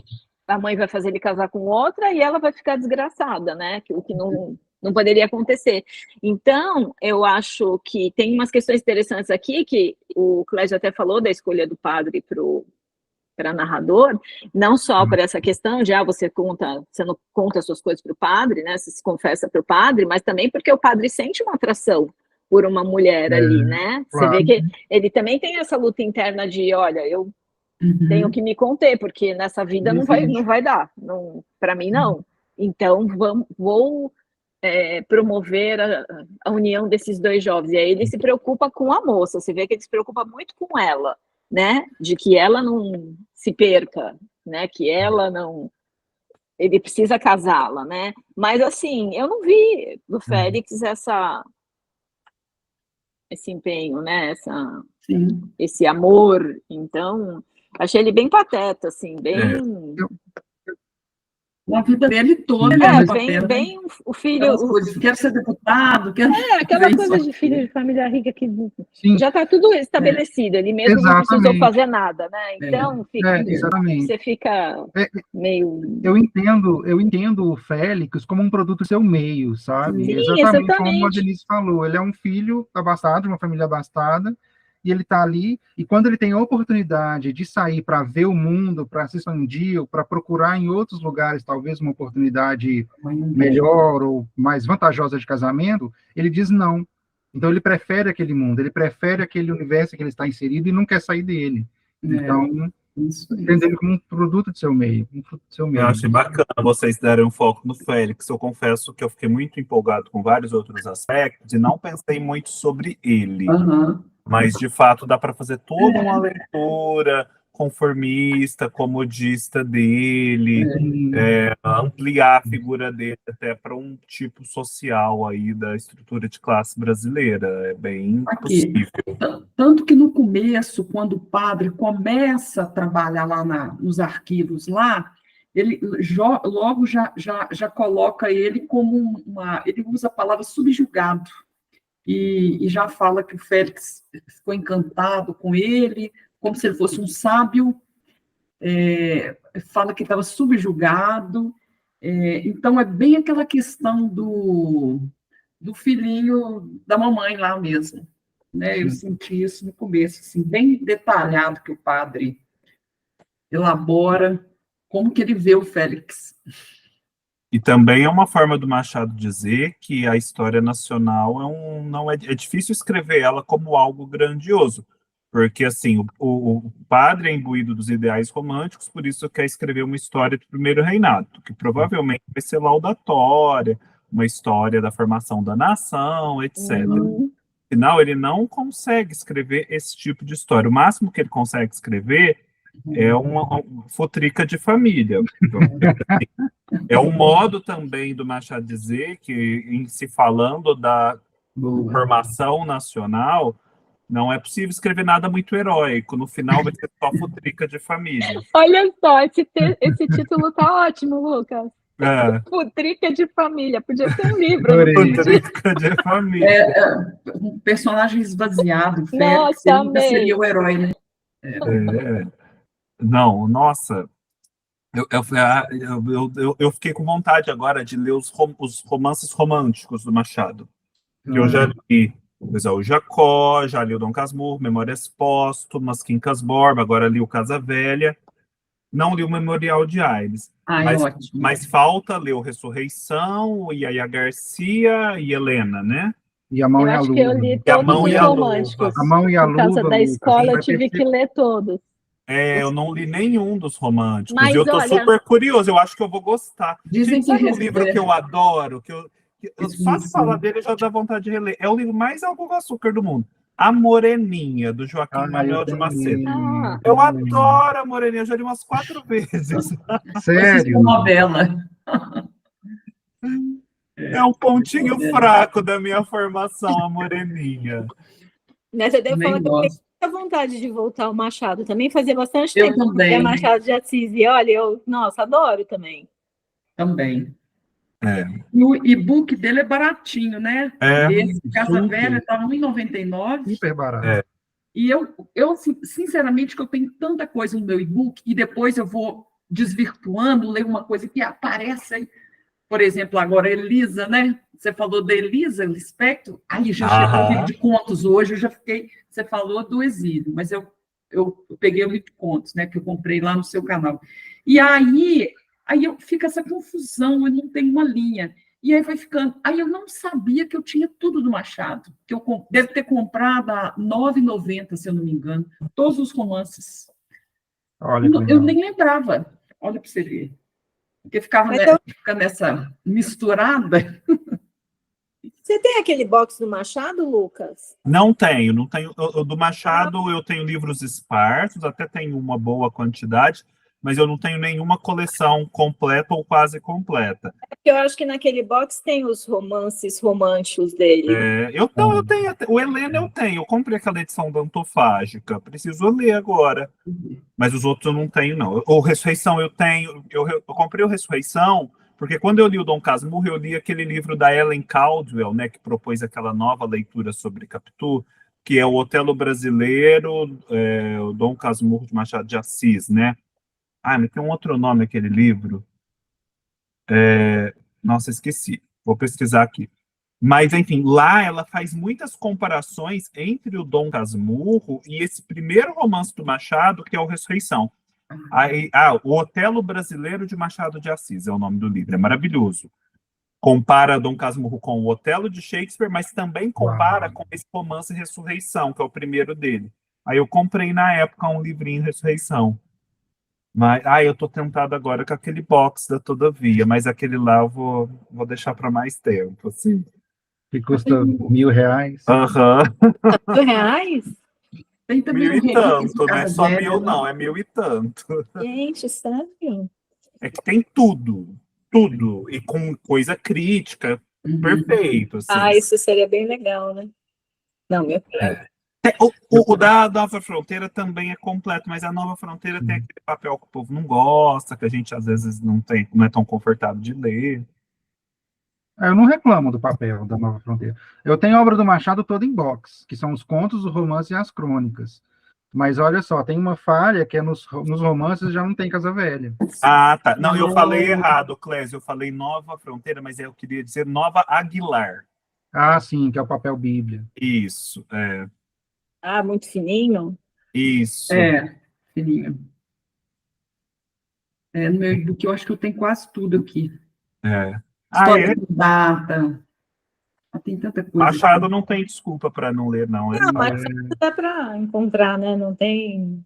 [SPEAKER 3] a mãe vai fazer ele casar com outra e ela vai ficar desgraçada, né? O que não poderia acontecer. Então, eu acho que tem umas questões interessantes aqui, que o Clésio até falou da escolha do padre para narrador, não só por essa questão de você não conta suas coisas para o padre, né? Você se confessa para o padre, mas também porque o padre sente uma atração por uma mulher ali, né? Claro. Você vê que ele também tem essa luta interna de, olha, eu tenho que me conter, porque nessa vida não vai dar, para mim não. Então, vou promover a união desses dois jovens. E aí ele se preocupa com a moça, você vê que ele se preocupa muito com ela, né? De que ela não se perca, né? Que ela não... Ele precisa casá-la, né? Mas, assim, eu não vi do Félix essa esse empenho, né?
[SPEAKER 2] Sim.
[SPEAKER 3] Esse amor. Então, achei ele bem pateta, assim, bem.
[SPEAKER 2] Na vida dele toda, ele era pateta, né?
[SPEAKER 3] bem o filho.
[SPEAKER 2] Aquelas coisas, quero ser deputado, quero
[SPEAKER 3] Aquela
[SPEAKER 2] fazer
[SPEAKER 3] coisa
[SPEAKER 2] isso
[SPEAKER 3] de filho de
[SPEAKER 2] aqui.
[SPEAKER 3] família rica que
[SPEAKER 4] Sim,
[SPEAKER 3] já está tudo estabelecido, ele mesmo não precisou
[SPEAKER 4] exatamente.
[SPEAKER 3] fazer nada, né? Então,
[SPEAKER 4] Exatamente.
[SPEAKER 3] você fica meio.
[SPEAKER 4] Eu entendo o Félix como um produto do seu meio, sabe?
[SPEAKER 3] Sim,
[SPEAKER 4] Exatamente como a
[SPEAKER 3] exatamente.
[SPEAKER 4] Denise falou. Ele é um filho abastado, de uma família abastada, e ele está ali, e quando ele tem a oportunidade de sair para ver o mundo, para se expandir, para procurar em outros lugares, talvez uma oportunidade melhor ou mais vantajosa de casamento, ele diz não. Então ele prefere aquele mundo, ele prefere aquele universo que ele está inserido e não quer sair dele. Então, entendo ele como um produto do seu meio, um fruto do seu
[SPEAKER 1] Eu
[SPEAKER 4] meio.
[SPEAKER 1] achei bacana vocês darem um foco no Félix. Eu confesso que eu fiquei muito empolgado com vários outros aspectos e não pensei muito sobre ele. Mas, de fato, dá para fazer toda uma leitura conformista, comodista dele, ampliar a figura dele até para um tipo social aí da estrutura de classe brasileira. É bem possível.
[SPEAKER 2] Tanto que no começo, quando o padre começa a trabalhar lá nos arquivos lá, ele logo já coloca ele como ele usa a palavra subjugado. E já fala que o Félix ficou encantado com ele, como se ele fosse um sábio, fala que estava subjugado. Então, é bem aquela questão do filhinho da mamãe lá mesmo. Né? Eu senti isso no começo, assim, bem detalhado que o padre elabora como que ele vê o Félix.
[SPEAKER 1] E também é uma forma do Machado dizer que a história nacional não é difícil escrever ela como algo grandioso, porque assim o padre é imbuído dos ideais românticos, por isso quer escrever uma história do primeiro reinado, que provavelmente vai ser laudatória, uma história da formação da nação, etc. Afinal, ele não consegue escrever esse tipo de história. O máximo que ele consegue escrever é uma futrica de família. É um modo também do Machado dizer que, em se falando da formação nacional, não é possível escrever nada muito heróico. No final vai ser só futrica de família.
[SPEAKER 3] Olha só, esse título tá ótimo, Lucas.
[SPEAKER 1] É.
[SPEAKER 3] Futrica de família, podia ser um livro.
[SPEAKER 1] Futrica de família.
[SPEAKER 2] Um personagem esvaziado, Félix,
[SPEAKER 3] Nossa,
[SPEAKER 2] ele nunca
[SPEAKER 3] amei.
[SPEAKER 2] seria o herói, né?
[SPEAKER 1] Não, nossa. Eu fiquei com vontade agora de ler os romances românticos do Machado. Que eu já li o Jacó, já li o Dom Casmurro, Memórias Póstumas, Quincas Borba, agora li o Casa Velha. Não li o Memorial de Aires. Mas falta ler o Ressurreição, e aí a Garcia e Helena, né?
[SPEAKER 4] E A Mão e a Luva.
[SPEAKER 3] Eu acho que eu li todos os românticos.
[SPEAKER 4] A Mão e a Luva.
[SPEAKER 3] Por causa da escola, eu tive que ler todos.
[SPEAKER 1] Eu não li nenhum dos românticos.
[SPEAKER 3] Mas,
[SPEAKER 1] e eu tô super curioso, eu acho que eu vou gostar.
[SPEAKER 2] Dizem que
[SPEAKER 1] sabe um livro que eu adoro, só de falar dele já dá vontade de reler. É o livro mais água com açúcar do mundo. A Moreninha, do Joaquim Manuel de Macedo. Eu adoro A Moreninha, eu já li umas 4 vezes.
[SPEAKER 4] Sério?
[SPEAKER 2] Novela.
[SPEAKER 1] É um pontinho fraco da minha formação, A Moreninha.
[SPEAKER 3] Nessa daí eu falo que eu tenho muita vontade de voltar ao Machado. Também fazia bastante tempo.
[SPEAKER 2] Eu também.
[SPEAKER 3] Machado de Assis. E olha, nossa, adoro também.
[SPEAKER 2] Também. E o e-book dele é baratinho, né? Esse Casa Velha está R$ 1,99.
[SPEAKER 4] Super barato.
[SPEAKER 2] E eu, sinceramente, que eu tenho tanta coisa no meu e-book, e depois eu vou desvirtuando, leio uma coisa que aparece aí. Por exemplo, agora Elisa, né? Você falou da Elisa Lispector, aí já chegou o livro de contos hoje, eu já fiquei. Você falou do Exílio, mas eu peguei o livro de contos, né? Que eu comprei lá no seu canal. E aí fica essa confusão, eu não tenho uma linha. E aí vai ficando. Aí eu não sabia que eu tinha tudo do Machado, que eu deve ter comprado a R$ 9,90, se eu não me engano, todos os romances.
[SPEAKER 4] Olha,
[SPEAKER 2] eu nem lembrava. Olha para você ver. Porque ficava nessa misturada.
[SPEAKER 5] Você tem aquele box do Machado, Lucas?
[SPEAKER 1] Não tenho. Do Machado eu tenho livros esparsos, até tenho uma boa quantidade, mas eu não tenho nenhuma coleção completa ou quase completa.
[SPEAKER 5] Eu acho que naquele box tem os romances românticos dele.
[SPEAKER 1] Eu tenho, o Helena eu tenho, eu comprei aquela edição da Antofágica, preciso ler agora, mas os outros eu não tenho, não. O Ressurreição eu tenho, eu comprei o Ressurreição, porque quando eu li o Dom Casmurro, eu li aquele livro da Ellen Caldwell, né, que propôs aquela nova leitura sobre Capitu, que é o Otelo Brasileiro, o Dom Casmurro de Machado de Assis, né? Ah, mas tem um outro nome aquele livro. Nossa, esqueci. Vou pesquisar aqui. Mas, enfim, lá ela faz muitas comparações entre o Dom Casmurro e esse primeiro romance do Machado, que é o Ressurreição. O Otelo Brasileiro de Machado de Assis é o nome do livro. É maravilhoso. Compara Dom Casmurro com o Otelo de Shakespeare, mas também compara com esse romance Ressurreição, que é o primeiro dele. Aí eu comprei na época um livrinho Ressurreição. Mas, eu tô tentado agora com aquele box da Todavia, mas aquele lá eu vou deixar para mais tempo, assim.
[SPEAKER 4] Que custa R$1.000.
[SPEAKER 1] Aham.
[SPEAKER 5] R$1.000?
[SPEAKER 2] Tem também
[SPEAKER 1] Mil
[SPEAKER 2] um
[SPEAKER 1] e
[SPEAKER 2] Relíquias
[SPEAKER 1] tanto,
[SPEAKER 2] de
[SPEAKER 1] né?
[SPEAKER 2] Casa
[SPEAKER 1] Só
[SPEAKER 2] Velha,
[SPEAKER 1] 1.000
[SPEAKER 2] né?
[SPEAKER 1] não, é 1.000 e tanto.
[SPEAKER 5] Gente, sério?
[SPEAKER 1] É que tem tudo, tudo, e com coisa crítica, perfeito, assim.
[SPEAKER 5] Isso seria bem legal, né? Não, meu Deus.
[SPEAKER 1] O da Nova Fronteira também é completo, mas a Nova Fronteira tem aquele papel que o povo não gosta, que a gente às vezes não é tão confortável de ler.
[SPEAKER 4] Eu não reclamo do papel da Nova Fronteira. Eu tenho a obra do Machado toda em box, que são os contos, os romances e as crônicas. Mas olha só, tem uma falha que é nos romances já não tem Casa Velha.
[SPEAKER 1] Ah, tá. Não, eu falei errado, Clésio. Eu falei Nova Fronteira, mas eu queria dizer Nova Aguilar.
[SPEAKER 4] Ah, sim, que é o papel Bíblia.
[SPEAKER 1] Isso,
[SPEAKER 5] Muito fininho?
[SPEAKER 1] isso.
[SPEAKER 2] Fininho. No meu e-book eu acho que eu tenho quase tudo aqui. História com data. Tem tanta coisa.
[SPEAKER 1] Machado não tem desculpa para não ler, não.
[SPEAKER 5] Mas dá para encontrar, né? Não tem...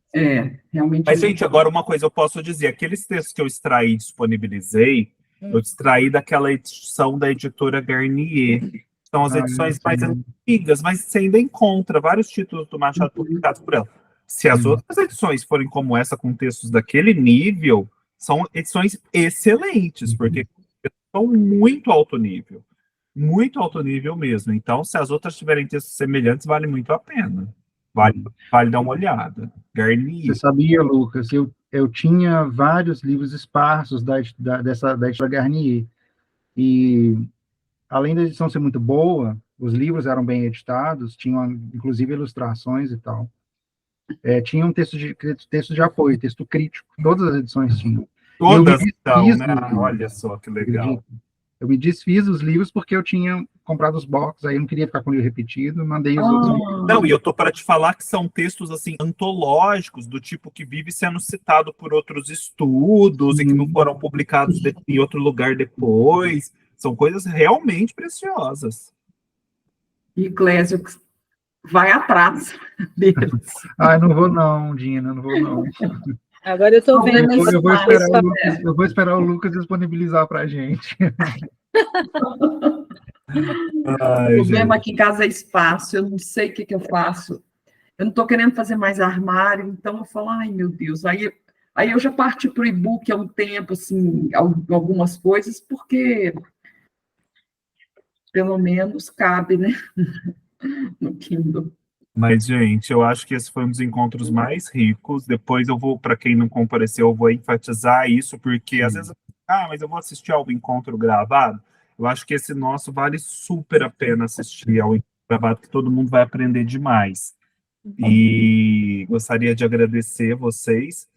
[SPEAKER 2] Realmente.
[SPEAKER 1] Mas, gente, agora uma coisa eu posso dizer. Aqueles textos que eu extraí e disponibilizei, eu extraí daquela edição da editora Garnier. São as edições mais antigas, mas você ainda encontra vários títulos do Machado publicados por ela. Se as outras edições forem como essa, com textos daquele nível, são edições excelentes, porque são muito alto nível. Muito alto nível mesmo. Então, se as outras tiverem textos semelhantes, vale muito a pena. Vale dar uma olhada. Garnier.
[SPEAKER 4] Você sabia, Lucas, eu tinha vários livros esparsos da editora Garnier. E, além da edição ser muito boa, os livros eram bem editados, tinham, inclusive, ilustrações e tal. Tinha um texto de apoio, texto crítico. Todas as edições tinham.
[SPEAKER 1] Todas, então, né? Olha só que legal.
[SPEAKER 4] Eu me desfiz dos livros porque eu tinha comprado os box, aí eu não queria ficar com o livro repetido, mandei os outros livros.
[SPEAKER 1] Não, e eu tô para te falar que são textos, assim, antológicos, do tipo que vive sendo citado por outros estudos e que não foram publicados em outro lugar depois. São coisas realmente preciosas.
[SPEAKER 2] E Clésio vai atrás deles.
[SPEAKER 4] Não vou não, Dina, não vou não.
[SPEAKER 5] Agora eu tô vendo.
[SPEAKER 4] Eu vou esperar o Lucas disponibilizar para a gente.
[SPEAKER 2] O problema aqui em casa é espaço, eu não sei o que eu faço. Eu não estou querendo fazer mais armário, então eu falo, ai meu Deus, aí eu já parti para o e-book há um tempo, assim, algumas coisas, porque pelo menos cabe, né? No Kindle.
[SPEAKER 1] Mas, gente, eu acho que esse foi um dos encontros mais ricos. Depois eu vou, para quem não compareceu, eu vou enfatizar isso, porque às vezes, mas eu vou assistir ao encontro gravado. Eu acho que esse nosso vale super a pena assistir ao encontro gravado, que todo mundo vai aprender demais. E gostaria de agradecer vocês.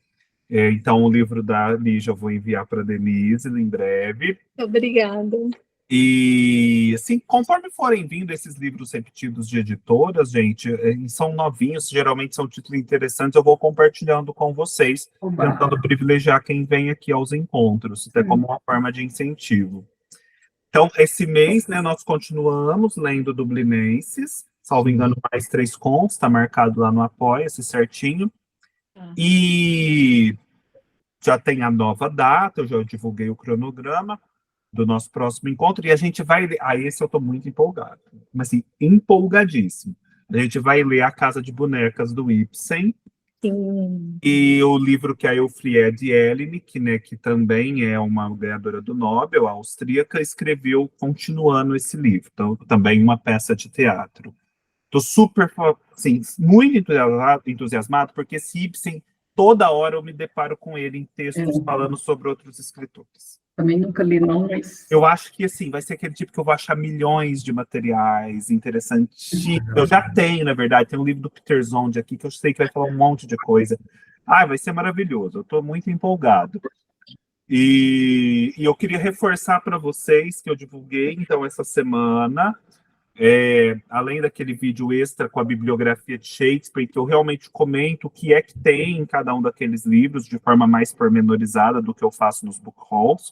[SPEAKER 1] Então, o livro da Lígia eu vou enviar para a Denise em breve.
[SPEAKER 5] Obrigada.
[SPEAKER 1] E, assim, conforme forem vindo esses livros repetidos de editoras, gente, são novinhos, geralmente são títulos interessantes, eu vou compartilhando com vocês, tentando privilegiar quem vem aqui aos encontros, até como uma forma de incentivo. Então, esse mês, né, nós continuamos lendo Dublinenses, salvo engano, mais 3 contos, está marcado lá no Apoia-se certinho. E já tem a nova data, eu já divulguei o cronograma do nosso próximo encontro, e a gente vai ler, esse eu estou muito empolgado, mas assim, empolgadíssimo. A gente vai ler A Casa de Bonecas, do Ibsen,
[SPEAKER 5] Sim.
[SPEAKER 1] E o livro que a Elfriede Jelinek, né, que também é uma ganhadora do Nobel, austríaca, escreveu continuando esse livro. Então, também uma peça de teatro. Estou super, assim, muito entusiasmado, porque esse Ibsen, toda hora eu me deparo com ele em textos falando sobre outros escritores.
[SPEAKER 2] Também nunca li, não, mas...
[SPEAKER 1] Eu acho que, assim, vai ser aquele tipo que eu vou achar milhões de materiais interessantes. Eu já tenho, na verdade, tem um livro do Peter Zonde aqui, que eu sei que vai falar um monte de coisa. Ah, vai ser maravilhoso, eu estou muito empolgado. E eu queria reforçar para vocês que eu divulguei, então, essa semana, além daquele vídeo extra com a bibliografia de Shakespeare, que eu realmente comento o que é que tem em cada um daqueles livros, de forma mais pormenorizada do que eu faço nos book hauls.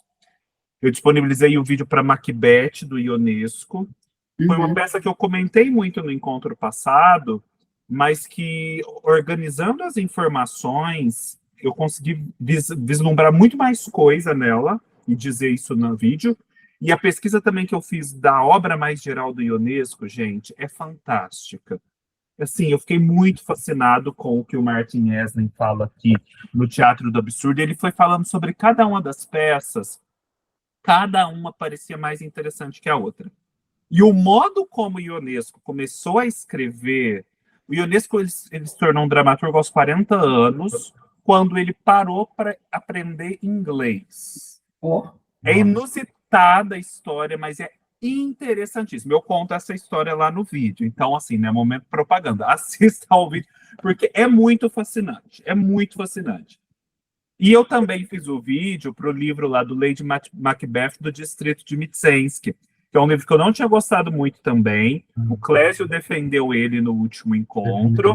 [SPEAKER 1] Eu disponibilizei o vídeo para Macbeth, do Ionesco. Foi uma peça que eu comentei muito no encontro passado, mas que, organizando as informações, eu consegui vislumbrar muito mais coisa nela, e dizer isso no vídeo. E a pesquisa também que eu fiz da obra mais geral do Ionesco, gente, é fantástica. Assim, eu fiquei muito fascinado com o que o Martin Esslin fala aqui no Teatro do Absurdo. Ele foi falando sobre cada uma das peças, cada uma parecia mais interessante que a outra. E o modo como o Ionesco começou a escrever... O Ionesco ele se tornou um dramaturgo aos 40 anos, quando ele parou para aprender inglês. É inusitada a história, mas é interessantíssimo. Eu conto essa história lá no vídeo. Então, assim, né, momento propaganda. Assista ao vídeo, porque é muito fascinante. É muito fascinante. E eu também fiz o vídeo para o livro lá do Lady Macbeth, do Distrito de Mtsensk, que é um livro que eu não tinha gostado muito também. O Clésio defendeu ele no último encontro.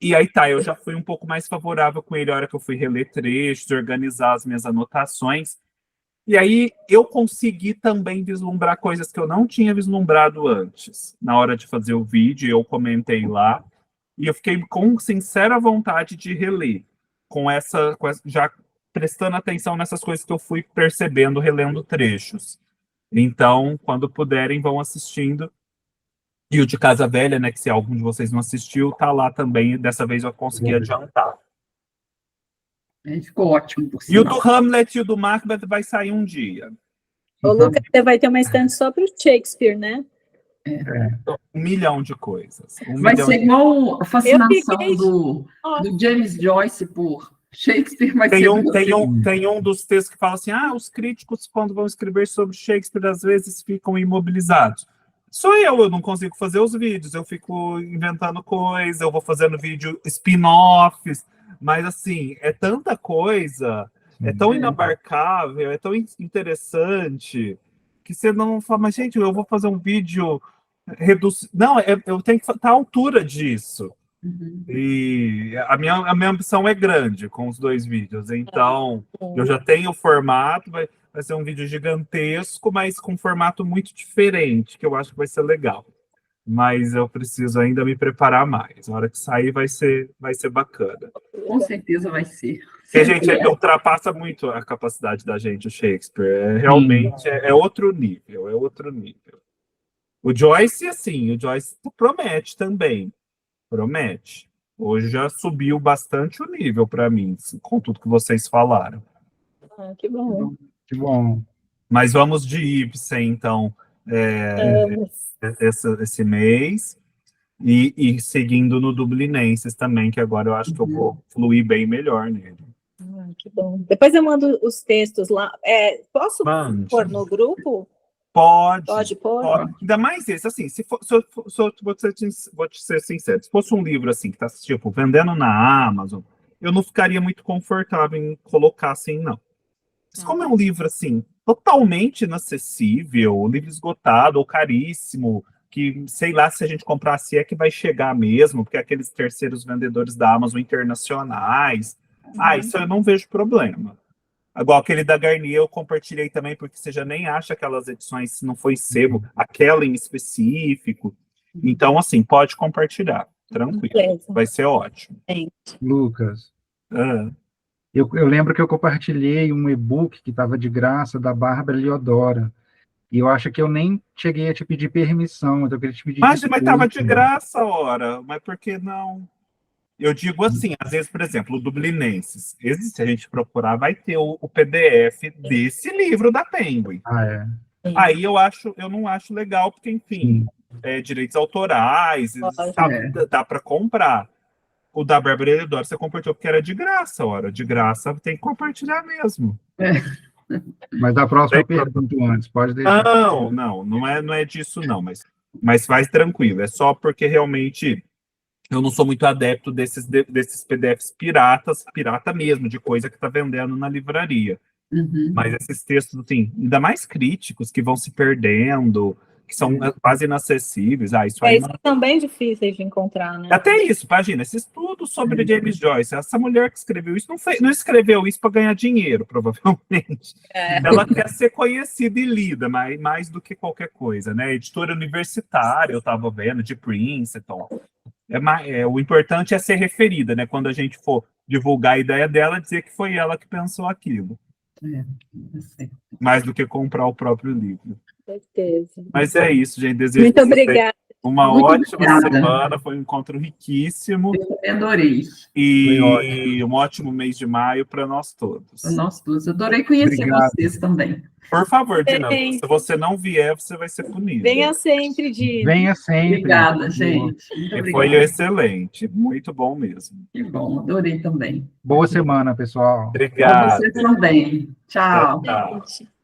[SPEAKER 1] E aí tá, eu já fui um pouco mais favorável com ele a hora que eu fui reler trechos, organizar as minhas anotações. E aí eu consegui também vislumbrar coisas que eu não tinha vislumbrado antes. Na hora de fazer o vídeo, eu comentei lá. E eu fiquei com sincera vontade de reler, já prestando atenção nessas coisas que eu fui percebendo, relendo trechos. Então, quando puderem, vão assistindo. E o de Casa Velha, né, que se algum de vocês não assistiu, tá lá também. Dessa vez eu consegui adiantar.
[SPEAKER 2] Ficou ótimo, por
[SPEAKER 1] E o
[SPEAKER 2] sinal.
[SPEAKER 1] do Hamlet e o do Macbeth vai sair um dia.
[SPEAKER 5] Ô, Lucas, você vai ter uma estante só para o Shakespeare, né?
[SPEAKER 1] Um milhão de coisas.
[SPEAKER 2] Vai ser igual a fascinação
[SPEAKER 5] fiquei-
[SPEAKER 2] do James Joyce por Shakespeare, vai
[SPEAKER 1] Tem
[SPEAKER 2] ser
[SPEAKER 1] tem um dos textos que fala assim, os críticos, quando vão escrever sobre Shakespeare, às vezes ficam imobilizados. Sou eu não consigo fazer os vídeos, eu fico inventando coisa, eu vou fazendo vídeo spin-offs, mas assim, é tanta coisa, é tão inabarcável, é tão interessante, que você não fala, mas gente, eu vou fazer um vídeo reduzido. Não, eu tenho que estar à altura disso. E a minha ambição é grande com os 2 vídeos, então eu já tenho o formato, vai ser um vídeo gigantesco, mas com um formato muito diferente, que eu acho que vai ser legal. Mas eu preciso ainda me preparar mais. Na hora que sair vai ser bacana.
[SPEAKER 2] Com certeza vai ser.
[SPEAKER 1] Porque, gente, ultrapassa muito a capacidade da gente, o Shakespeare. Realmente é outro nível, é outro nível. O Joyce, assim, o Joyce promete também. Promete. Hoje já subiu bastante o nível para mim, com tudo que vocês falaram.
[SPEAKER 5] Que bom.
[SPEAKER 4] Que bom.
[SPEAKER 1] Mas vamos de Ibsen, então, esse mês. E seguindo no Dublinenses também, que agora eu acho que eu vou fluir bem melhor nele.
[SPEAKER 5] Que bom. Depois eu mando os textos lá. Posso
[SPEAKER 1] Mande.
[SPEAKER 5] pôr no grupo?
[SPEAKER 1] Pode.
[SPEAKER 5] Pode pôr?
[SPEAKER 1] Pode. Ainda mais esse, assim, vou te ser sincero, se fosse um livro assim, que tá, tipo, vendendo na Amazon, eu não ficaria muito confortável em colocar assim, não. Mas como é um livro, assim, totalmente inacessível, um livro esgotado ou caríssimo, que, sei lá, se a gente comprasse é que vai chegar mesmo, porque aqueles terceiros vendedores da Amazon internacionais, isso eu não vejo problema. Igual aquele da Garnier eu compartilhei também, porque você já nem acha aquelas edições, se não foi sebo, aquela em específico. Então, assim, pode compartilhar, tranquilo.
[SPEAKER 5] Beleza.
[SPEAKER 1] Vai ser ótimo.
[SPEAKER 4] Lucas, eu lembro que eu compartilhei um e-book que estava de graça da Bárbara Leodora. E eu acho que eu nem cheguei a te pedir permissão, eu queria te pedir
[SPEAKER 1] Mas estava de
[SPEAKER 4] desculpa.
[SPEAKER 1] graça, ora. Mas por que não? Eu digo assim, às vezes, por exemplo, o Dublinenses, esse, se a gente procurar, vai ter o PDF desse livro da Penguin.
[SPEAKER 4] Ah, é.
[SPEAKER 1] Aí eu não acho legal, porque, enfim, direitos autorais, dá para comprar. O da Bárbara Elidoro você compartilhou porque era de graça, ora. De graça tem que compartilhar mesmo.
[SPEAKER 4] Mas da próxima eu pergunto antes, pode deixar.
[SPEAKER 1] Não é disso, não, mas vai tranquilo. É só porque realmente eu não sou muito adepto desses PDFs pirata mesmo, de coisa que está vendendo na livraria.
[SPEAKER 2] Uhum.
[SPEAKER 1] Mas esses textos, assim, ainda mais críticos, que vão se perdendo, que são quase inacessíveis. Isso aí
[SPEAKER 5] Esses são bem difíceis de encontrar, né?
[SPEAKER 1] Até isso, imagina, esse estudo sobre James Joyce, essa mulher que escreveu isso, não escreveu isso para ganhar dinheiro, provavelmente. Ela quer ser conhecida e lida, mais do que qualquer coisa, né? Editora universitária, eu estava vendo, de Princeton. O importante é ser referida, né? Quando a gente for divulgar a ideia dela, dizer que foi ela que pensou aquilo. Mais do que comprar o próprio livro.
[SPEAKER 5] Certeza.
[SPEAKER 1] Mas é isso, gente. Desejo
[SPEAKER 5] Muito obrigada.
[SPEAKER 1] uma
[SPEAKER 2] Muito
[SPEAKER 1] ótima
[SPEAKER 2] obrigada.
[SPEAKER 1] semana, foi um encontro riquíssimo.
[SPEAKER 2] Eu adorei.
[SPEAKER 1] E um ótimo mês de maio para nós todos.
[SPEAKER 2] Para nós todos. Adorei conhecer
[SPEAKER 4] Obrigado.
[SPEAKER 2] vocês também.
[SPEAKER 1] Por favor, Dina,
[SPEAKER 5] Sim.
[SPEAKER 1] se você não vier, você vai ser punido.
[SPEAKER 5] Venha sempre, Dina.
[SPEAKER 4] Venha sempre.
[SPEAKER 2] Obrigada, gente. Muito
[SPEAKER 1] E foi
[SPEAKER 2] obrigada.
[SPEAKER 1] excelente, muito bom mesmo.
[SPEAKER 2] Que bom, adorei também.
[SPEAKER 4] Boa semana, pessoal.
[SPEAKER 2] Para
[SPEAKER 1] Obrigado.
[SPEAKER 2] vocês também. Tchau.
[SPEAKER 1] Tchau.
[SPEAKER 5] Gente.